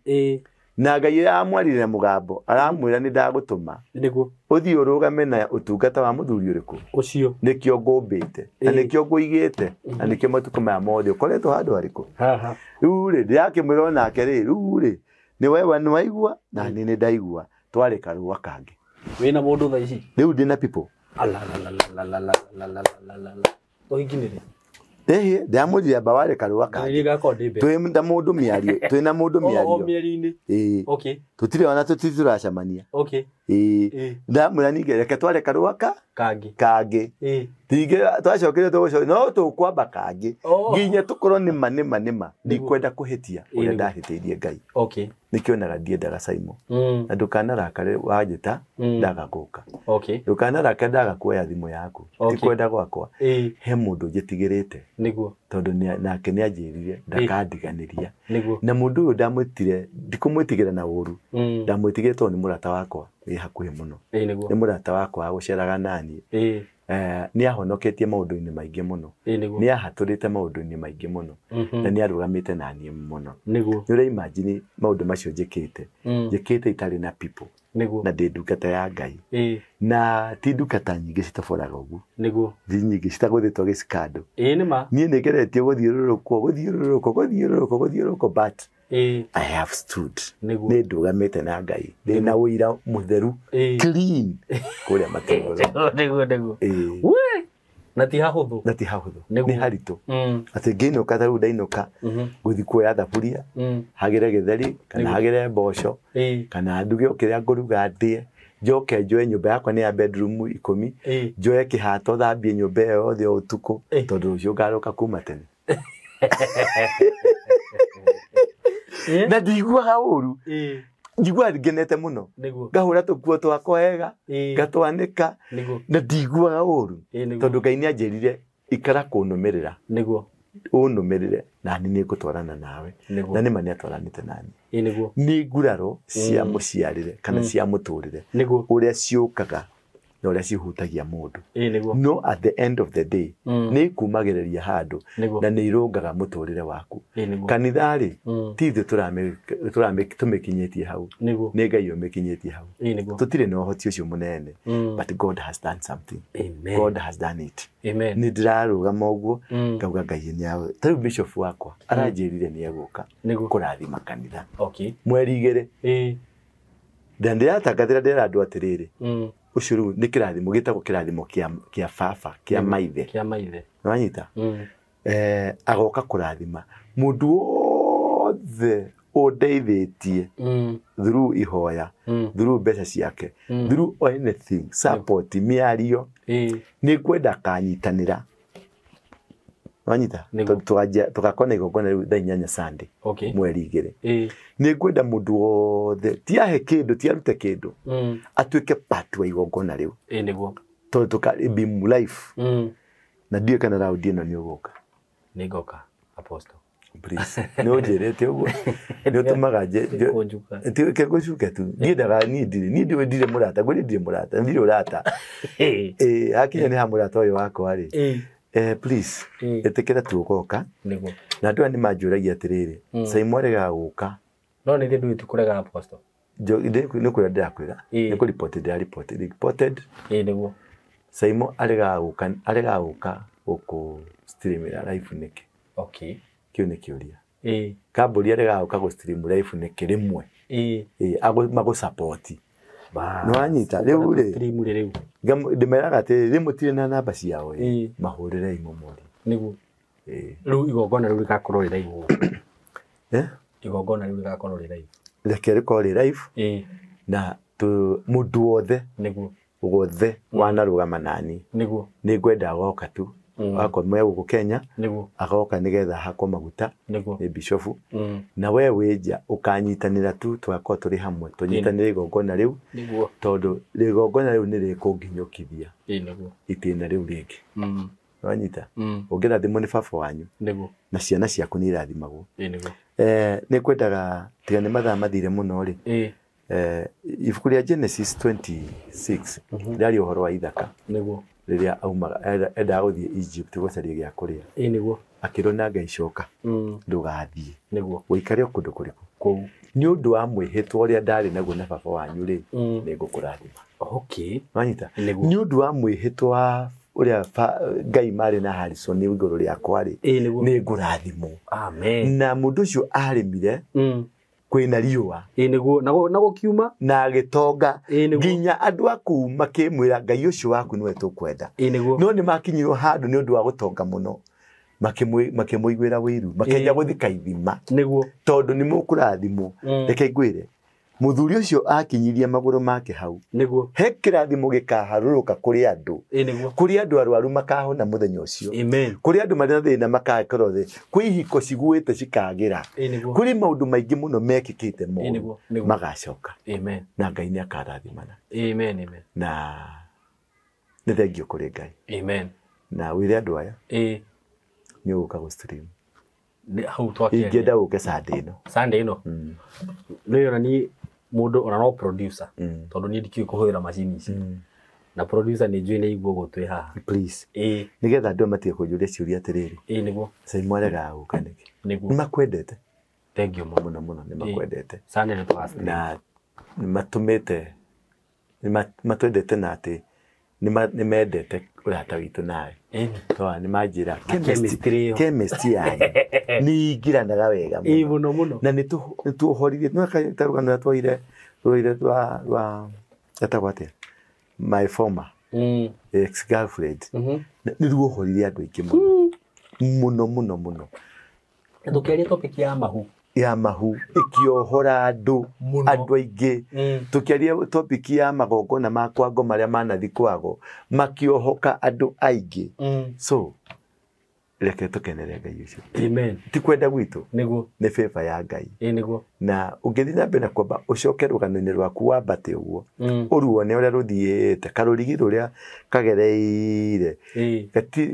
na Ngai amwarire na mũgambo aramwĩra nĩ ndagũtũma nĩguo ũthiĩ ũrũgame na ũtungata wa mũthuri ũrĩkũ ũcio nĩkĩo ngũmbĩte na nĩkĩo ngũigĩte na nĩkĩo matukũ maya mothe ũkoretwo handũ harĩkũ rĩu rĩ ndĩrakĩmwĩra nake rĩu nĩ wewe nĩ waigua na nĩ ndaigua twarĩ karũa kangĩ wĩna mũndũ thaa ici rĩu ndĩ na people ũhikinĩre ndamũrire mbawarĩ karũa kangĩ twĩna mũndũ mĩario tũtirĩ ona tũtiracemania ndamwĩra ningĩ reke tware karũa kangĩ tingĩ twacokire tũgũcokia no tũkwamba kangĩ nginya tũkorwo nĩma ndikwenda kũhĩtia ũrĩa ndahĩtĩirie Ngai nĩkĩonaga ndiendaga SYMO na ndũkanarakare wanjĩta ndaga gũka ndũkanarakare ndaga kuoya thimũ yaku ndikwenda gwakwa he mũndũ njĩtigĩrĩte tondũ nake nĩanjĩrire ndakandiganĩria na mũndũ ũyũ ndamwĩtire ndikũmwĩtigĩra na ũru ndamwĩtigĩre tondũ nĩ mũrata wakwa wĩ hakuhĩ mũno nĩ mũrata wakwa wa gũceraga naniĩ nĩ ahonoketie maũndũ-inĩ maingĩ mũno nĩ ahatũrĩte maũndũ-inĩ maingĩ mũno na nĩ arũgamĩte naniĩ mũno nĩ ũraimagine maũndũ macio njĩkĩte itarĩ na people na ndĩ ndungata ya Ngai na ti ndungata nyingĩ citaboraga ũguo thi nyingĩ citagũthĩtwo gĩcikandũ niĩ nĩngeretio gũthiũrũrũkwo but I have stood nĩ ndũgamĩte na Ngai ndĩna ũira mũtheru clean kũrĩa matũũro na ti hahũthũ nĩ haritũ atĩ ngĩinũka rĩu ndainũka gũthiĩ kuoya thaburia hagĩre gĩtheri kana hagĩre mboco kana nduge kĩrĩa ngũruga ndĩe njoke njoe nyũmba yakwa nĩ ya bedroom 10 njoe kĩhato thambie nyũmba ĩyo yothe ũtukũ tondũ rũciũ ngaroka kuma tene na ndiguaga ũru njigua ngenete muno ngahura tukuo twakwa wega ngatwanika na ndigua uru tondu Ngai ni anjirire ikara kunumirira unumirire na ni ngutwarana nawe na ni mani atwaranite nani ni nguraro cia muciarire kana cia muturire uria ciukaga no uria cihutagia mundu no at the end of the day ni kumagereria handu na ni irungaga muturire waku kanithari tithe tumekinyetie hau ni Ngai umekinyetie hau tutire no hoti ucio munene but God has done something. God has done it. Ni ndiraruga uguo ngauga Ngai ni awe tari bishop wakwa aranjirire ni eguka kurathima kanitha mweri 2 ndandira tangathira ndira andu atiriri ucuru ni kirathimo gitagwo kirathimo kia baba kia maithe wanyita agoka kurathima mundu othe undeithitie through ihoya through mbeca ciake through anything support miario ni kwenda kanyitanira wanyita tukakona igongona riu thaa 8 Sunday mweri 2 ni kwenda mundu wothe tiahe kindu tiarute kindu atuike part wa igongona riu niguo tondu tukabi life na ndio kana raudi ino ni uguka nigoka apostle please no jerete uguo ndio tumagaje kego shuka tu ndidaga ndire murata gwe ndire murata ndire urata akinya ni ha murata uyu wako ari please etekera tugoka niguo na ndio ni majuragia atiriri SYMO rega guka no ni ndu tukurega apostle jo ni kuri ndakwira ni kuri reported niguo SYMO arega guka uku streamira live niki kio ni kiuria kaburi arega guka go stream live niki rimwe mago support no anyita riu ri ndimeraga ati rimutire na namba ciao mahurire imomori niguo riu igongona riu rikakororira igwo igongona riu rikakororira igwo rekere kori live na tu mundu wothe niguo ugothe wanarugama nani niguo ni gwenda goka tu wako mwe guko Kenya niguo agoka nigetha hako maguta ni bishofu na we weja ukanyitanira tu twako turi hamwe tunyitanire igongona riu niguo tondu igongona riu ni rikunginyukithia niguo itina riu ringi wanyita ungera thimo ni baba wanyu niguo na ciana ciaku ni irathimagwo niguo ni kwendaga tiga ni mathaa mathire muno ri ibuku ria Genesis 26 ndari uhoro wa ithaka niguo riria aumaga enda guthie Egypt gucaria gia kuria niguo akirona Ngai coka ndugathie niguo uikare kundu kuriku kou ni undu wa mwihitwa uria ndari naguo na baba wanyu ri ni ngukurathima wanyita ni undu wa mwihitwa uria Ngai mari na Harrison ni iguru ria kwari ni ngurathimo amen na mundu ucio arimire kwina riua niguo nago kiuma na agitonga nginya andu aku makimwira Ngai ucio waku niwe tukwenda no ni makinyirwo handu ni undu wa gutonga muno makimuigwira wiru makenja guthika ithima niguo tondu ni mukurathimo reke ngwire muthuri ucio akinyiria maguru make hau niguo he kirathimo gikaharuruka kuri andu kuri andu arwaru makahona muthenya ucio kuri andu marina thina makakorwo thi kwi hiko ciguite cikagira kuri maundu maingi muno mekikite mu magacoka na Ngai ni akarathimana na ni thengio kuri Ngai na wire andu aya ni uka go stream hau twakia ingenda uke Sunday ino no ni mundu ona no producer tondu ni ndiki kuhira machine ici na producer ni njui ni igwo gutwe haha please nigetha ndu matie kunjuria ciuria atiriri niguo SYMO arega guka niki ni makwendete thank you muno ni makwendete sana ni twasi na matumite matwendete na ati ni mendete urata witu nawe to ni majira chemistry yanyu ni igiranaga wega muno na ni tuhorithie no taruga na twaire twa atagwate my former ex girlfriend ni ruohorithie andu aingi muno ndukeria topic ya mahu ikiohora andu aingi tukiaria topic ya magongona makwango maria manathi kwago makiohoka andu aingi so reke tukenere Ngai ucio ti kwenda gwitu niguo ni favor ya Ngai niguo na ungethi na mbere kwamba ucoke rugano-ini rwaku wambate uguo uruone uria ruthiite karurigi ruria kagereire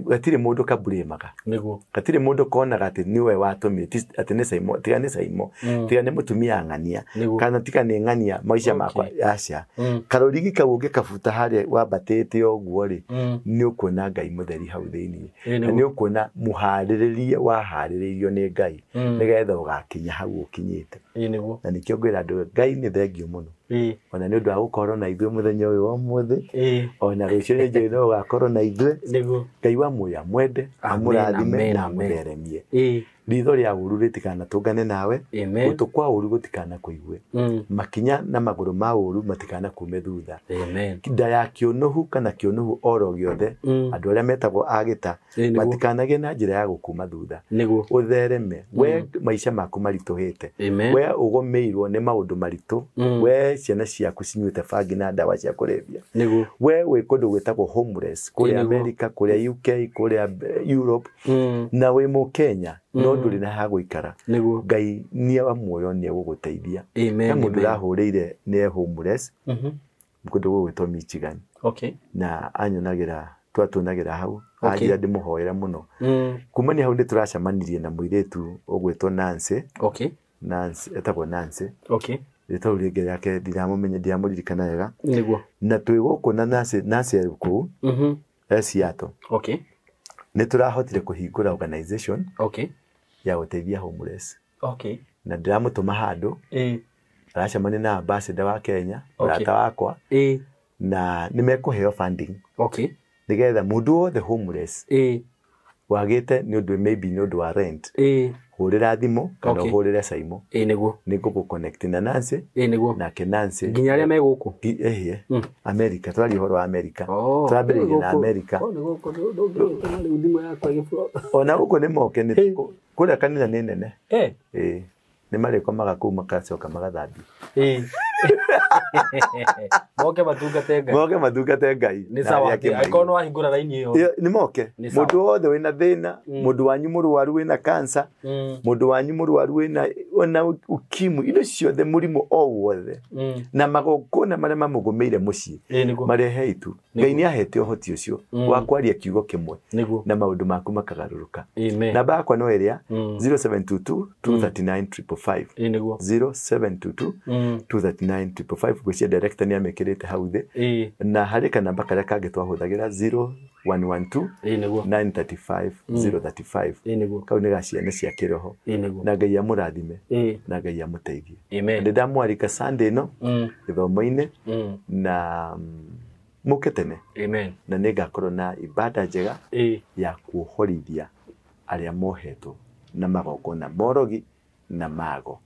gatire mundu kaburemaga niguo gatire mundu konaga ati niwe watumite ati ni SYMO tiga ni SYMO tiga ni mutumia ng'ania kana tiga ni ng'ania maisha makwa acia karurigi kau ungikabuta haria wambatite uguo ri ni ukuona Ngai mutheri hau thiini na ni ukuona muhariririe wahariririo ni Ngai nigetha ugakinya hau ukinyite niguo na nikio ngwira andu Ngai ni thengio muno ona ni undu wa gukorwo na ithuĩ muthenya uyu wa umuthi ona rucio ni njĩra no gakorwo na ithuĩ niguo Ngai wa muya mwende amurathime na amutheremie ritho ria uru ritikana tungane nawe gutu kwa uru gutikana kuigue makinya na maguru ma uru matikana kume thutha nda ya kionuhu kana kionuhu oro giothe andu aria metagwo agita matikanage na njira ya gukuma thutha uthereme we maisha maku marituhite we ugomeirwo ni maundu maritu we ciana ciaku cinyuite bangi na ndawa cia kurebia we we kundu gwetagwo homeless kuria America kuria UK kuria Europe na we mu Kenya no nduri na ha guikara Ngai ni wa muoyo ni guguteithia na mundu rahurire ni homeless kundu gwetwo Michigan na anyonagira twatunagira hau ajira ndimuhoera muno kumani hau ndi turacamanirie na muiretu ogwetwo Nancy etagwo Nancy rito ringe yake ndiramumenya ndiamuririkana wega niguo na twi guku na Nancy ku Ciothe ni turahotire kuhingura organization ya guteithia homeless na ndiramutuma handu aracamania na ambassador wa Kenya rata wakwa na nimekuheo funding nigetha mundu wothe homeless wagite ni undu maybe ni undu wa rent hurira thimu kana hurira SYMO niguo niguo connect na Nancy na Nancy nginya aria me guku America twari horo wa America twambiririe na America ndimo yakwa gifuro ona guko ni moke ni kuria kanitha ni nene ni mariko magaku makacoka magathambi moke matungate Ngai ni sawa aikono ahingura raini iyo ni moke mundu wothe wina thina mundu wanyu murwaru wina cancer mundu wanyu murwaru wina ona ukimu indo ciothe murimo o wothe na magokona maria mamugumeire mucii maria heitu Ngai ni ahete uhoti ucio wa kwaria kiugo kimwe na maundu maku makagaruruka namba yakwa no iria 0722 239 555 0722 239 555 gwicia director ni amekirite hau thi na hari kana namba karia kangi twahuthagira 0112 935 035 kau ni gaciane cia kiroho na Ngai amurathime na Ngai amuteithie ndamwarika Sunday no githomo-ini na muketene na ningakorwo na ibada njega ya kuohorithia aria mohetwo na magokona morogi na mago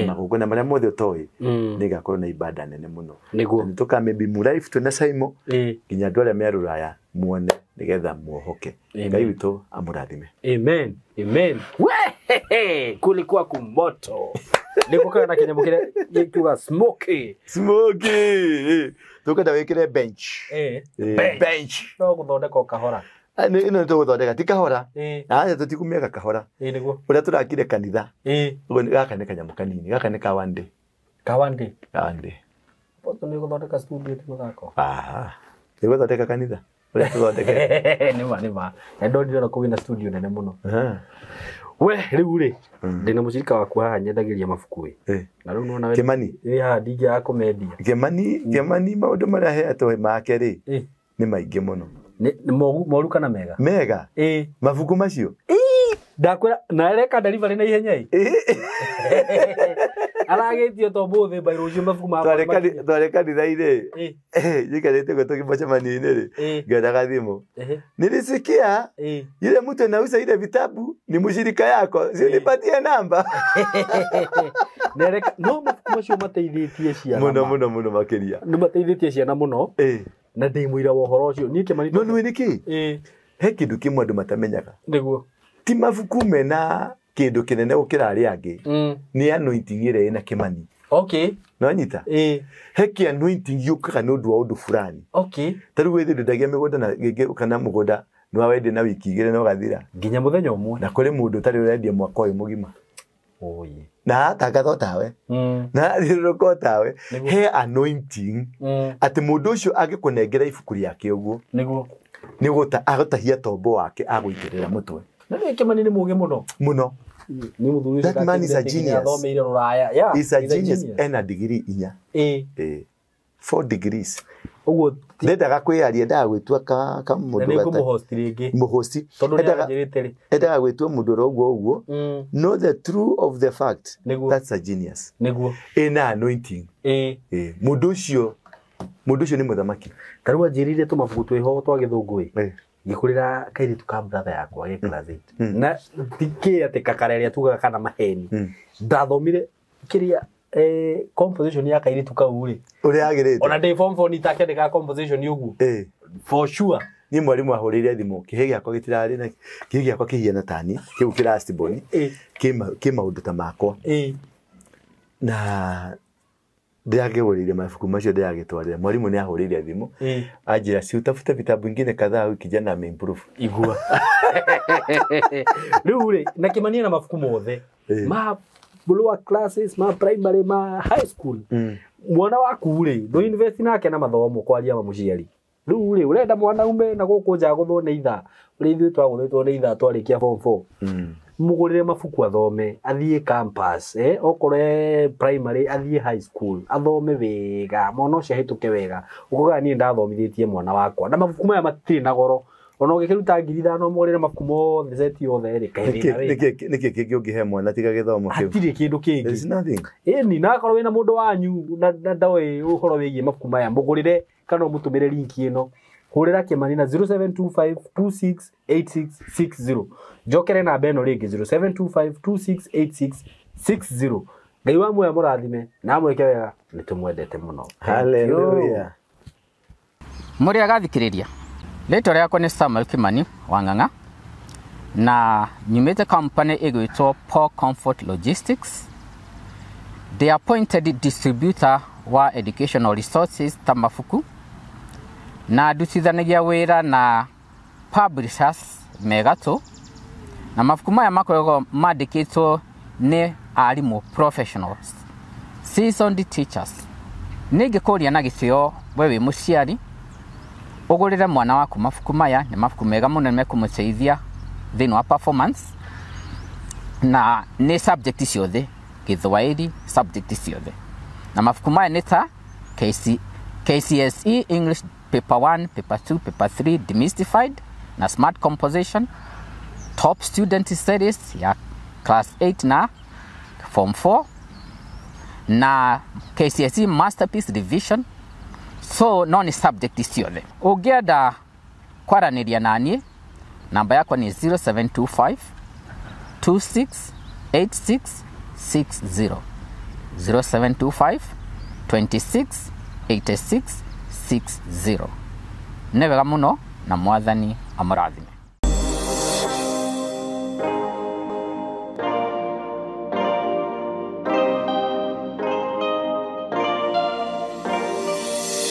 magokona maria mothe utoi ningakorwo na ibada nene muno nituka maybe mu life tu na SYMO nginya andu aria me ruraya muone nigetha muohoke Ngai witu amurathime amen kulikuwa kumoto nikuka na Kenya mukire gikuga smoky tukenda wikire bench no guthondeka kahora ino nito guthondeka ti kahora tutikumiaga kahora niguo uria turakire kanitha gaka ni kanyamu kanini gaka ni kawande poto ni guthondeka studio ti muthako ni guthondeka kanitha uria tuthondeke nima endo ndiro kuwina studio nene muno we riu ri ndina mucirika waku haha nyendagiria mabuku na riu nona Kimani ha ndingi ya komedia Kimani maundu maria heatwo make ri ni maingi muno ni moru kana mega mabuku macio ndakwira na reka delivery na ihenya aragitio to bothe by rucio mabuku ma twareka dithaire jikarete gotoki bachamani-ini ri ngenda thimu nilisikia yule mtu anauza ile vitabu ni mshirika yako sinipatie namba nereka no mabuku macio mateithitie ciana muno makiria ni mateithitie ciana muno na ndimwira wohoro ucio ni Kimani no ni niki he kindu kimwe andu matamenyaga niguo ti mabuku mena kindu kinene gukira aria angi ni anointing ire ina Kimani no nyita he anointing yukaga ni undu wa undu fulani taru wethi ndagia migunda na gige kana mugunda no wende na wiki igire no gathira nginya muthenya umwe na kuri mundu tari urendia mwaka uyu mugima Oye. Na takatho tawe. Na riroko tawe. He anointing. Ati mundu ucio agikunengera ibuku riake uguo. Niguo agotahia tombo wake agwitirira mutwe. Na Kimani ni muge muno. Muno. That man is a genius. He's a genius. Ena degree inya. 4 degrees. Uguo ndendaga kwiaria ndagwitua ka mundu gata muhosti ndendaga gwitua mundu roguo uguo know the truth of the fact. That's a genius. Ena anointing. Mundu ucio ni muthamaki. Karua njirire tumabuku twiho twa githungui ngikurira kairitu ka brother yakwa ge class 8 na tiki ati kakareria tugaga kana maheni ndathomire kiria composition ya kairitu kau ri uri agirite ona day form 4 nitake ndika composition ugu for sure ni mwalimu ahurire thimu kihe giakwa gitirari na kihe giakwa kihiana tani kiu kirastiboni ki maundu ta makwa na ndiagewurire mabuku macio ndiagitwarira mwalimu ni ahurire thimu ajira si utafuta vitabu vingine kadhaa au kijana ameimprove igua rure na Kimani na mabuku mothe ma lower classes ma primary ma high school mwana waku ri ndo university nake na mathomo kwaria mamuciari rure urenda mwana ume na guku nja guthone itha uri ithu twaguthetwo ni itha twarikia form 4 mugurire mabuku athome athie campus okore primary athie high school athome wega mwana ucio hituke wega ukuga ni ndathomithitie mwana wakwa na mabuku maya matiri na goro ona ugikiruta 5,000 mugurire mabuku mothe seti yothe ri niki kingi ungihe mwana tiga githomo kiu atiri kindu kingi there's nothing ni na korwo wina mundu wanyu na ndawe uhoro wigie mabuku maya mugurire kana mutumire link ino hurira Kimani na 0725268660 jokere na beno ringi 0725268660 ngai wa moya murathime na mweke wega nitumwendete muno. Hallelujah. Muri agathikiriria leto riako ni Samuel Kimani wanganga na nyumete company igwitwo Paul Comfort Logistics. The appointed distributor wa educational resources tamafuku na dutithanagia wira na publishers megato na mafuku maya makoragwo mandikitwo ni arimu professionals seasoned teachers. Ningikuria na gitio wewe muciari ugurire mwana waku mafuku maya ni mafuku mega muno mekumuteithia thini wa performance na ni subject ciothe Githwairi subject ciothe na mafuku maya ni ta KCSE English paper 1 paper 2 paper 3 demystified na smart composition top student studies ya class 8 na form 4 na KCSE masterpiece revision so non subject ciothe. Ugienda kwaraniria nani namba yakwa ni 0725 268660 0725 268660. Newega muno na mwathani amurathime.